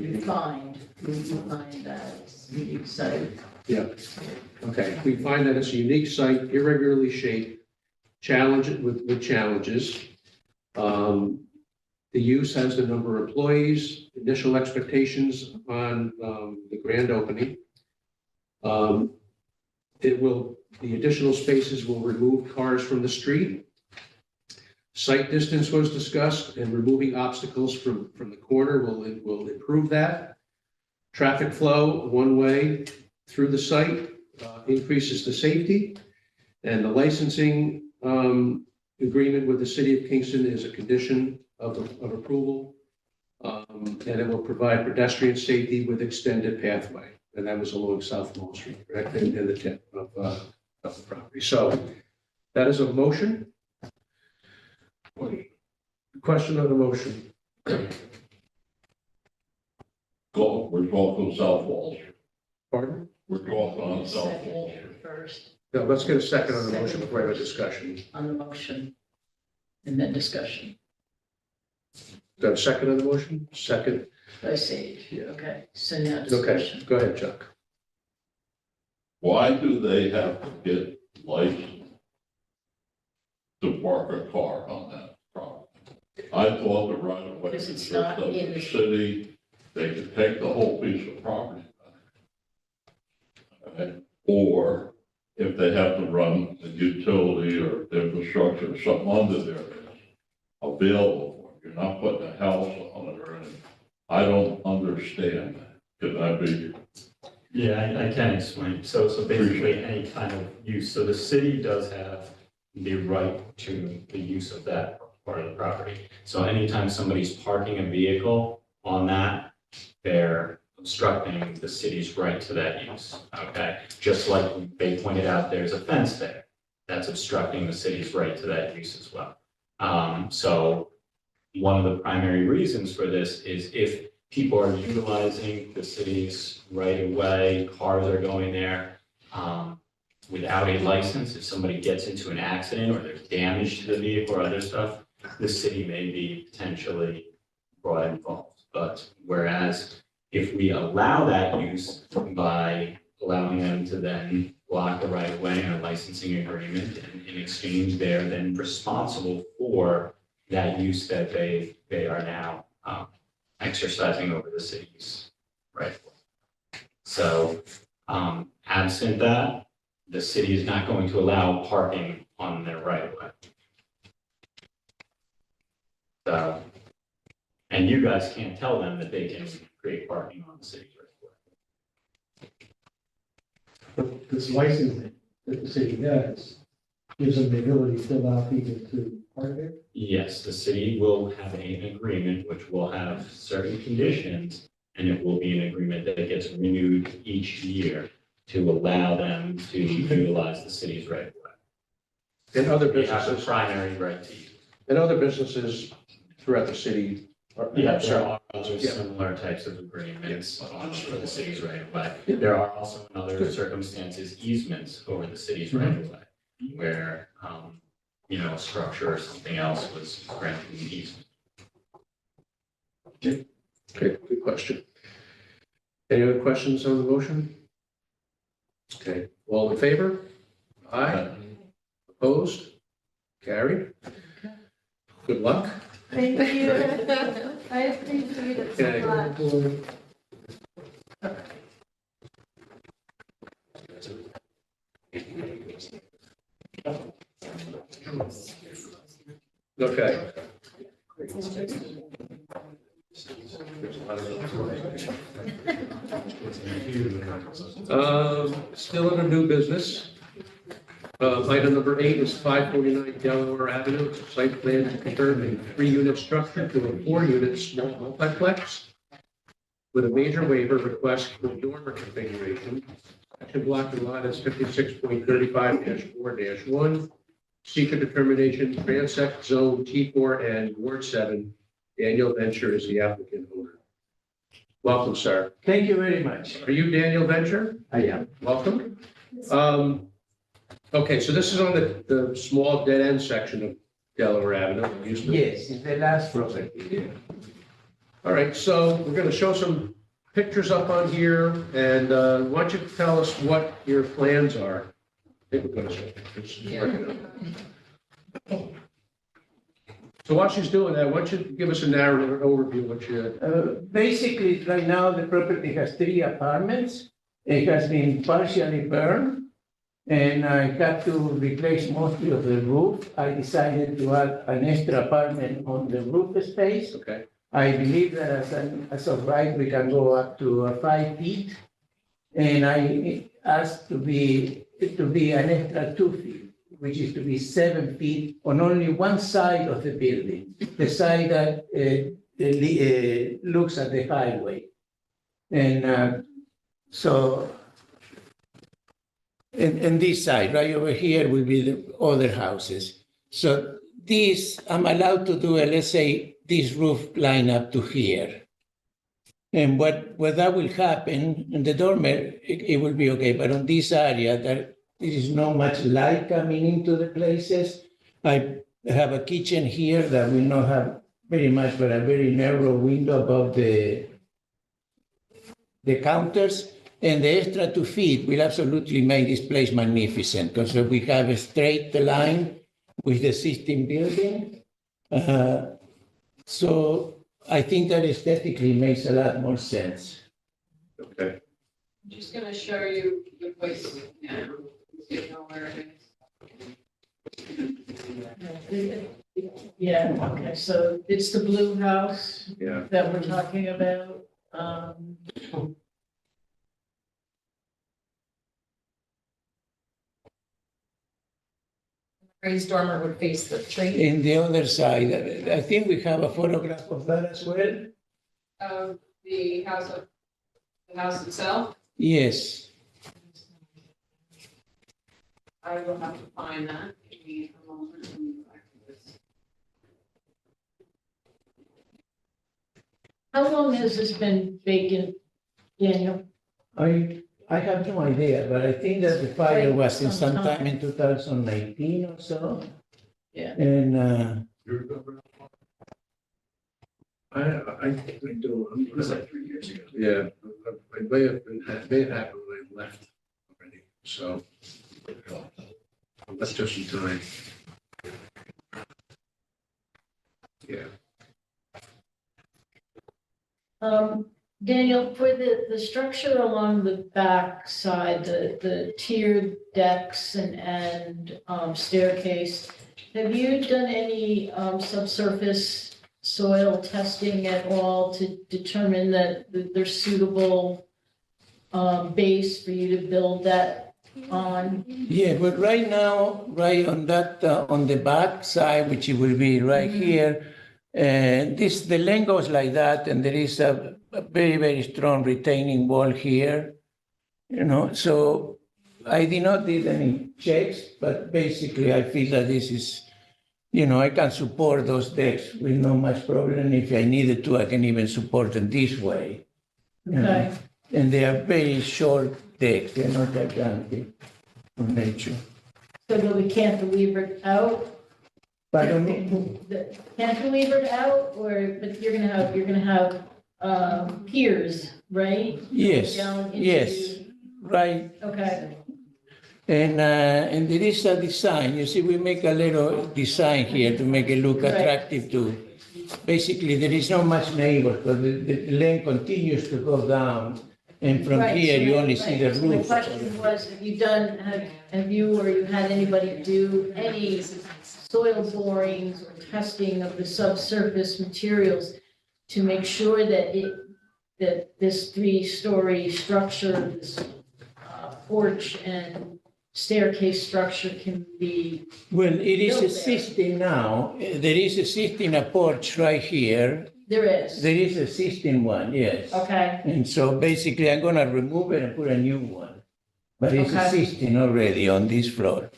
Defined as unique site. yeah, okay, we find that it's a unique site, irregularly shaped, with challenges. The use has the number of employees, initial expectations on the grand opening. The additional spaces will remove cars from the street. Site distance was discussed, and removing obstacles from the corner will improve that. Traffic flow one way through the site increases the safety. And the licensing agreement with the city of Kingston is a condition of approval. And it will provide pedestrian safety with extended pathway. And that was along South Wall Street, correct, in the tip of the property. So that is a motion. Question on the motion. We're talking South Wall Street. Pardon? We're talking on South Wall Street. First No, let's get a second on the motion before we have a discussion. on the motion and then discussion Do I have a second on the motion? Second? by Sage. Yeah. Okay, so now Okay, discussion. go ahead, Chuck. Why do they have to get licensed to park a car on that property? I thought the right of way Because was it's just not of in the the- city, they could take the whole piece of property back. Okay? Or if they have to run a utility or infrastructure or something under there that's available for them. You're not putting a house on it or anything. I don't understand that. Could that be? Yeah, I can explain. So basically, any kind of use, so the city does have the right to the use of that part of the property. So anytime somebody's parking a vehicle on that, they're obstructing the city's right to that use, okay? Just like they pointed out, there's a fence there that's obstructing the city's right to that use as well. So one of the primary reasons for this is if people are utilizing the city's right of way, cars are going there, without a license, if somebody gets into an accident or there's damage to the vehicle or other stuff, the city may be potentially brought involved. But whereas if we allow that use by allowing them to then block the right of way in a licensing agreement, and in exchange, they're then responsible for that use that they are now exercising over the city's right of way. So absent that, the city is not going to allow parking on their right of way. So, and you guys can't tell them that they can create parking on the city's right of way. But this license that the city has gives them the ability to allow people to park there? Yes, the city will have an agreement which will have certain conditions, and it will be an agreement that gets renewed each year to allow them to utilize the city's right of way. And other They have the businesses, primary right to use. and other businesses throughout the city. There are other similar types of agreements for the city's right of way. There are also in other circumstances easements over the city's right of way, where, a structure or something else was granted an easement. Okay, good question. Any other questions on the motion? Okay, all in favor? Aye. Opposed? Carried. Good luck. Thank you. I appreciate it so much. Okay. Still under new business. Item number 8 is 549 Delaware Avenue. It's a site plan to convert a 3-unit structure to a 4-unit small multiplex with a major waiver request for dormer configuration. Section block and lot is 56.35-4-1. Seeker determination, transect zone T4 and Ward 7. Daniel Venture is the applicant owner. Welcome, sir. Thank you very much. Are you Daniel Venture? I am. Welcome. Okay, so this is on the small dead end section of Delaware Avenue. It used to- Yes, it's the last property. All right, so we're going to show some pictures up on here, and why don't you tell us what your plans are? I think we're going to show pictures. So while she's doing that, why don't you give us a narrative overview of what you... Basically, right now, the property has 3 apartments. It has been partially burned, and I had to replace mostly of the roof. I decided to add an extra apartment on the roof space. Okay. I believe that as of right, we can go up to 5 feet. And I asked to be an extra 2 feet, which is to be 7 feet on only one side of the building, the side that looks at the highway. And and this side, right over here, will be the other houses. So this, I'm allowed to do, let's say, this roof line up to here. And what that will happen, in the dormer, it will be okay, but on this area, there is not much light coming into the places. I have a kitchen here that will not have very much, but a very narrow window above the counters. And the extra 2 feet will absolutely make this place magnificent because we have a straight line with the existing building. So I think that aesthetically makes a lot more sense. Okay. I'm just gonna show you the place now, so you know where it is. Yeah, okay, so it's the blue house Yeah. that we're talking about. raised dormer would face the tree. In the other side, I think we have a photograph of that as well. The house itself, Yes, I will have to find that. Give me a moment. Let me go back to this. How long has this been vacant, Daniel? I have no idea, but I think that the fire was in Sometime. sometime in 2019 or so. Yeah. And, I do. It was like 3 years ago. Yeah, it may have happened when I left already, so. That's just some time. Yeah. Daniel, for the structure along the back side, the tiered decks and staircase, have you done any subsurface soil testing at all to determine that there's suitable base for you to build that on? yeah, but right now, right on that, on the back side, which it will be right here, the lane goes like that, and there is a very, very strong retaining wall here, so I did not did any checks, but basically I feel that this is, I can support those decks with no much problem. If I needed to, I can even support them this way. Okay. And they are very short decks, they're not gigantic in nature. So they'll be cantilevered out? Pardon me? Cantilevered out, but you're gonna have piers, right? Yes, Down into- yes, right. Okay, And there is a design, you see, we make a little design here to make it look Right. attractive to, basically, there is not much neighbor, but the lane continues to go down. And from Right, here, so you my- only see the right, so my roof. question was, have you or you had anybody do any soil borings or testing of the subsurface materials to make sure that this three-story structure, this porch and staircase structure can be, Well, it is built there. existing now, there is existing a porch right here. there is, There is existing one, yes. okay? And so basically, I'm gonna remove it and put a new one. But it's Okay. existing already on this floor.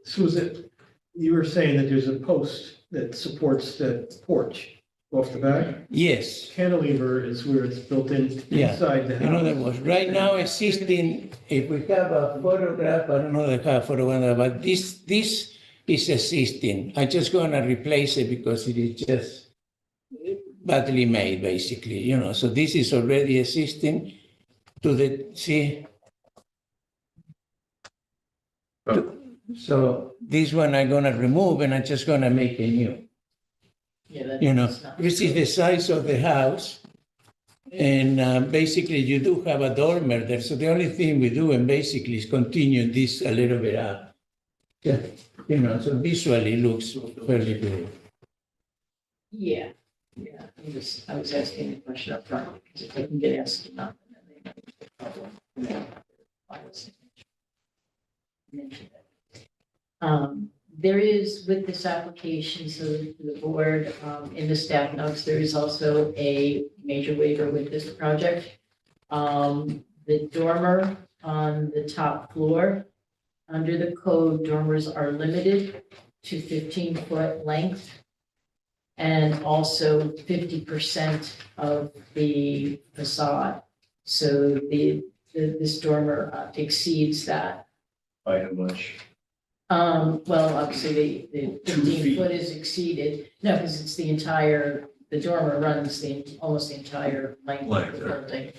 Susan, you were saying that there's a post that supports the porch off the back. Yes, Cantilever is where it's built in Yeah. inside the in other house. words, right now existing, if we have a photograph, I don't know if I have a photograph, but this is existing. I'm just gonna replace it because it is just badly made, basically, so this is already existing to see? So this one I'm gonna remove and I'm just gonna make a new. Yeah, that's not. This is the size of the house. And basically you do have a dormer there. So the only thing we do and basically is continue this a little bit up. Yeah, so visually looks fairly good. Yeah, I was asking the question up front because if they can get asked enough, then they might have a problem. Final signature. Mention that. There is with this application, so the board, in the staff notes, there is also a major waiver with this project. The dormer on the top floor, under the code, dormers are limited to 15-foot length. And also 50% of the facade. So this dormer exceeds that. By how much? Well, obviously, the 15 foot is exceeded, no, because it's the dormer runs almost the entire length of the building.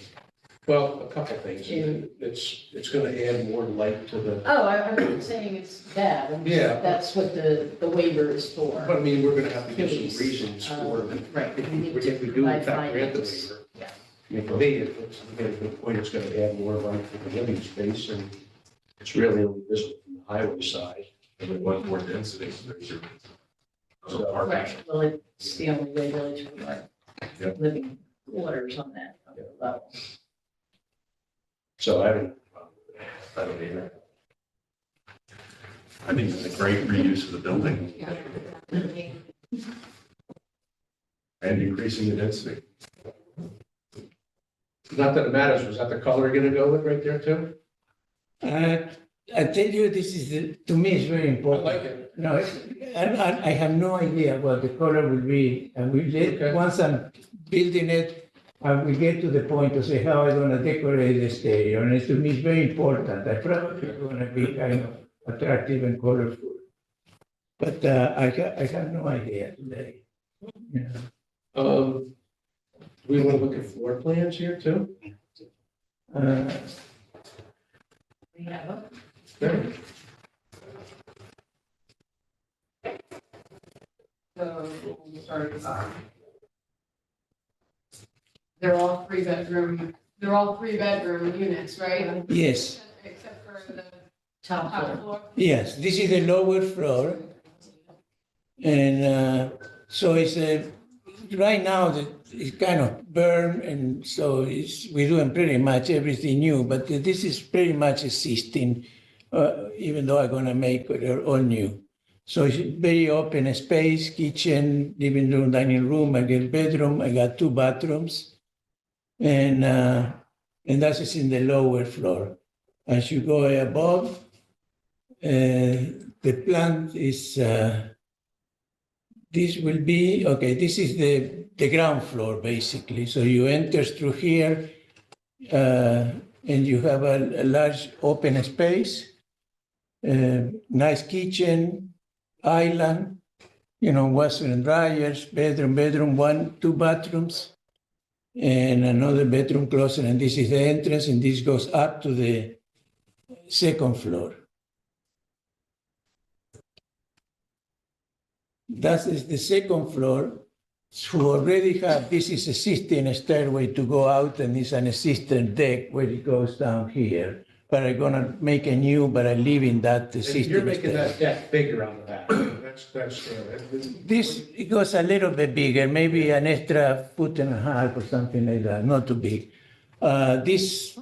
Well, a couple of things. It's gonna add more light to the, Oh, I'm not saying it's bad, I'm just- Yeah. that's what the waiver is for. but I mean, we're gonna have to give Please. some reasons for, Right. if we do in fact grant the Findings. waiver. Yeah. I mean, for me, it's a good point, it's gonna add more light to the living space, and it's really only visible from the highway side. And we want more density, so there's your. Right, well, it's the only way really to provide living quarters on that level. So I don't either. I think it's a great reuse of the building and increasing the density. Not that it matters, was that the color you're gonna go with right there too? I tell you, this is, to me, it's very I important. like it. No, I have no idea what the color will be, and Okay. once I'm building it, I will get to the point to say how I'm gonna decorate the stereo, and to me, it's very important. I probably gonna be kind of attractive and colorful. But I have no idea today. Yeah. We want to look at floor plans here too? We have a There. So, sorry, they're all three bedroom units, right? Yes, Except for the top top floor. floor. yes, this is the lower floor. And so it's right now it's kind of burned, and so we're doing pretty much everything new, but this is pretty much existing, even though I'm gonna make it all new. So it's very open space, kitchen, living room, dining room, I got bedroom, I got 2 bathrooms. And that is in the lower floor. As you go above, the plan is, this will be, okay, this is the ground floor, basically. So you enter through here, and you have a large open space, nice kitchen, island, washer and dryers, bedroom, 1, 2 bathrooms, and another bedroom closet. And this is the entrance, and this goes up to the second floor. That is the second floor. So already have, this is existing stairway to go out, and it's an existing deck where it goes down here. But I'm gonna make a new, but I live in that And existing you're making stairway. that deck bigger on the back. That's, This, it goes a little bit bigger, maybe an extra 1.5 feet or something like that, not too big. This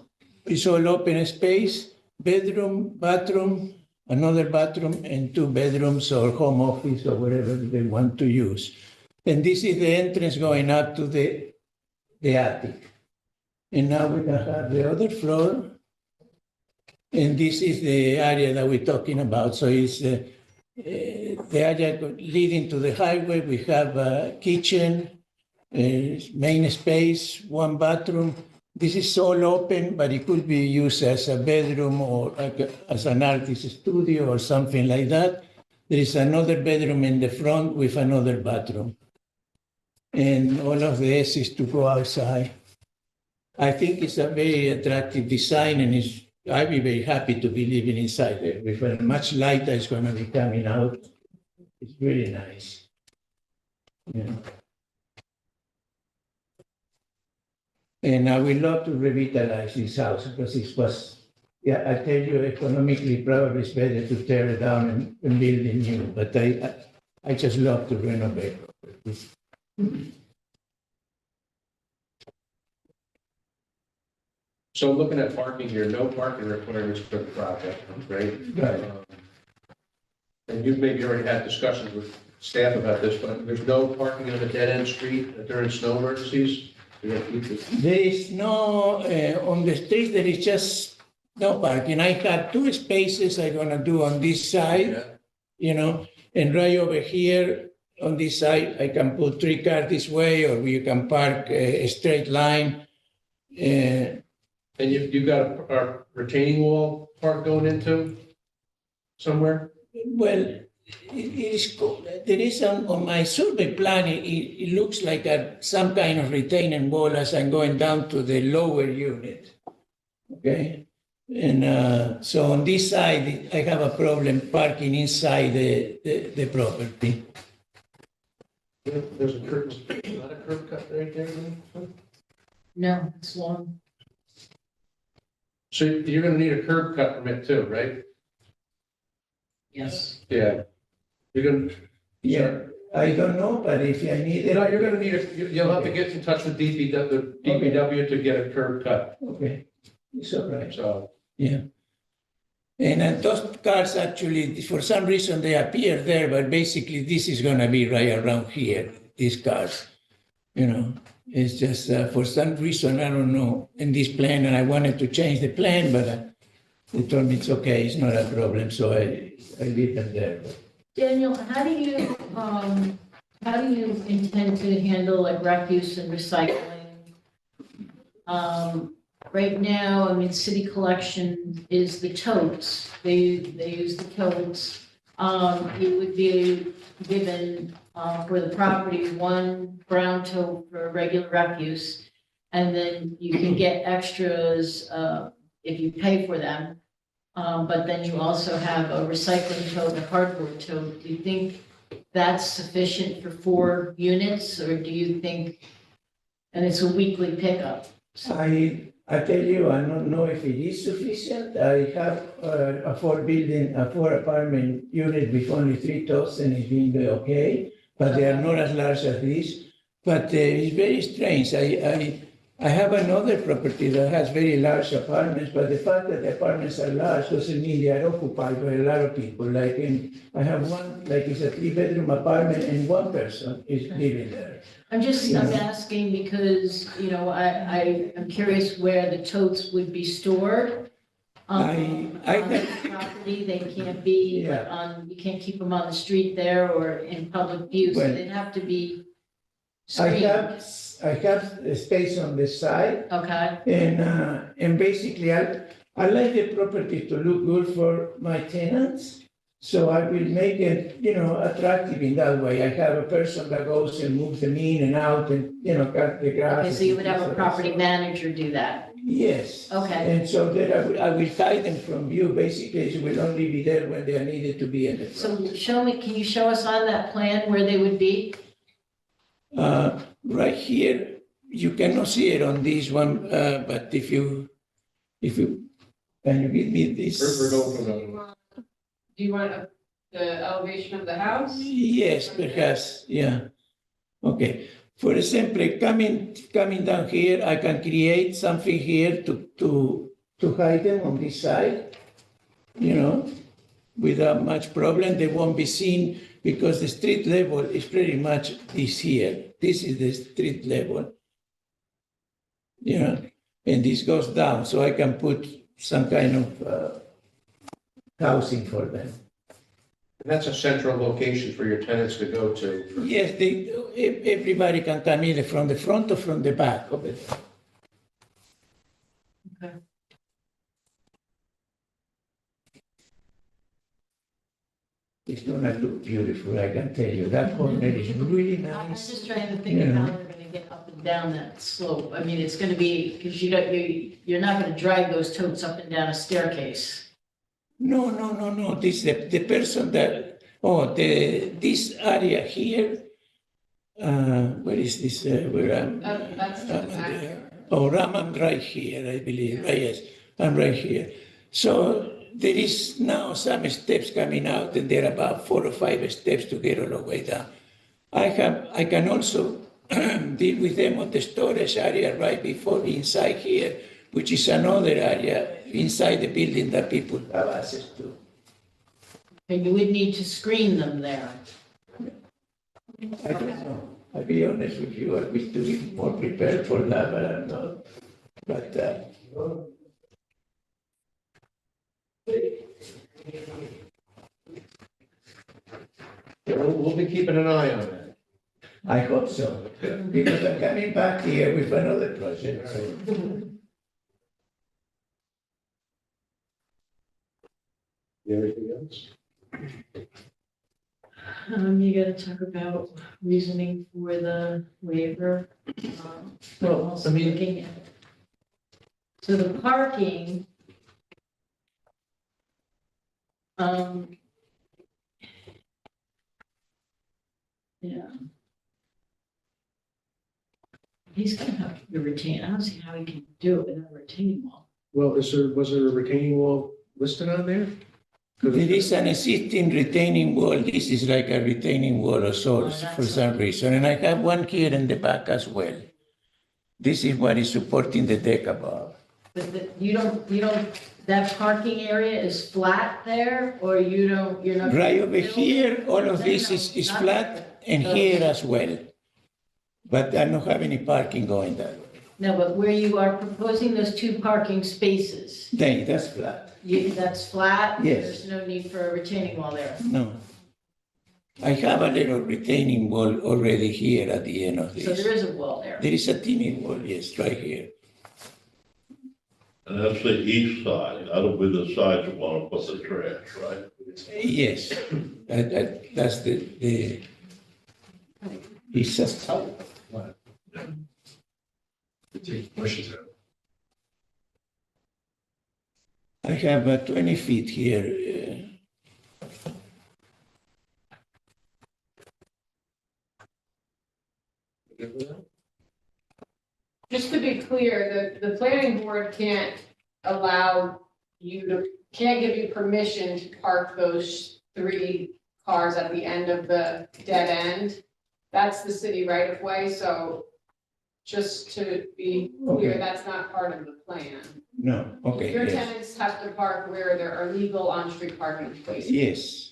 is all open space, bedroom, bathroom, another bathroom, and 2 bedrooms or home office or whatever they want to use. And this is the entrance going up to the attic. And now we can have the other floor. And this is the area that we're talking about. So it's the area leading to the highway. We have a kitchen, main space, 1 bathroom. This is all open, but it could be used as a bedroom or as an artist studio or something like that. There is another bedroom in the front with another bathroom. And all of this is to go outside. I think it's a very attractive design, and I'd be very happy to be living inside there. With a much light that's going to be coming out. It's really nice. Yeah. And I would love to revitalize this house because it was, yeah, I tell you, economically, probably it's better to tear it down and build it new. But I just love to renovate. So looking at parking here, no parking requirements for the project, right? Right. And you've maybe already had discussions with staff about this, but there's no parking on a dead-end street during snow emergencies? There is no, on the street, there is just no parking. I have 2 spaces I'm gonna do on this side, and right over here on this side, I can put 3 cars this way, or you can park a straight line. And you've got a retaining wall part going into somewhere? Well, it is, there is on my survey plan, it looks like some kind of retaining wall as I'm going down to the lower unit. Okay? And so on this side, I have a problem parking inside the property. There's a curb, not a curb cut right there? No, it's long. So you're gonna need a curb cut permit too, right? Yes. Yeah. You're gonna. Yeah, I don't know, but if I need it. No, you're gonna need you'll have to get in touch with DPW to get a curb cut, Okay, it's all right. so. Yeah. And those cars actually, for some reason, they appear there, but basically this is gonna be right around here, these cars. You know, it's just for some reason, I don't know, in this plan, and I wanted to change the plan, but they told me it's okay, it's not a problem, so I leave them there. Daniel, how do you intend to handle like refuse and recycling? Right now, I mean, city collection is the totes, they use the totes. It would be given, for the property, one brown tote for regular refuse. And then you can get extras, if you pay for them. But then you also have a recycling tote and a cardboard tote. Do you think that's sufficient for 4 units, or do you think, and it's a weekly pickup? I tell you, I don't know if it is sufficient. I have a 4 apartment unit with only 3 totes and it's been okay, but they are not as large as this. But it's very strange. I have another property that has very large apartments, but the fact that the apartments are large doesn't mean they are occupied by a lot of people. Like I have one, like it's a 3-bedroom apartment and one person is living there. I'm asking because, you know, I'm curious where the totes would be stored. On the property, they can't be you can't keep them on the street there or in public view, so they'd have to be screened. I have a space on the side. Okay. And basically I like the property to look good for my tenants. So I will make it, you know, attractive in that way. I have a person that goes and moves them in and out and, you know, cut the grass. Okay, so you would have a property manager do that? Yes. Okay. And so then I will hide them from view. Basically, it will only be there when they are needed to be in the front. So can you show us on that plan where they would be? Right here, you cannot see it on this one, but if you, can you give me this? Do you want the elevation of the house? Yes, perhaps, yeah. Okay, for example, coming down here, I can create something here to hide them on this side, you know, without much problem. They won't be seen because the street level is pretty much this here. This is the street level, you know, and this goes down, so I can put some kind of housing for them. And that's a central location for your tenants to go to. Yes, everybody can come in from the front or from the back of it. Okay. It's gonna look beautiful, I can tell you. That corner is really I'm nice. just trying to think of how they're gonna get up and down that slope. I mean, it's gonna be, because you're not gonna drag those totes up and down a staircase. No. This the person that this area here. Where is this? That's the back. I'm right here, I believe. Right, yes, I'm right here. So there is now some steps coming out, and there are about 4 or 5 steps to get all the way down. I can also deal with them on the storage area right before inside here, which is another area inside the building that people have access to. And you would need to screen them there. I don't know. I'll be honest with you, I wish to be more prepared for that, but I'm not. But We'll be keeping an eye on that. I hope so, because I'm coming back here with another project. So. Anything else? You gotta talk about reasoning for the waiver. Well, I mean- looking at- So the parking. Yeah. He's gonna have to retain, I don't see how he can do it without a retaining wall. Well, was there a retaining wall listed on there? There is an existing retaining wall. This is like a retaining wall of sorts for some reason. And I have one here in the back as well. This is what is supporting the deck above. But you don't, that parking area is flat there, or you're not? Right over here, all of this is flat, and here as well. But I don't have any parking going that way. No, but where you are proposing those 2 parking spaces, That's flat. that's flat? Yes. There's no need for a retaining wall there? No. I have a little retaining wall already here at the end of So this. there is a wall there? There is a teeny wall, yes, right here. And that's the east side, that'll be the side you want to put the trash, right? Yes, that's the east side. Take bushes out. I have 20 feet here. Just to be clear, the planning board can't allow can't give you permission to park those 3 cars at the end of the dead end. That's the city right of way, so just to be clear, Okay. that's not part of the plan. No, okay, Your yes. tenants have to park where there are legal on-street parking places. Yes.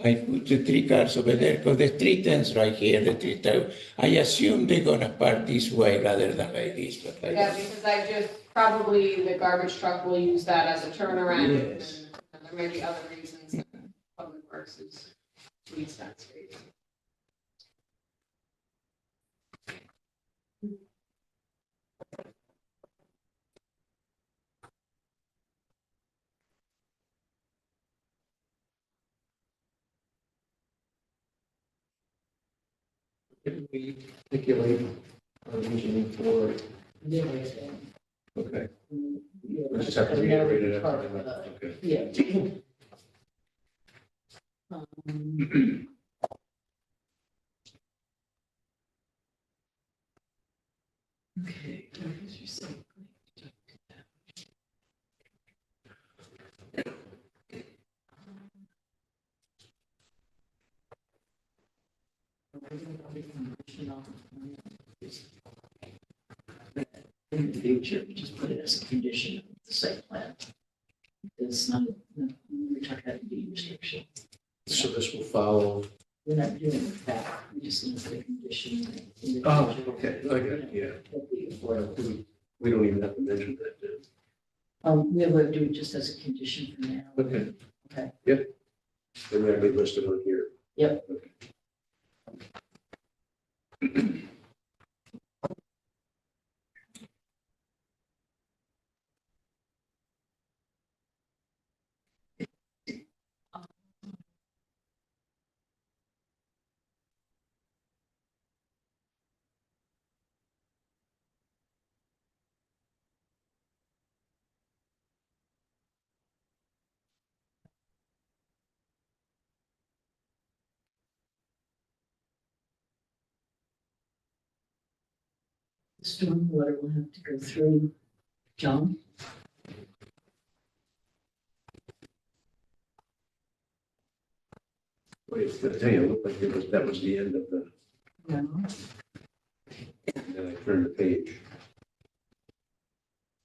I put the 3 cars over there because the 3 tents right here, the 3 towers. I assume they're gonna park this way rather than like this, but I Yeah, because probably the garbage truck will use that as a turnaround. Yes. And there may be other reasons that Public Works needs that space. Can we articulate our reasoning for, okay. We just have to reiterate it after the minute, okay. Yeah. Okay. In the future, just put it as a condition of the site plan. It's not, we're talking about deed restriction. So this will follow. We're not doing that, we just need to condition. in the Oh, future. okay, I got it, yeah. That we afford. We don't even have to mention that, do We will do it just as a condition for now. we? Okay. Okay. Yep. And that'll be listed on here. Yep. Okay. The stormwater will have to go through John. Wait, I tell you, it looked like that was the end of the, No. and then I turned the page.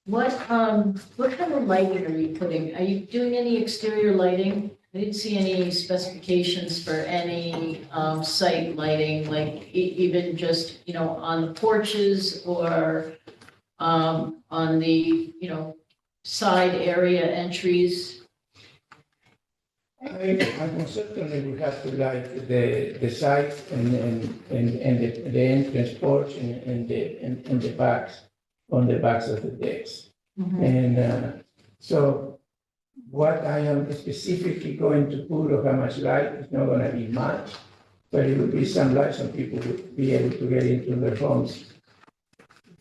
What kind of lighting are you putting? Are you doing any exterior lighting? I didn't see any specifications for any, site lighting, like even just, on the porches or, on the, side area entries? I most certainly will have to light the sides and the entrance porch and the backs, on the backs of the decks. And so what I am specifically going to put or how much light is not gonna be much, but it will be some light, some people will be able to get into their homes.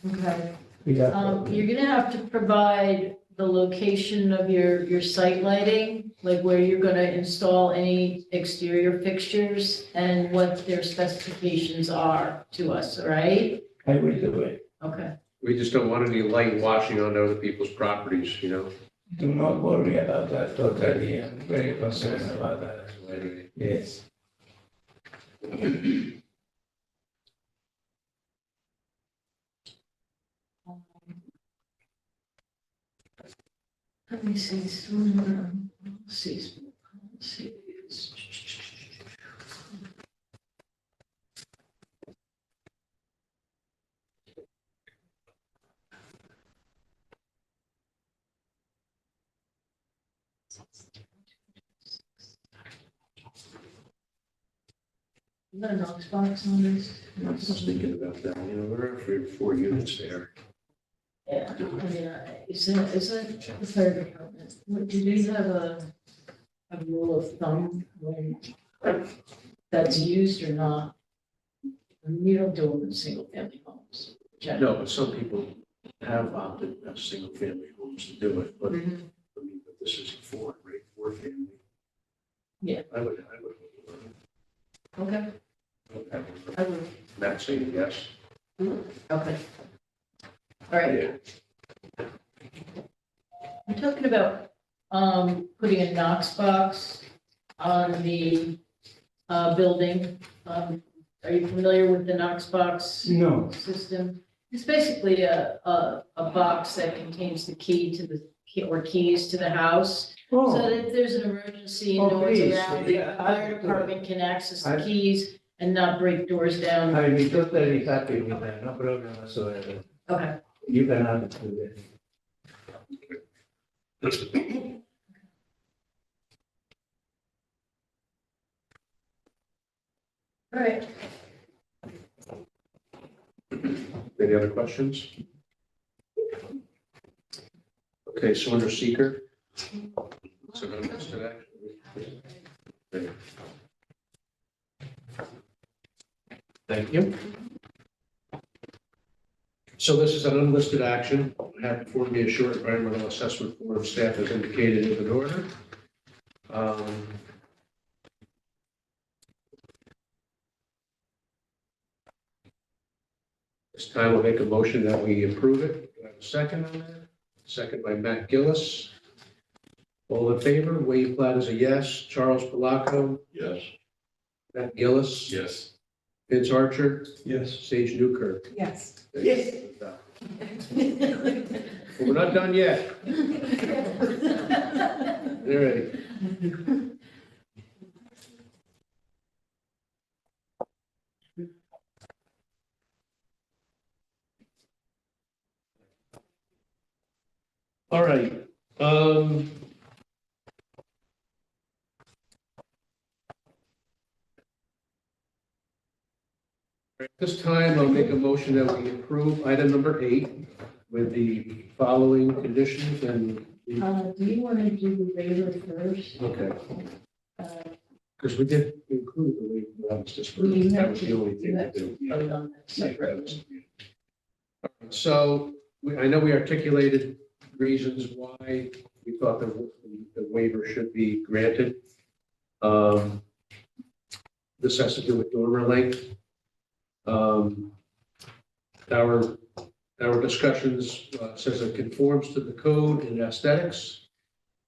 Okay. without problem. You're gonna have to provide the location of your site lighting, like where you're gonna install any exterior fixtures and what their specifications are to us, all right? I will do it. Okay. We just don't want any light washing on other people's properties, Do not worry about that totally. I'm very concerned about that as well. Yes. Let me see, policies. You got a Knox box on this? I was just thinking about that, you know, we're for 4 units there. Yeah, I mean, is that the fire department, do they have a rule of thumb when that's used or not? I mean, you don't do them in single family homes. No, but some people have opted as single family homes to do it, but I mean, but this is four, right, four family. Yeah. I would. Okay. I would. Not saying yes. Okay. All right. I'm talking about, putting a Knox box on the, building. Are you familiar with the Knox box? No. System? It's basically a box that contains the key to or keys to the house. So that if there's an emergency and no one's please, around, the yeah, fire department can access the keys and not break doors down. I'll be totally happy with that, no problem whatsoever. Okay. You can add it to that. All right. Any other questions? Okay, so under seeker. So no listed action. Okay. Thank you. So this is an unlisted action. I have before me a short environmental assessment form staff has indicated in an order. This time we'll make a motion that we approve it. Do I have a second on that? Second by Matt Gillis. All in favor, Wade Platt is a yes. Charles Palaco, Yes. Matt Gillis, Yes. Vince Archer, Yes. Sage Newkirk. Yes. Yes. Well, we're not done yet. All right. All right. At this time, I'll make a motion that we approve item number 8 with the following conditions and. Do you want to do the waiver first? Okay. Because we did include the waiver, that was just for, You that have was to- the only thing you to have to do. vote on that separately. So I know we articulated reasons why we thought the waiver should be granted. This has to do with dormer length. Our discussions says it conforms to the code in aesthetics,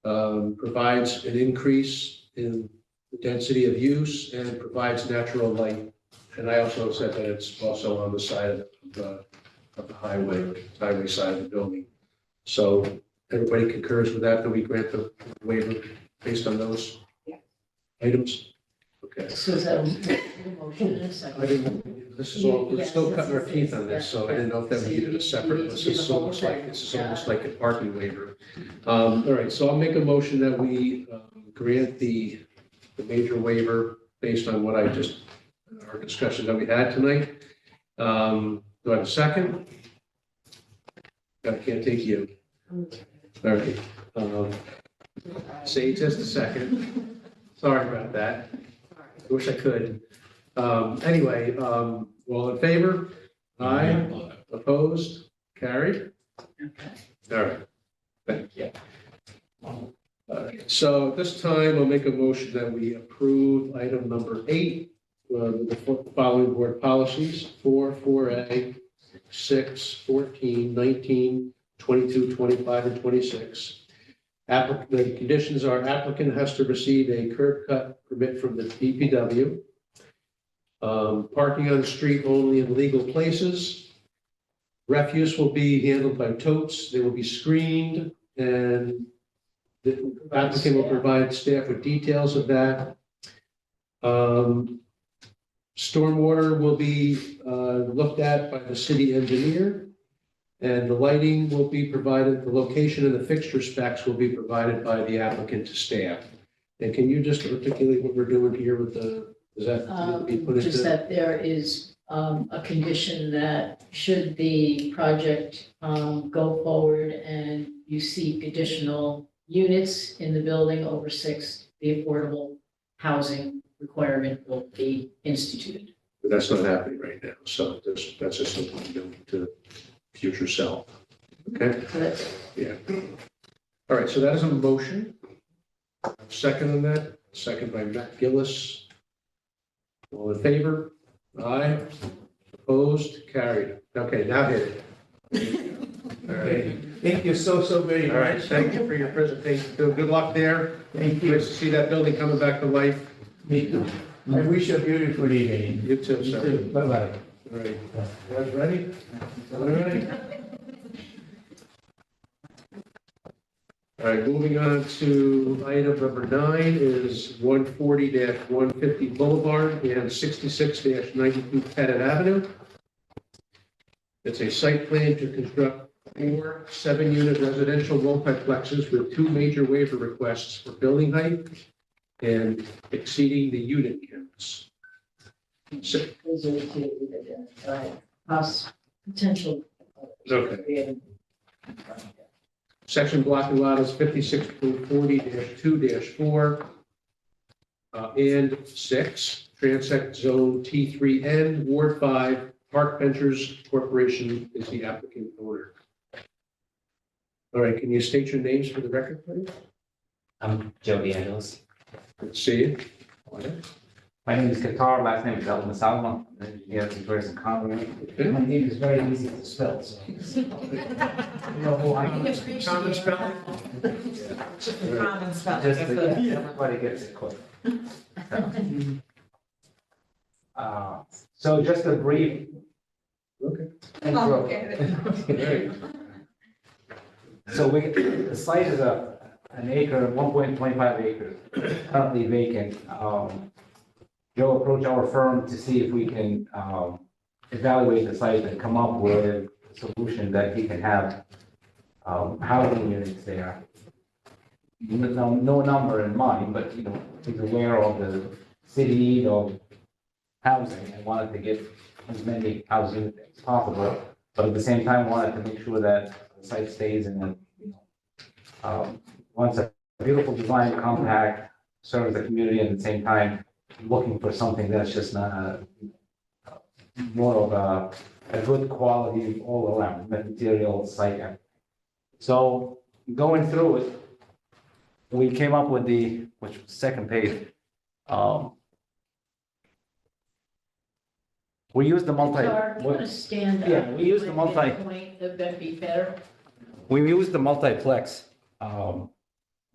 provides an increase in the density of use and provides natural light. And I also said that it's also on the side of the highway side of the building. So everybody concurs with that we grant the waiver based on those items? Okay. So is that a motion in a second? I didn't, this is all, we're still cutting our teeth on this, so I didn't know if that we needed a separate, this is almost like a parking waiver. All right, so I'll make a motion that we grant the major waiver based on what I just, our discussion that we had tonight. Do I have a second? I can't take you. All right. Sage has the second. Sorry about that. I wish I could. Anyway, all in favor? Aye. Opposed? Carried? All right. Thank you. So at this time, I'll make a motion that we approve item number 8, with the following board policies: 4, 4A, 6, 14, 19, 22, 25, and 26. The conditions are applicant has to receive a curb cut permit from the DPW. Parking on the street only in legal places. Refuse will be handled by totes. They will be screened, and the applicant will provide staff with details of that. Stormwater will be looked at by the city engineer, and the lighting will be provided, the location and the fixture specs will be provided by the applicant to staff. And can you just articulate what we're doing here with the, does that be put into? Just that there is a condition that should the project go forward and you seek additional units in the building over 6, the affordable housing requirement will be instituted. But that's not happening right now, so that's just something to do to future self. Okay? So that's Yeah. All right, so that is a motion. Second on that, second by Matt Gillis. All in favor? Aye. Opposed? Carried. Okay, now hit it. All right. Thank you so very All right, much. thank you for your presentation. Good luck there. Thank you. Nice to see that building coming back to life. Me too. I wish you a beautiful evening. You too, You sir. too. Bye-bye. All right. You guys ready? All right. All right, moving on to item number 9 is 140-150 Boulevard and 66-92 Pettit Avenue. It's a site plan to construct 4 7-unit residential multiplexes with 2 major waiver requests for building height and exceeding the unit counts. So, those are to us potential. Okay. Section block and lot is 56.40-2-4 and 6, Transect Zone T3N, Ward 5, Park Ventures Corporation is the applicant owner. All right, can you state your names for the record, please? I'm Joe DeAngelis. Let's see it. My name is Qatar, last name is Elton Salma, I'm an engineer from Tourism Conway. My name is very easy to spell, so. You know who I am. Common spelling? Common spelling. Just to get everybody gets it quick. So just a brief. Okay. intro. Okay. So the site is an acre, 1.25 acres, currently vacant. Joe approached our firm to see if we can evaluate the site and come up with a solution that he can have housing units there. No number in mind, but you know, he's aware of the city need of housing and wanted to get as many housing units as possible, but at the same time wanted to make sure that the site stays in a, wants a beautiful design, compact, serves the community, and at the same time looking for something that's just not more of a good quality all around material site. So going through it, we came up with which was second page. We used the multi. Sorry, you want to stand up? Yeah, we use the multi- Point, that'd be better. We used the multiplex,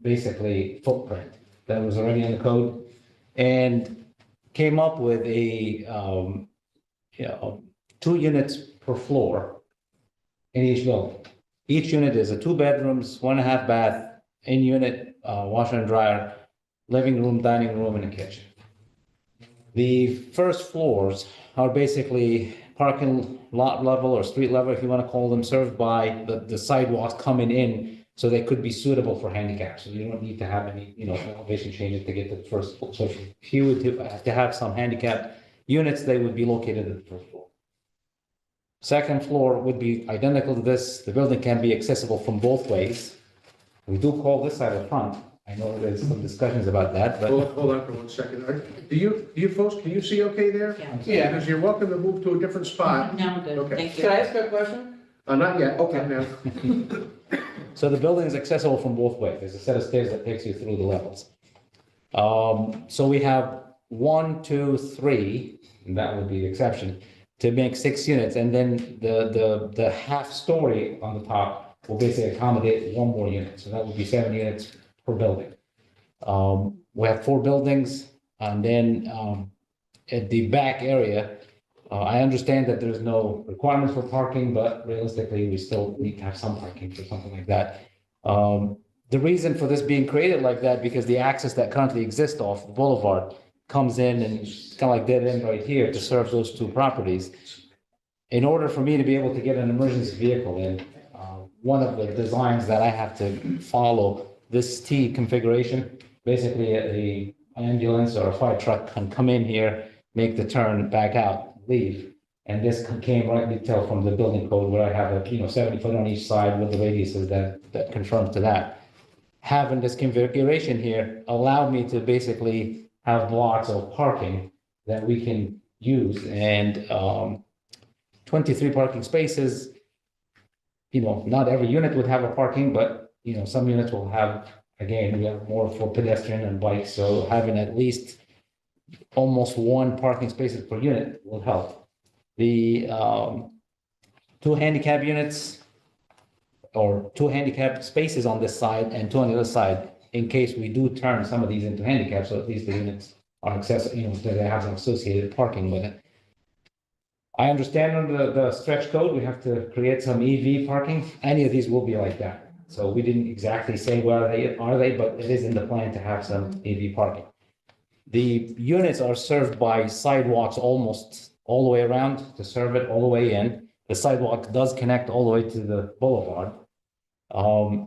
basically footprint that was already in the code, and came up with a 2 units per floor in each building. Each unit is a 2 bedrooms, 1.5 bath, in unit, washer and dryer, living room, dining room, and a kitchen. The first floors are basically parking lot level or street level, if you want to call them, served by the sidewalks coming in, so they could be suitable for handicap. So you don't need to have any, elevation changes to get to the first floor. So if you would have to have some handicap units, they would be located at the first floor. Second floor would be identical to this. The building can be accessible from both ways. We do call this side of the front. I know there's some discussions about that, but. Hold on for 1 second. Do you folks, can you see okay there? Yeah. Because you're welcome to move to a different spot. No, I'm good, Okay. thank you. Can I ask a question? Not yet. Okay. Now. So the building is accessible from both ways. There's a set of stairs that takes you through the levels. So we have 1, 2, 3, and that would be the exception, to make 6 units. And then the half story on the top will basically accommodate one more unit. So that would be 7 units per building. We have 4 buildings, and then at the back area, I understand that there's no requirements for parking, but realistically, we still need to have some parking for something like that. The reason for this being created like that, because the access that currently exists off the boulevard comes in and kind of like dead end right here to serve those 2 properties. In order for me to be able to get an emergency vehicle in, one of the designs that I have to follow, this T configuration, basically an ambulance or a fire truck can come in here, make the turn, back out, leave. And this came right detail from the building code where I have a 70 foot on each side with the radiuses that confirm to that. Having this configuration here allowed me to basically have blocks of parking that we can use, and 23 parking spaces. Not every unit would have a parking, but some units will have, again, we have more for pedestrian and bikes, so having at least almost 1 parking spaces per unit will help. The 2 handicap units or 2 handicap spaces on this side and 2 on the other side, in case we do turn some of these into handicap, so at least the units are accessible, that they have associated parking with it. I understand under the stretch code, we have to create some EV parking. Any of these will be like that. So we didn't exactly say where they are, but it is in the plan to have some EV parking. The units are served by sidewalks almost all the way around to serve it all the way in. The sidewalk does connect all the way to the boulevard.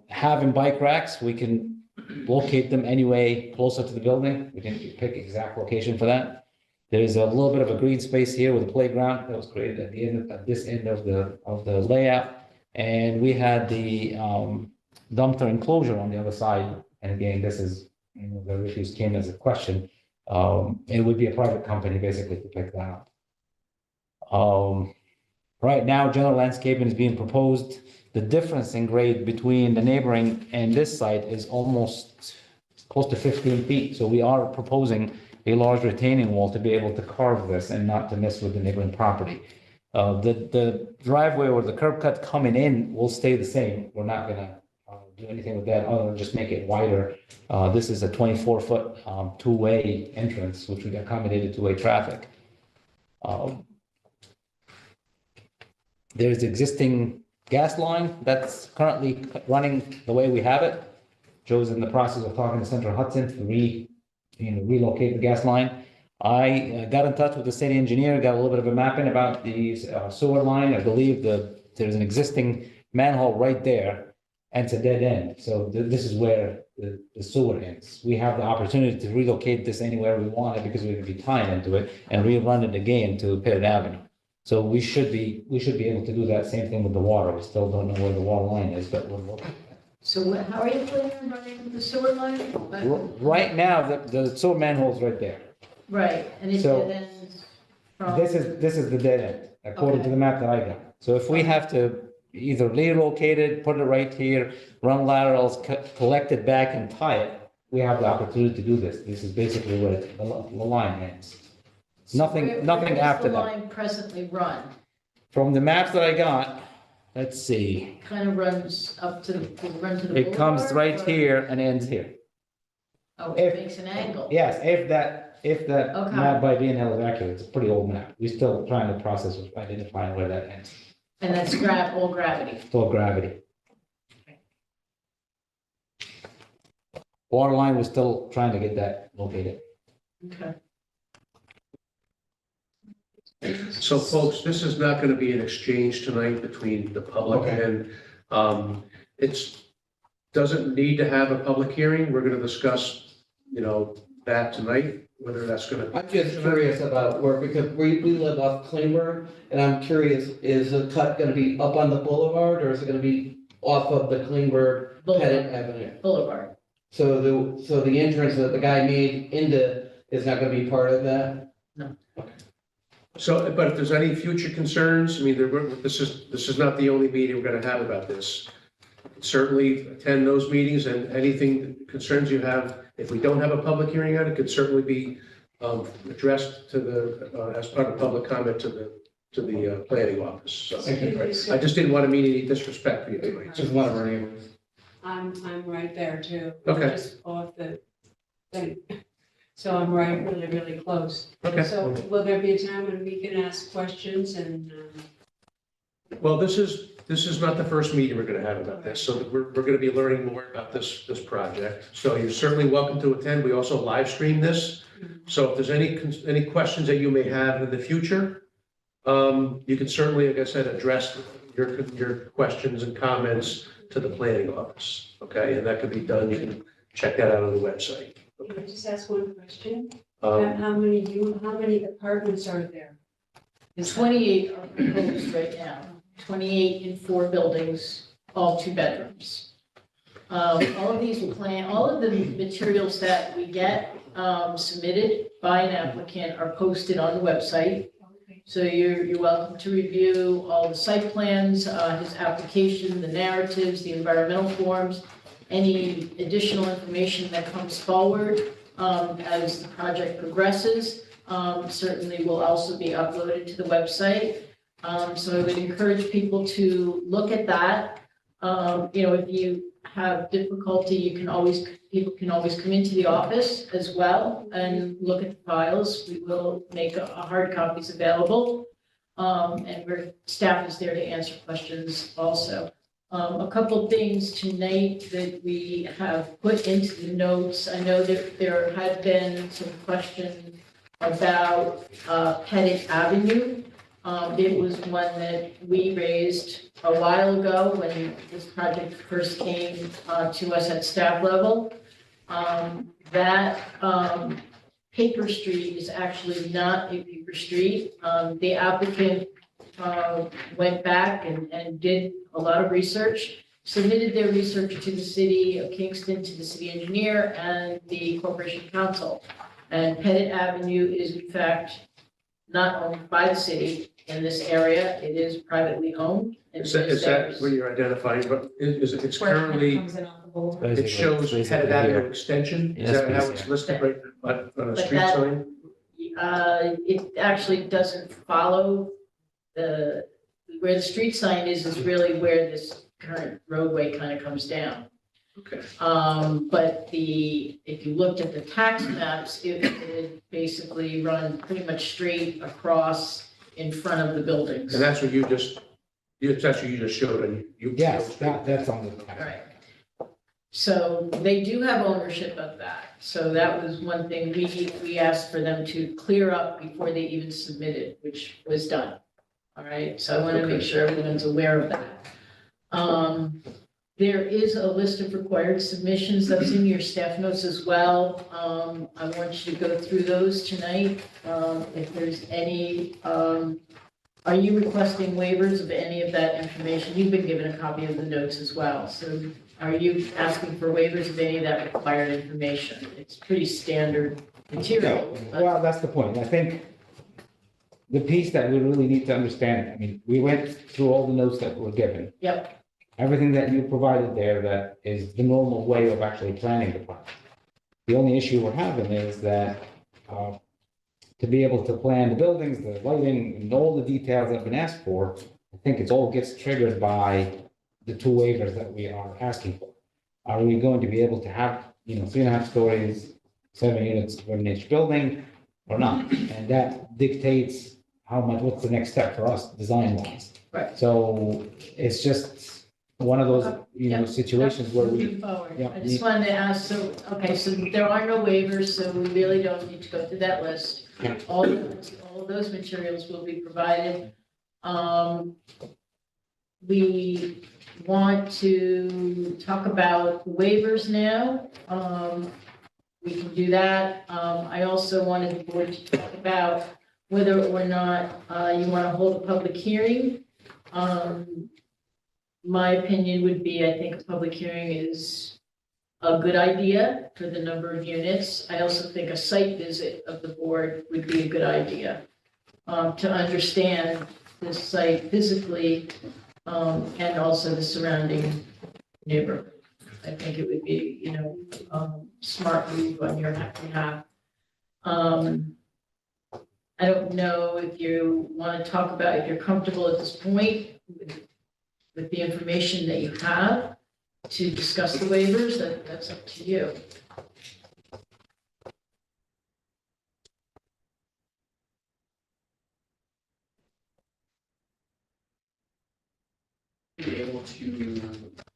Having bike racks, we can locate them anyway closer to the building. We didn't pick exact location for that. There's a little bit of a green space here with a playground that was created at the end, at this end of the layout. And we had the dumpster enclosure on the other side. And again, this is, the refuse came as a question. It would be a private company basically to pick that up. Right now, general landscaping is being proposed. The difference in grade between the neighboring and this site is almost close to 15 feet. So we are proposing a large retaining wall to be able to carve this and not to mess with the neighboring property. The driveway or the curb cut coming in will stay the same. We're not gonna do anything with that other than just make it wider. This is a 24-foot two-way entrance, which we accommodated two-way traffic. There's existing gas line that's currently running the way we have it. Joe's in the process of talking to Central Hudson to relocate the gas line. I got in touch with the city engineer, got a little bit of a mapping about the sewer line. I believe there's an existing manhole right there, and it's a dead end. So this is where the sewer ends. We have the opportunity to relocate this anywhere we want it because we're going to be tying into it and rerun it again to Pitt Avenue. So we should be able to do that same thing with the water. We still don't know where the water line is, but we're looking. So how are you planning on running the sewer line? Right now, the sewer manhole's right there. Right, and it So, dead ends from. This is the dead end, according to the map that I got. So if we have to either relocate it, put it right here, run laterals, collect it back and tie it, we have the opportunity to do this. This is basically where the line ends. Nothing Where does after the that. line presently run? From the maps that I got, let's see, Kind of runs up to the boulevard? it comes right here and ends here. Oh, it makes an angle. Yes, if that Okay. map by VNL is accurate, it's a pretty old map. We're still trying to process of identifying where that ends. And that's all gravity. It's all gravity. Water line, we're still trying to get that located. Okay. So folks, this is not going to be an exchange tonight between the public and doesn't need to have a public hearing. We're going to discuss, that tonight, whether that's going to. I'm just curious about where, because we live off Klingberg, and I'm curious, is the cut gonna be up on the boulevard, or is it gonna be off of the Klingberg Pettit Avenue? Boulevard. So the entrance that the guy made into is not gonna be part of that? No. So, but if there's any future concerns, this is not the only meeting we're going to have about this. Certainly attend those meetings, and anything concerns you have, if we don't have a public hearing on it, could certainly be addressed to as part of public comment to to the planning office. So Thank I just didn't want to mean any disrespect for you tonight. Just one of our neighbors. I'm right there too. Okay. Just off the thing. So I'm right, really, really close. Okay. So will there be a time when we can ask questions and, Well, this is not the first meeting we're going to have about this, so we're going to be learning more about this project. So you're certainly welcome to attend. We also live stream this. So if there's any questions that you may have in the future, you can certainly, like I said, address your questions and comments to the planning office, okay? And that could be done. You can check that out on the website. can I just ask one question? Um, How many apartments are there? 28 are proposed right now, 28 in 4 buildings, all 2 bedrooms. All of the materials that we get submitted by an applicant are posted on the website. So you're welcome to review all the site plans, his application, the narratives, the environmental forms, any additional information that comes forward as the project progresses. Certainly will also be uploaded to the website. So I would encourage people to look at that. If you have difficulty, people can always come into the office as well and look at the files. We will make hard copies available. And staff is there to answer questions also. A couple things tonight that we have put into the notes. I know that there had been some questions about Pettit Avenue. It was one that we raised a while ago when this project first came to us at staff level. That paper street is actually not a paper street. The applicant went back and did a lot of research, submitted their research to the city of Kingston, to the city engineer and the corporation council. And Pettit Avenue is in fact not owned by the city in this area. It is privately owned. Is that what you're identifying? But it's currently, it shows Pettit Avenue Extension? Is that how it's listed right on a street sign? It actually doesn't follow where the street sign is really where this current roadway kind of comes down. Okay. But if you looked at the tax maps, it would basically run pretty much straight across in front of the buildings. And that's what you just showed and you. Yes, that's on the. All right. So they do have ownership of that. So that was one thing we asked for them to clear up before they even submitted, which was done. All right, so I want to make sure everyone's aware of that. There is a list of required submissions that's in your staff notes as well. I want you to go through those tonight. If there's any, are you requesting waivers of any of that information? You've been given a copy of the notes as well. So are you asking for waivers of any of that required information? It's pretty standard material. Well, that's the point. I think the piece that we really need to understand, I mean, we went through all the notes that were given. Yep. Everything that you provided there that is the normal way of actually planning the project. The only issue we're having is that to be able to plan the buildings, the lighting, and all the details that have been asked for, I think it all gets triggered by the 2 waivers that we are asking for. Are we going to be able to have, 3.5 stories, 7 units for an each building or not? And that dictates what's the next step for us design wise. Right. So it's just one of those, situations where Moving forward. I just wanted to ask, so there are no waivers, so we really don't need to go through that list. Yeah. All of those materials will be provided. We want to talk about waivers now. We can do that. I also wanted the board to talk about whether or not you want to hold a public hearing. My opinion would be, I think a public hearing is a good idea for the number of units. I also think a site visit of the board would be a good idea to understand the site physically and also the surrounding neighborhood. I think it would be, smart move on your behalf. I don't know if you want to talk about, if you're comfortable at this point with the information that you have to discuss the waivers, that's up to you. Be able to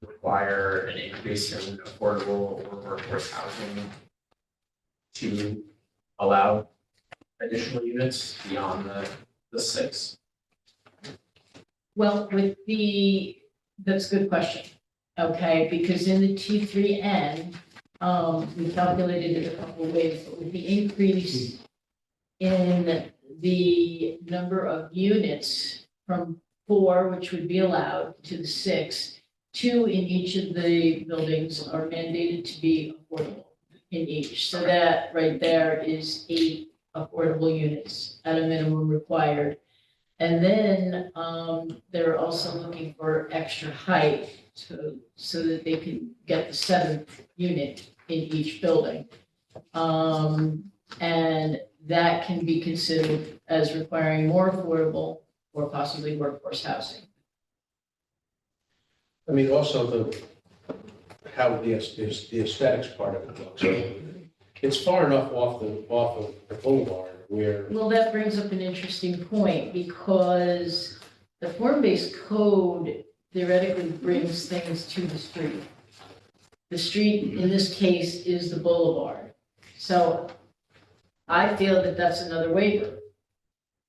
require an increase in affordable or workforce housing to allow additional units beyond the 6? Well, that's a good question. Okay, because in the T3N, we calculated it a couple of ways, but with the increase in the number of units from 4, which would be allowed, to the 6, 2 in each of the buildings are mandated to be affordable in each. So that right there is 8 affordable units at a minimum required. And then they're also looking for extra height so that they can get the 7th unit in each building. And that can be considered as requiring more affordable or possibly workforce housing. I mean, also how the aesthetics part of it looks. It's far enough off of the boulevard where, Well, that brings up an interesting point because the form-based code theoretically brings things to the street. The street, in this case, is the boulevard. So I feel that that's another waiver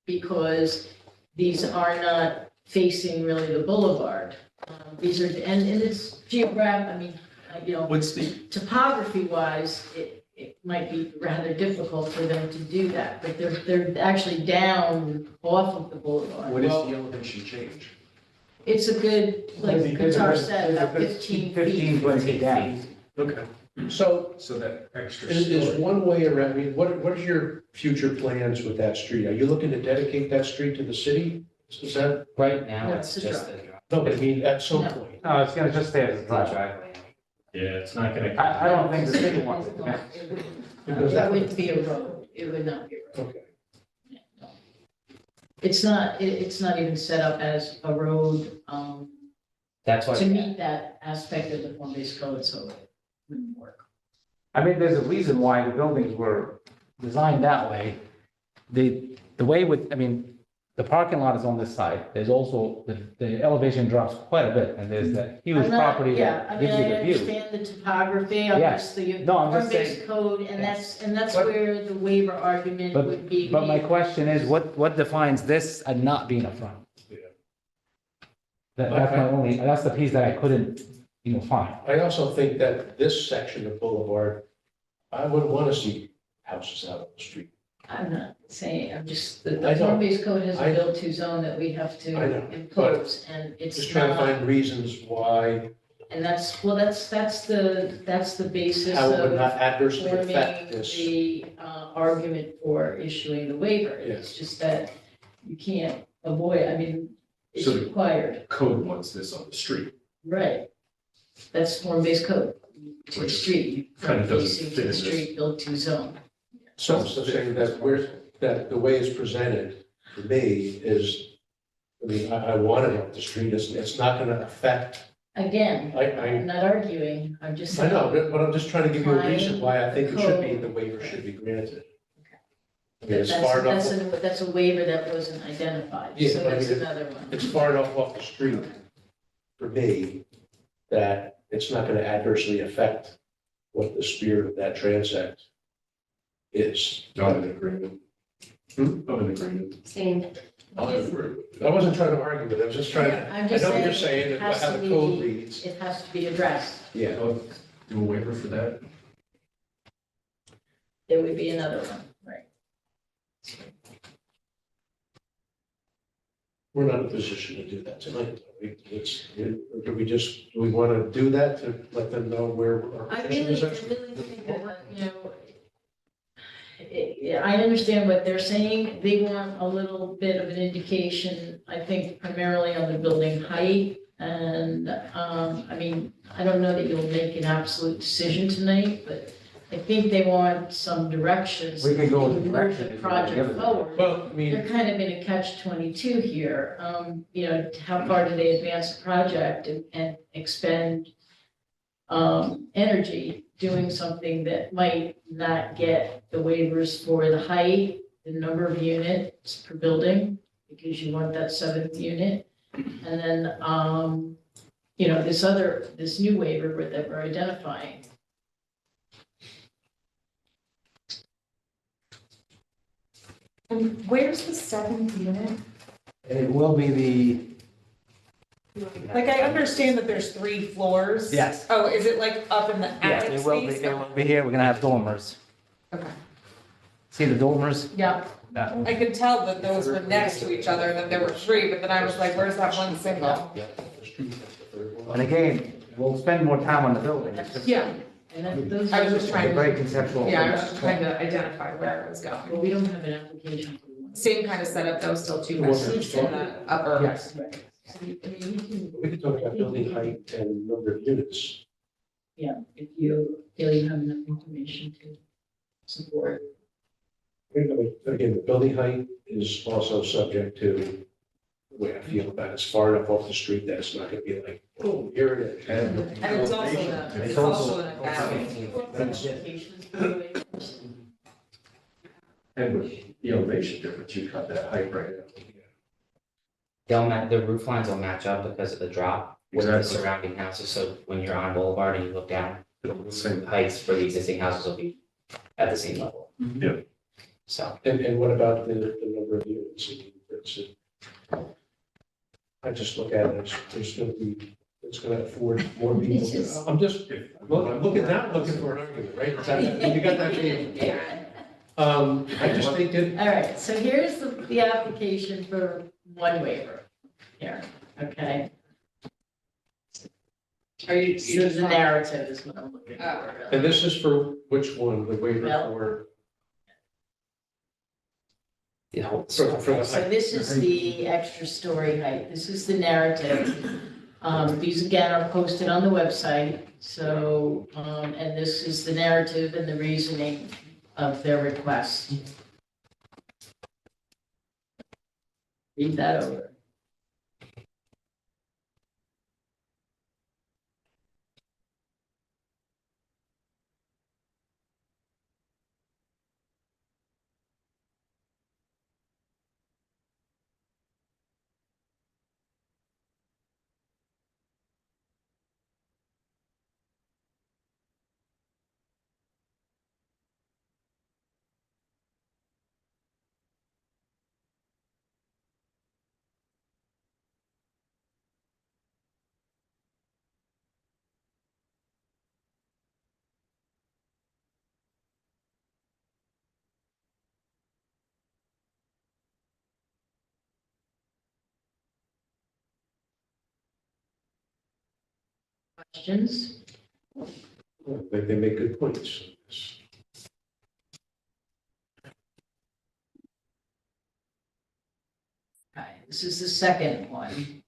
because these are not facing really the boulevard. These are, and it's geographic, I mean, What's the, topography wise, it might be rather difficult for them to do that, but they're actually down off of the boulevard. what is the elevation change? It's a good, like Qatar said, about 15 feet. 20 feet down. okay. So that extra. is one way around, I mean, what are your future plans with that street? Are you looking to dedicate that street to the city? Is that, Right now, No, it's it's a just drive. a no, but I mean, at some No. point. no, it's gonna just stay as a driveway. Yeah, it's not gonna. I don't think the city wants it. It wouldn't be a road, it would not be a road. Okay. It's not even set up as a road, That's why. to meet that aspect of the form-based code, so it wouldn't work. I mean, there's a reason why the buildings were designed that way. The way with, I mean, the parking lot is on this side. There's also, the elevation drops quite a bit, and there's that huge I'm not- property Yeah, I that mean, gives you I the view. understand the topography, I'm Yeah. just the No, I'm just form-based saying- code, and that's But- where the waiver argument would be. But my made. question is, what defines this and not being a front? Yeah. That's my only, that's the piece that I couldn't, find. I also think that this section of Boulevard, I wouldn't want to see houses out on the street. I'm not saying, I'm just, I the know. form-based code has I- a build-to zone that we have I know, to impose, and Just it's trying to not, find reasons why, and that's the basis how it would not of adversely affect forming this. the argument for issuing the waiver. It's just that you can't avoid, I mean, it's So the- required, Code wants this on the street, right? That's form-based code, to the Which street, kind of doesn't facing fit to the in this. street, build-to zone. So saying that the way it's presented for me is, I mean, I want it off the street, it's not gonna affect, Again, I I'm not arguing, I'm just I saying. know, but I'm just trying to give you a reason why I think it should be, Code. the waiver should be granted. I mean, it's far That's, enough, that's a waiver that wasn't identified, Yeah, so but I that's mean, another one. it's far enough off the street for me that it's not gonna adversely affect what the spirit of that transact is. not an agreement. Not an agreement. Same. I agree. I wasn't trying to argue with it, I was just trying, I'm I just know what you're saying saying, it has how to the code be- reads. It has to be addressed, Yeah, Do a waiver for that? there would be another one, right? we're not in a position to do that tonight. Do we want to do that to let them know where our I position really, is? I really think that, I understand what they're saying, they want a little bit of an indication, I think primarily on the building height. And, I mean, I don't know that you'll make an absolute decision tonight, but I think they want some directions. We can go with to move direction the if you wanna give project it. forward. Well, I mean, They're kind of in a catch-22 here. You know, how far do they advance the project and expend energy doing something that might not get the waivers for the height, the number of units per building, because you want that 7th unit. And then, you know, this new waiver that we're identifying. And where's the 7th unit? It will be the, Like, I understand that there's 3 floors. Yes. Oh, is it like up in the yes, attic it will be, space? it will be here, we're gonna have dormers. Okay. See the dormers? Yeah. That one. I could tell that those were next to each other, and that there were 3, but then I was like, where's that one single? And again, we'll spend more time on the building. It's just- Yeah. And then those. I was just trying Very to, conceptual. yeah, I was just trying to identify where I was Well, going. we don't have an application for one. Same kind of setup, though, still 2 Well, bedrooms in the upper. Yes. Right. So, I mean, we could talk about building height and number of units. yeah, if you feel you have enough information to support. Again, the building height is also subject to the way I feel about it. It's far enough off the street that it's not gonna be like, oh, here it is. And it's also in a valley. And with the elevation difference, you cut that height right out. The roof lines will match up because of the drop with the Exactly. surrounding houses, so when you're on Boulevard and you look down, the roof heights for the existing houses will be at the same level. Yeah. So, And what about the number of units? I mean, I just look at it, there's gonna be, it's gonna afford more people. I'm just, looking now, looking for an argument, right? You got that feeling? I just think that, All right, so here's the application for one waiver here, okay? Are you? So the narrative is what I'm looking for. really. and this is for which one, the waiver Well- for? the whole. For the So height. this is the extra story height, this is the narrative. These again are posted on the website, so, and this is the narrative and the reasoning of their request. Read that over. Questions? They make good points. Okay, this is the second one.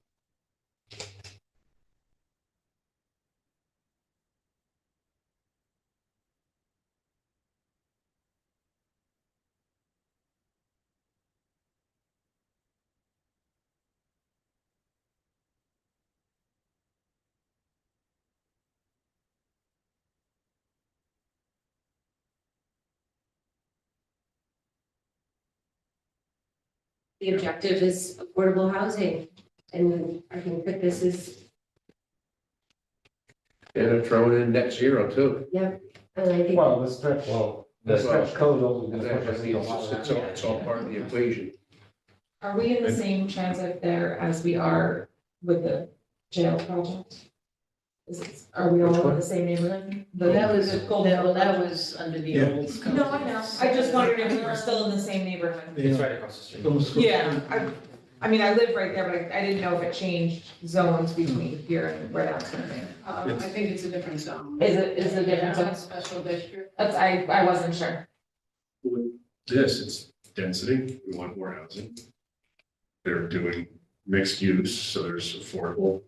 The objective is affordable housing, and I think that this is, And they're throwing in net zero too. and I think. Well, the stretch, the stretch code also gonna push us to a lot. It's all part of the equation. Are we in the same transit there as we are with the jail project? Are we all in the same neighborhood? But that was, Golden that Village. was under the Yeah. old code. No, I know, I just wondered if we were still in the same neighborhood. It's right across the street. Yeah, I mean, I live right there, but I didn't know if it changed zones between here and where that's gonna be. I think it's a different zone. Is it a different zone? Special district. That's, I wasn't sure. With this, it's density, we want more housing. They're doing mixed use, so there's affordable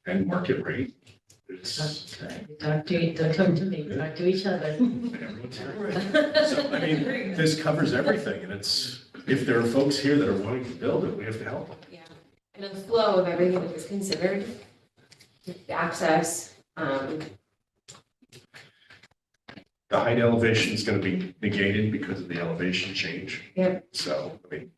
and market rate. It's, Don't talk to me, talk to each other. everyone's here. So, I mean, this covers everything, and it's, if there are folks here that are wanting to build it, we have to help them. Yeah, and the flow of everything that was considered, the access, The height elevation is gonna be negated because of the elevation change. Yep. So, I mean,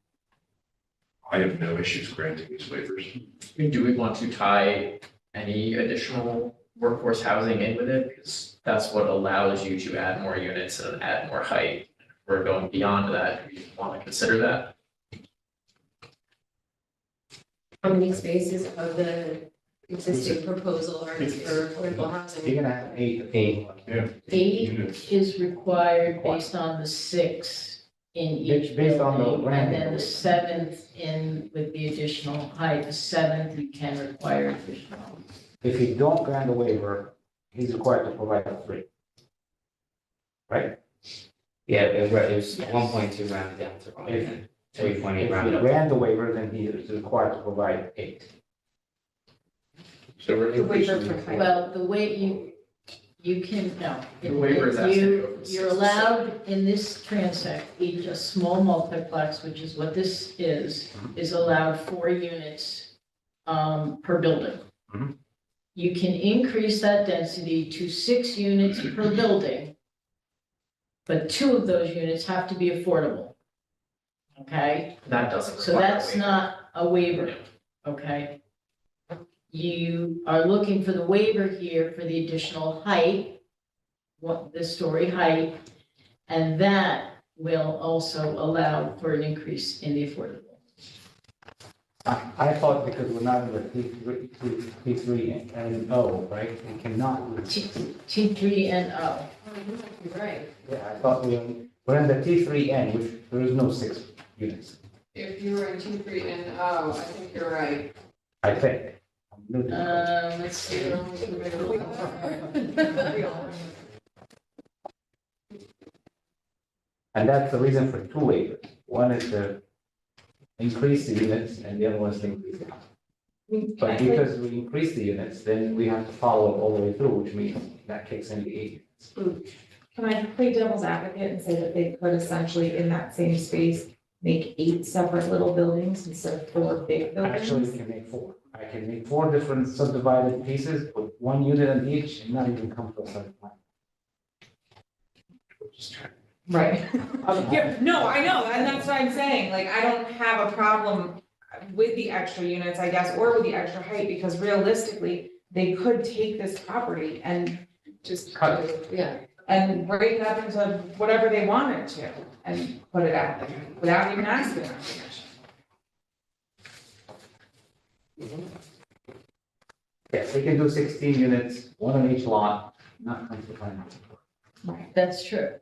I have no issues granting these waivers. I mean, do we want to tie any additional workforce housing in with it? Because that's what allows you to add more units and add more height. If we're going beyond that, do we want to consider that? how many spaces of the existing proposal are for affordable housing? You're gonna have eight. Yeah. 80 is required based on the 6 in each Based on the building, and then land. the 7th in with the additional height, the 7th you can require additional. If you don't grant the waiver, he's required to provide a 3. Right? Yeah, it was Yes. 1.2 rounded down to If- 3.8 If rounded you up. grant the waiver, then he is required to provide 8. So we're The waiver increasing. for height. Well, the way you can, no. The waiver is asking to go from 6 You're to allowed in this transect, each a small multiplex, which is what this is allowed 4 units per building. Mhm. You can increase that density to 6 units per building, but 2 of those units have to be affordable. Okay? That doesn't So require a that's waiver. not a waiver, okay? You are looking for the waiver here for the additional height, the story height, and that will also allow for an increase in the affordable. I thought because we're not in the T3 and O, right? We cannot. T3 and O. You're right. Yeah, I thought we're in the T3N, which there is no 6 units, If you were in 2, 3, and O, I think you're right. I think. I'm new to this. Let's see. And that's the reason for 2 waivers. One is to increase the units and the other one is to increase the height. But because we increase the units, then we have to follow it all the way through, which means that kicks in the 8 units. Can I play devil's advocate and say that they could essentially in that same space make 8 separate little buildings instead of 4 big Actually, we buildings? can make 4. I can make 4 different subdivided pieces, put 1 unit in each and not even come to a site plan. Right. Yeah, no, I know, and that's what I'm saying, like, I don't have a problem with the extra units, I guess, or with the extra height, because realistically, they could take this property and just Cut it. Yeah. and break it up into whatever they wanted to, and put it out there, without even asking our permission. Yes, we can do 16 units, 1 on each lot, not come to the plan. Right. That's true.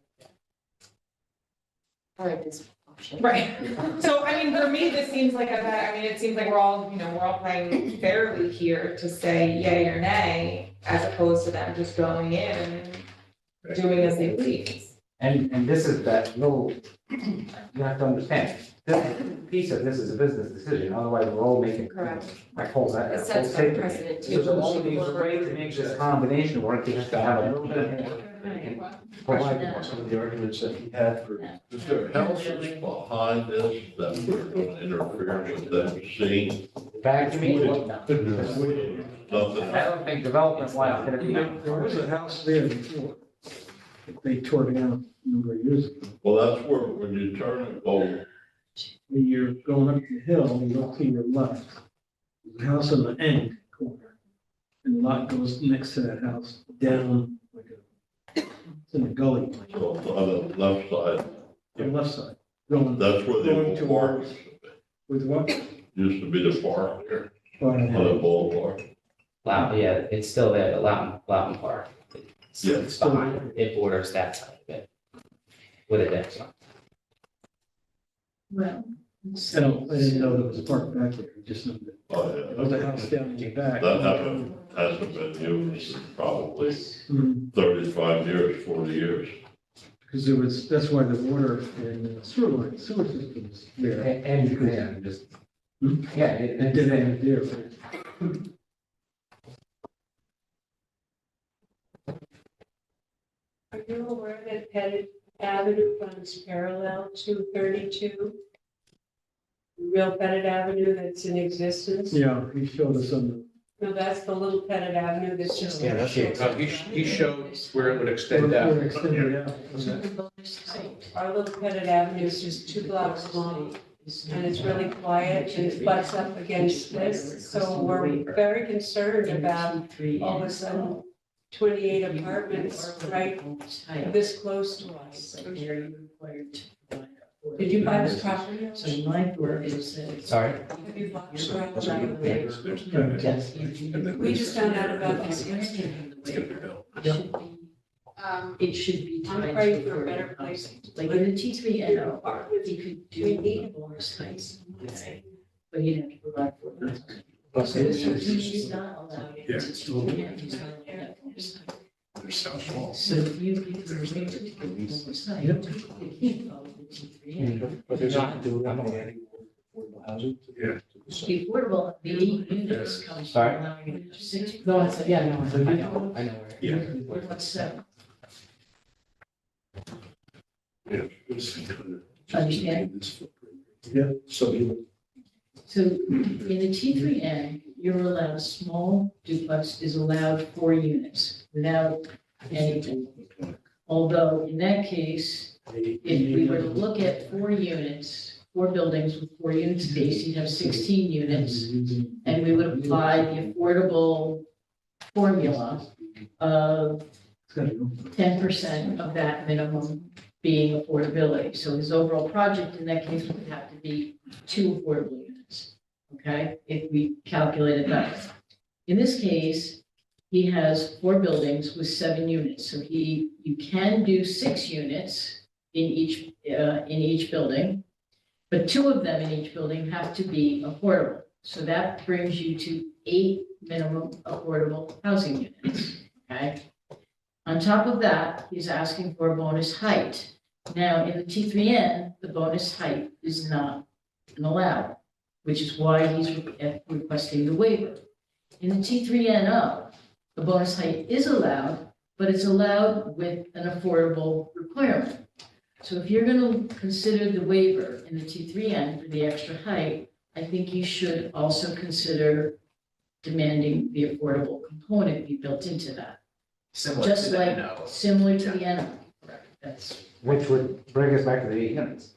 I like this option. Right, so I mean, for me, this seems like it seems like we're all playing fairly here to say yay or nay, as opposed to them just going in and doing as they please. And this is that little, you have to understand, this piece of this is a business decision, otherwise we're all making. Correct. Like whole that. It sets whole a precedent too. So the only way to make this combination work, you have to have a little bit of. Provide Some of the arguments that he had for. Is there houses behind this that we're going to interfere with them seeing? back to me. Nothing. I don't think development wise gonna be. There was a house there before. They tore it down a number of years ago. Well, that's where, when you turn it, oh, When you're going up the hill, you look to your left. There's a house on the end corner. And the lot goes next to that house down like it's in a gully. so on the left side, The left side, going, that's where Going the park towards- with what? used to be the park there, Barn on the boulevard. Loudon, yeah, it's still there, the Loudon Park. Yeah. It's behind, it borders that side of it. With a deck zone. Well. I didn't know there was a park back there, I just knew that. Oh, There was a house down in the back. That hasn't been used in probably Mhm. 35 years, 40 years. Because there was, that's why the water and sewer system was there. And you can just. Yeah. And then they had there. Are you aware that Pettit Avenue runs parallel to 32? Real Pettit Avenue that's in existence? Yeah, he showed us some. No, that's the little Pettit Avenue that's just. Yeah, that's it. He showed where it would extend out. Our little Pettit Avenue is just 2 blocks long, and it's really quiet, and it butts up against this, so we're very concerned about all of a sudden 28 apartments right this close to us. Did you buy this property? So my word is that. Sorry? Have you bought this property? Yes. We just found out about this yesterday. It should be I'm tied praying to for a the better place. Like in the T3 NO, he could do bonus heights, okay, but he'd have to provide for it. So he's not allowed it. He's not allowed bonus height. They're so small. So you could arrange it to get bonus height, to keep all the T3 But there's not doing any affordable housing. Yeah. The affordable, the 8 units comes from Sorry? allowing it to 6. No, it's, yeah, no, I know. Yeah. What about 7? Yeah. Understand? Yeah. So you. So in the T3N, you're allowed, a small duplex is allowed 4 units without anything. Although in that case, if we were to look at 4 units, 4 buildings with 4 units space, you'd have 16 units. And we would apply the affordable formula of 10% of that minimum being affordability. So his overall project in that case would have to be 2 affordable units, okay? If we calculate it that way. In this case, he has 4 buildings with 7 units. So you can do 6 units in each building, but 2 of them in each building have to be affordable. So that brings you to 8 minimum affordable housing units, okay? On top of that, he's asking for a bonus height. Now, in the T3N, the bonus height is not allowed, which is why he's requesting the waiver. In the T3NO, the bonus height is allowed, but it's allowed with an affordable requirement. So if you're going to consider the waiver in the T3N for the extra height, I think you should also consider demanding the affordable component be built into that. Similar to Just the like, NO. similar to the NO. That's, Which would bring us back to the 8 units.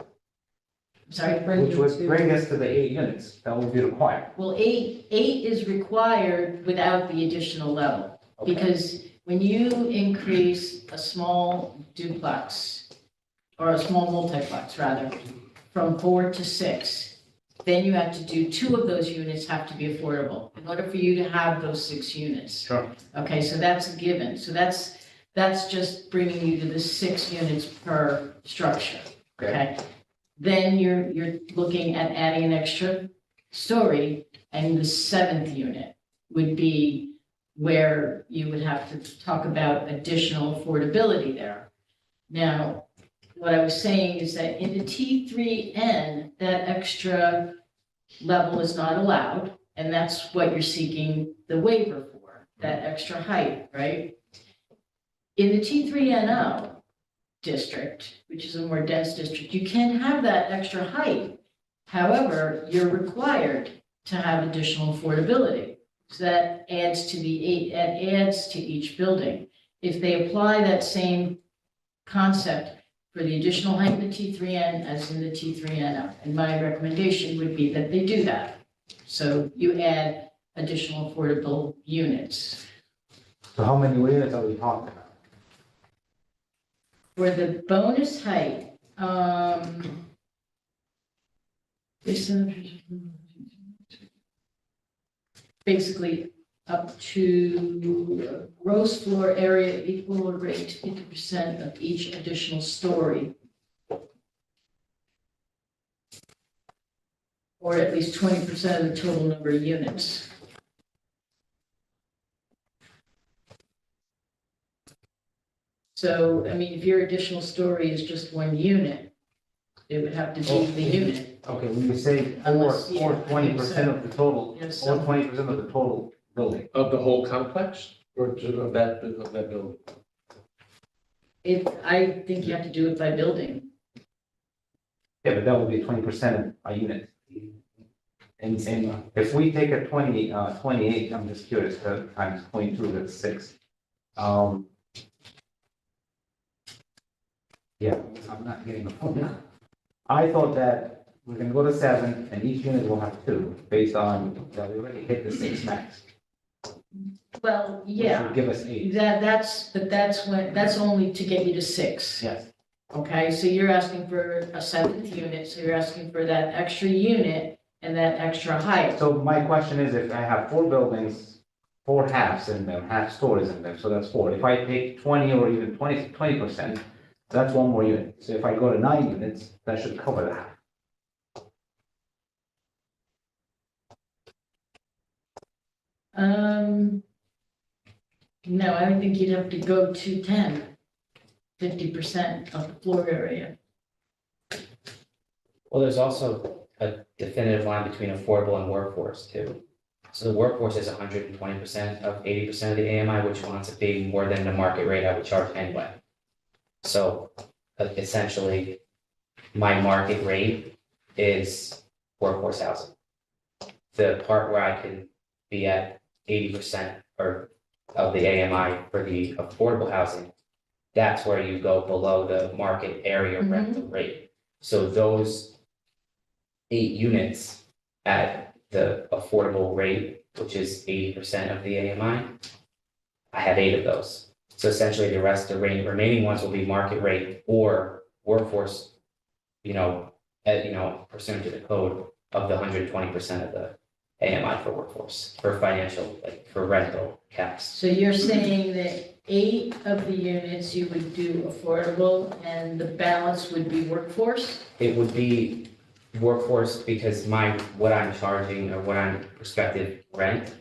sorry, Which would bring us to the 8 units. That would be required. well, 8 is required without the additional level. Okay. Because when you increase a small duplex, or a small multiplex rather, from 4 to 6, then you have to do 2 of those units have to be affordable in order for you to have those 6 units. Sure. Okay, so that's a given. So that's just bringing you to the 6 units per structure. Okay. Then you're looking at adding an extra story, and the 7th unit would be where you would have to talk about additional affordability there. Now, what I was saying is that in the T3N, that extra level is not allowed, and that's what you're seeking the waiver for, that extra height, right? In the T3NO district, which is a more dense district, you can have that extra height. However, you're required to have additional affordability. So that adds to each building. If they apply that same concept for the additional height in the T3N as in the T3NO, and my recommendation would be that they do that. So you add additional affordable units. So how many units are we talking about? For the bonus height, basically up to gross floor area equal or greater to 50% of each additional story. Or at least 20% of the total number of units. So, I mean, if your additional story is just 1 unit, it would have to be the unit. Okay, when you say Unless, or yeah, 20% of the total, Yes, or so- 20% of the total building. Of the whole complex or of that building? I think you have to do it by building. Yeah, but that would be 20% of a unit. And if we take a 28, I'm just curious, times 0.2, that's 6. Yeah, I'm not getting the point now. I thought that we're gonna go to 7 and each unit will have 2, based on that we already hit the 6 max. Well, Which yeah, would give us 8. that's only to get you to 6. Yes. Okay, so you're asking for a 7th unit, so you're asking for that extra unit and that extra height. So my question is, if I have 4 buildings, 4 halves in them, half stories in them, so that's 4. If I take 20 or even 20%, that's 1 more unit. So if I go to 9 units, that should cover that. No, I would think you'd have to go to 50% of the floor area. Well, there's also a definitive line between affordable and workforce too. So the workforce is 120% of 80% of the AMI, which wants to be more than the market rate I would charge anyway. So essentially, my market rate is workforce housing. The part where I can be at 80% or of the AMI for the affordable housing, that's where you go below the market area rental rate. So those 8 units at the affordable rate, which is 80% of the AMI, I have 8 of those. So essentially the rest, the remaining ones will be market rate or workforce, pursuant to the code of the 120% of the AMI for workforce, for financial, like for rental caps. So you're saying that 8 of the units you would do affordable and the balance would be workforce? It would be workforce because what I'm charging or what I'm prospective rent,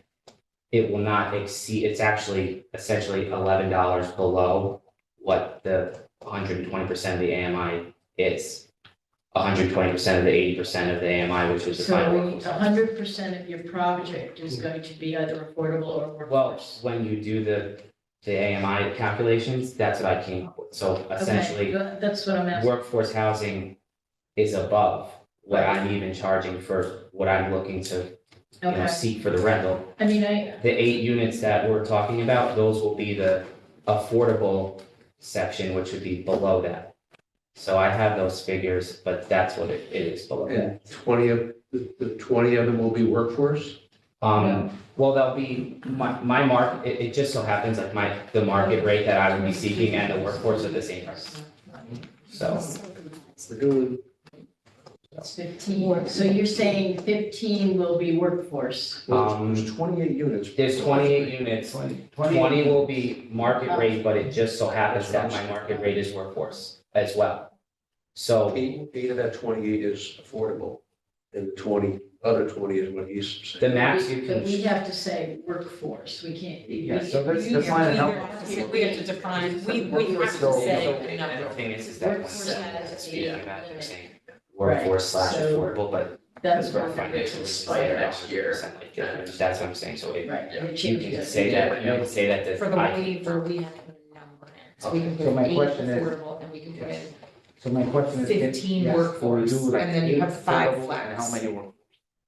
it will not exceed, it's actually essentially $11 below what the 120% of the AMI is. 120% of the 80% of the AMI, which was the So final workforce. 100% of your project is going to be either affordable or workforce? Well, when you do the AMI calculations, that's what I came up with. So essentially, Okay, that's what I'm asking. workforce housing is above what I'm even charging for what I'm looking to, Okay. seek for the rental. I mean, The 8 units that we're talking about, those will be the affordable section, which would be below that. So I have those figures, but that's what it is below that. And 20 of, the 20 of them will be workforce? Well, they'll be, my market, it just so happens like the market rate that I would be seeking and the workforce are the same price. So. We're doing. It's 15, so you're saying 15 will be workforce? There's 28 units. There's 28 units, 20 will be market rate, but it just so happens that my market rate is workforce as well. So. 8 of that 28 is affordable, and the other 20 is what he's saying. The max you But can. we have to say workforce, we can't. Yeah, so let's define it. We have to define, we have to So, say. and the thing is that Workforce has speaking a- about you're saying workforce Right, / so affordable, but That's for what financial, the it's like expire. next year, that's what I'm saying, so it, Right. and it you changes can say that, you can say that For the I. waiver, we have to put a number in, so we can So put my 8 question is- affordable, and we can put in So my question is. 15 yes, workforce, so we do like and then you have 8 5 affordable, flex. And how many work?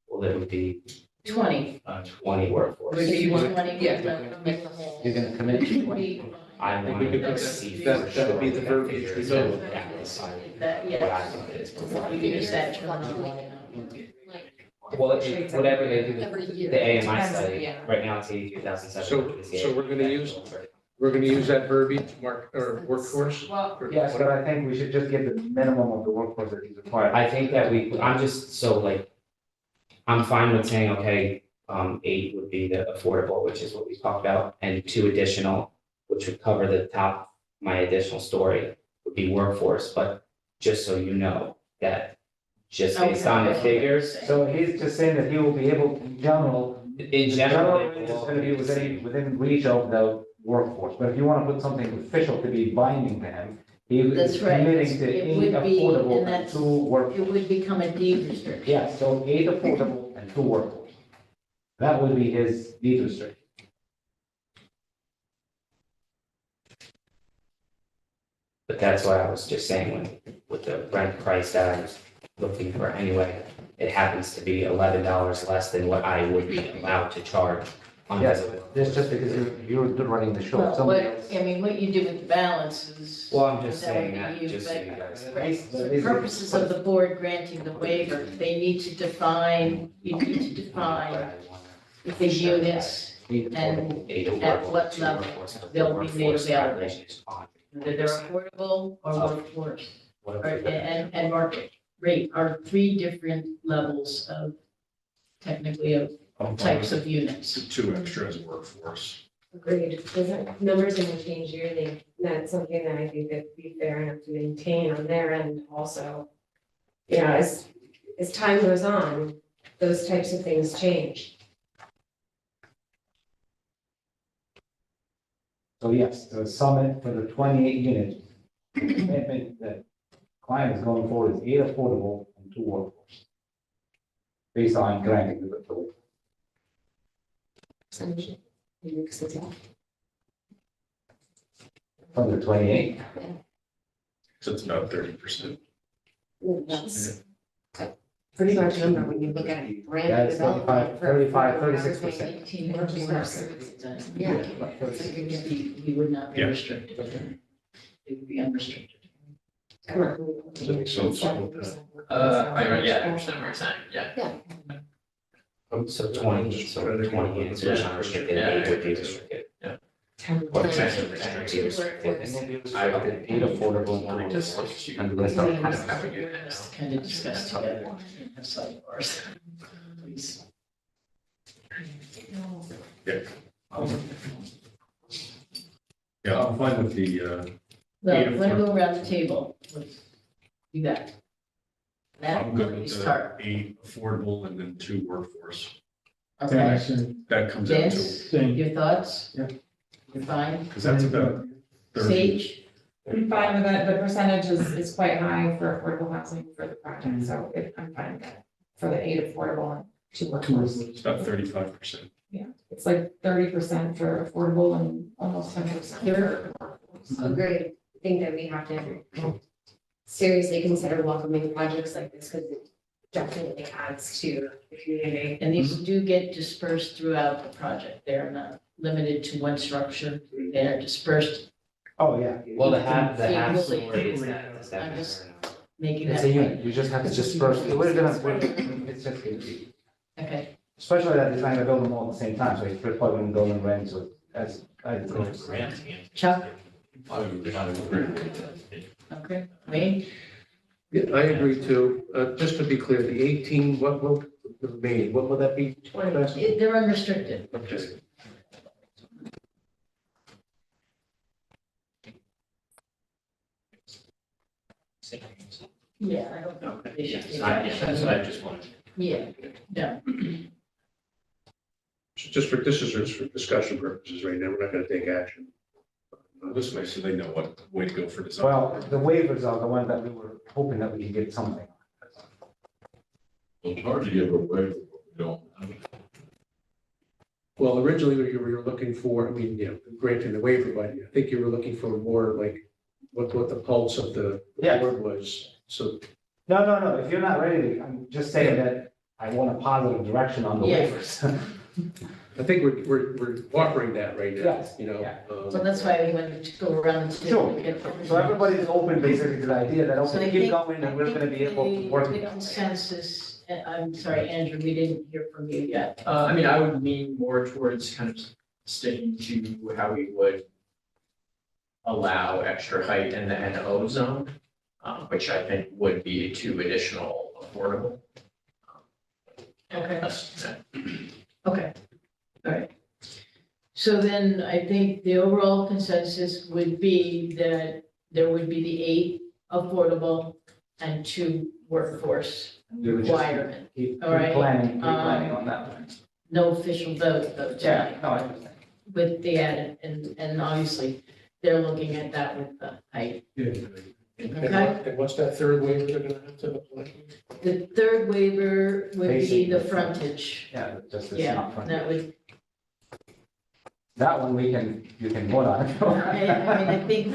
Well, it would be 20. 20 workforce. Would be 20, yeah. make the whole. You're gonna commit to 20? I think we wanted could to put see that- for that would be sure the that verbiage figure we is go what with. That, I yeah. think it is before. We use that terminology. Well, whatever they do, Every year. the AMI Depends, study, yeah. right now it's 82,700. So we're gonna use that verbiage, workforce? Well, Or Yes, but whatever. I think we should just get the minimum of the workforce that is required. I think that I'm just, so like, I'm fine with saying, okay, 8 would be the affordable, which is what we talked about, and 2 additional, which would cover the top, my additional story would be workforce, but just so you know that just based on the figures, So he's just saying that he will be able, in general. in general, It's gonna be within reach of the workforce, but if you wanna put something official to be binding to him, he That's is right. committing to It 8 would be, affordable and and that's- 2 workforce. It would become a deed restriction. Yeah, so 8 affordable and 2 workforce. That would be his deed restriction. But that's why I was just saying, with the rent price that I was looking for anyway, it happens to be $11 less than what I would be allowed to charge on Yes, this. that's just because you're running the show. Well, Somebody what, else. I mean, what you do with the balance is. Well, I'm just that would saying be that, you, just so but you guys. For the purposes of the board granting the waiver, they need to define, you need to define the units and at what level they'll be made available. Whether they're affordable or workforce, and market rate are three different levels of, technically, of types of units. Two extra as a workforce. Agreed, doesn't, numbers don't change yearly, that's something that I think that would be fair enough to maintain on their end also. You know, as time goes on, those types of things change. So yes, the summit for the 28 units, commitment that client is going for is 8 affordable and 2 workforce. Based on granting the waiver. From the 28. So it's about 30%. That's pretty much number when you look at Yeah, brand it's development. 35, for 36%. 18 workforce. Yeah. He would not be Yeah. restricted. He would be unrestricted. Come on. So I understand what you're saying, yeah. Yeah. So 20 units which are restricted, and 8 would be restricted. What I would 8 affordable and 2 workforce. And the rest are Kind of discussed together and have sidebars. Please. Yeah, I'm fine with the, Well, you want to go around the table? Let's do that. That, I'm good let me with start. the 8 affordable and then 2 workforce. Okay, That comes out to, Vince, your thoughts? Yeah. You're fine? because that's about 30. Sage? I'm fine with it, the percentage is quite high for affordable housing for the project, so I'm fine with that. For the 8 affordable and 2 workforce. It's about 35%. Yeah, it's like 30% for affordable and almost 10% for workforce. Agreed, I think that we have to seriously consider welcoming projects like this, because it definitely adds to the community. And these do get dispersed throughout the project. They're not limited to one structure. They're dispersed, Oh, yeah. Well, the half Equally. story is that, I'm just making It's that a point. unit, you just have to disperse, we're gonna, it's just gonna be, Okay, especially that you're trying to build them all at the same time, so you're plugging building rent, so as it goes. Chuck? I would agree. Okay, Wayne? Yeah, I agree too. Just to be clear, the 18, what the remaining, what would that be? They're unrestricted. Okay. Yeah, I don't know. They should take That's what I action. just wanted. Yeah, yeah. Just for, this is just for discussion purposes right now. We're not going to take action. This way, so they know what way to go for design. Well, the waivers are the one that we were hoping that we could get something. It's hard to give a waiver, but we don't have it. Well, originally you were looking for, I mean, you know, granting the waiver, but I think you were looking for more like what the pulse of the Yeah. board was. So No, if you're not ready, I'm just saying that I want a positive direction on the Yeah. waivers. I think we're offering that right now, Yes, you know. yeah. So that's why we wanted to go around the table. and get- So everybody's open basically to the idea that, So I okay, keep think- going and we're gonna be able to work. The consensus, I'm sorry, Andrew, we didn't hear from you yet. I mean, I would lean more towards kind of sticking to how we would allow extra height in the NO zone, which I think would be 2 additional affordable. Okay. That's- Okay, all right. So then I think the overall consensus would be that there would be the 8 affordable and 2 workforce We would just requirement. Keep All right, planning on that one. No official vote though Yeah, tonight no, I understand. with the added, and obviously they're looking at that with the height. And what's that third waiver they're going to have to apply? The third waiver would be Basically, the frontage. Yeah, just it's Yeah, not fun. that would, That one you can vote on. I think,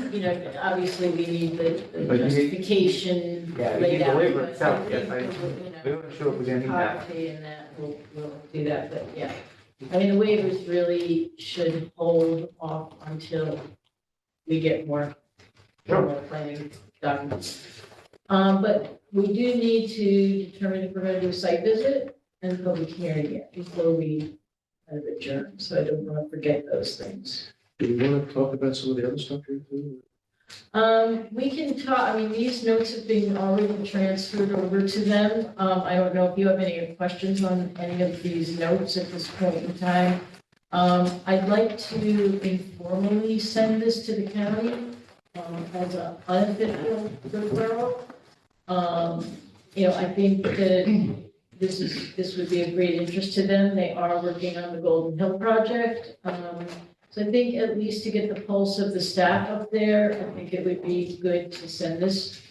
obviously we need the But you need- justification Yeah, you laid need the out. waiver but itself, think yes, we'll, We weren't sure if we didn't need that. Copy and that, we'll do that, but yeah. I mean, the waivers really should hold off until we get more planning documents. But we do need to determine if we're gonna do a site visit and public hearing yet before we kind of adjourn, so I don't wanna forget those things. Do you want to talk about some of the other stuff here too? We can talk, I mean, these notes have been already transferred over to them. I don't know if you have any questions on any of these notes at this point in time. I'd like to informally send this to the county, as a unofficial referral. I think that this would be of great interest to them. They are working on the Golden Hill project. So I think at least to get the pulse of the staff up there, I think it would be good to send this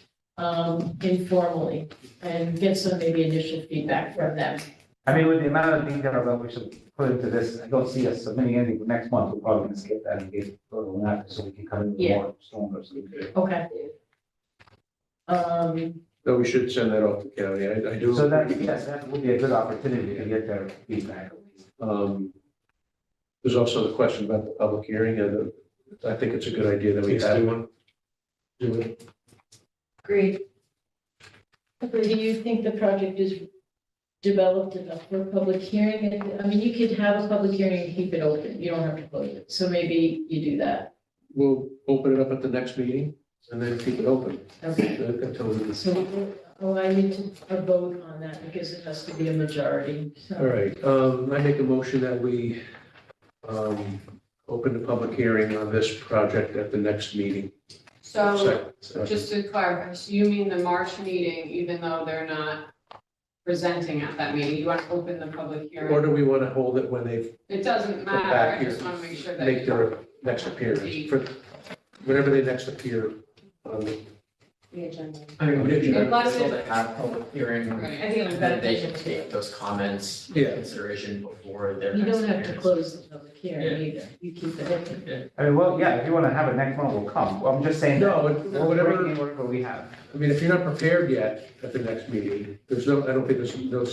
informally and get some maybe initial feedback from them. I mean, with the amount of detail that we should put into this, I don't see us submitting anything for next month. We're probably gonna skip that and get a little after so we can come in with Yeah. more stronger. So we could- Okay. No, we should send that off to county. I do. So that, yes, that would be a good opportunity to get their feedback. There's also the question about the public hearing, and I think it's a good idea that we have one. Do it. Great. Do you think the project is developed enough for a public hearing? I mean, you could have a public hearing and keep it open. You don't have to close it. So maybe you do that. We'll open it up at the next meeting and then keep it open. Okay. Until we. So, I need to vote on that because it has to be a majority. So- All right, I make a motion that we open the public hearing on this project at the next meeting. So Second. just to clarify, so you mean the March meeting, even though they're not presenting at that meeting, you want to open the public Or hearing? do we want to hold it when they It doesn't back matter, I here, just want to make sure that. make their next appearance, for whenever they next appear on the. The agenda. I mean, would it be Unless beneficial it- to have public hearing? Right. I think it was That they beneficial can to- take those comments into Yeah. consideration before their. You don't next have to appearance. close the public hearing either. You keep it open. I mean, well, yeah, if you want to have it next month, we'll come. Well, I'm just saying. No, that but we're whatever- bringing whatever we have. I mean, if you're not prepared yet at the next meeting, there's no, I don't think there's no,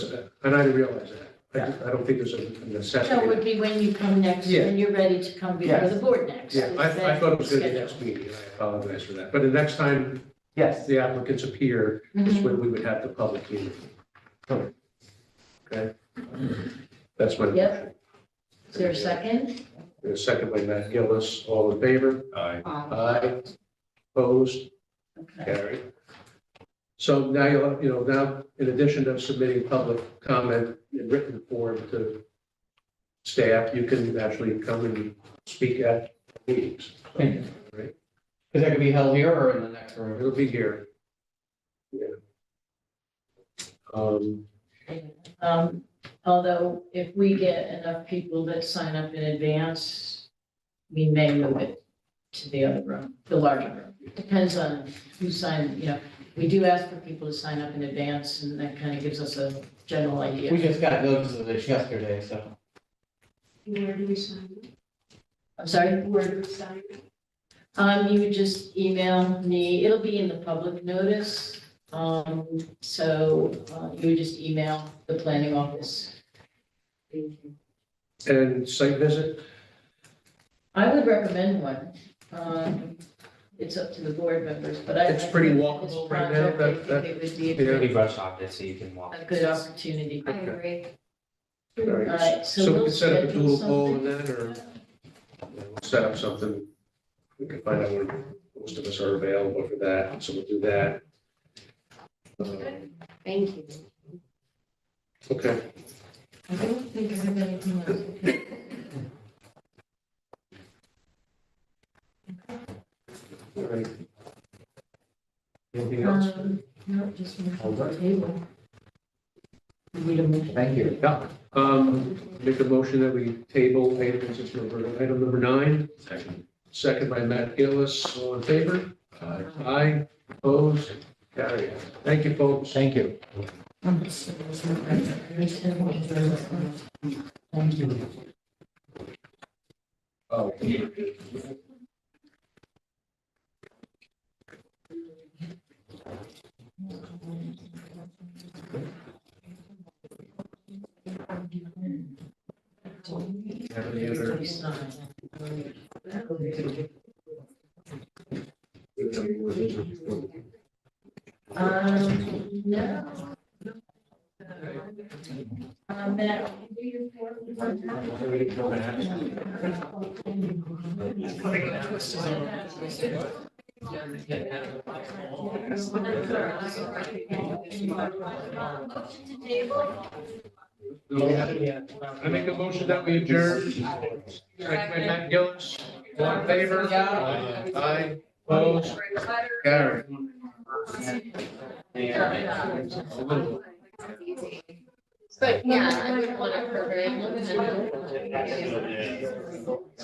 and I realize that. I don't think there's a No, it necessity. would be when you come next, Yeah. when you're ready to come before Yes. the board next. Yeah, I thought it was gonna be Schedule. next meeting, and I apologize for that. But the next time Yes. the applicants appear, is Mhm. when we would have the public hearing. Okay? That's my motion. Yep. Is there a second? There's a second by Matt Gillis, all in favor? Aye. Aye. Opposed? Okay. Carried. So now now, in addition to submitting public comment in written form to staff, you can actually come and speak at meetings. Thank you. Right? Is that gonna be held here or in the next room? It'll be here. Yeah. Although if we get enough people that sign up in advance, we may move it to the other room, the larger room. Depends on who signed, we do ask for people to sign up in advance and that kind of gives us a general idea. We just got notice of this yesterday, so. Where do we sign it? I'm sorry? Where do we sign it? You would just email me, it'll be in the public notice. So you would just email the planning office. And site visit? I would recommend one. It's up to the board members, but I. It's pretty think walkable this right now, project, I think it would be a We good- brush off it so you can walk. a good opportunity. I agree. All All right, right, so so we we'll can set up a schedule dual poll and something. then, or we'll set up something. We can find out when most of us are available for that, so we'll do that. Thank you. Okay, I don't think I have anything else. Okay. all right. Anything else? No, just move to the table. We need a motion. Thank you. Yeah, make a motion that we table item number 9. Second by Matt Gillis, all in favor? Aye, opposed, carried. Thank you, folks. Thank you. Thank you. Oh. Have any other? No. Matt, can you do your report one I make a motion that we adjourn. Second by Matt Gillis. All in favor? Aye. Opposed? Carried. But yeah, I wouldn't want to program.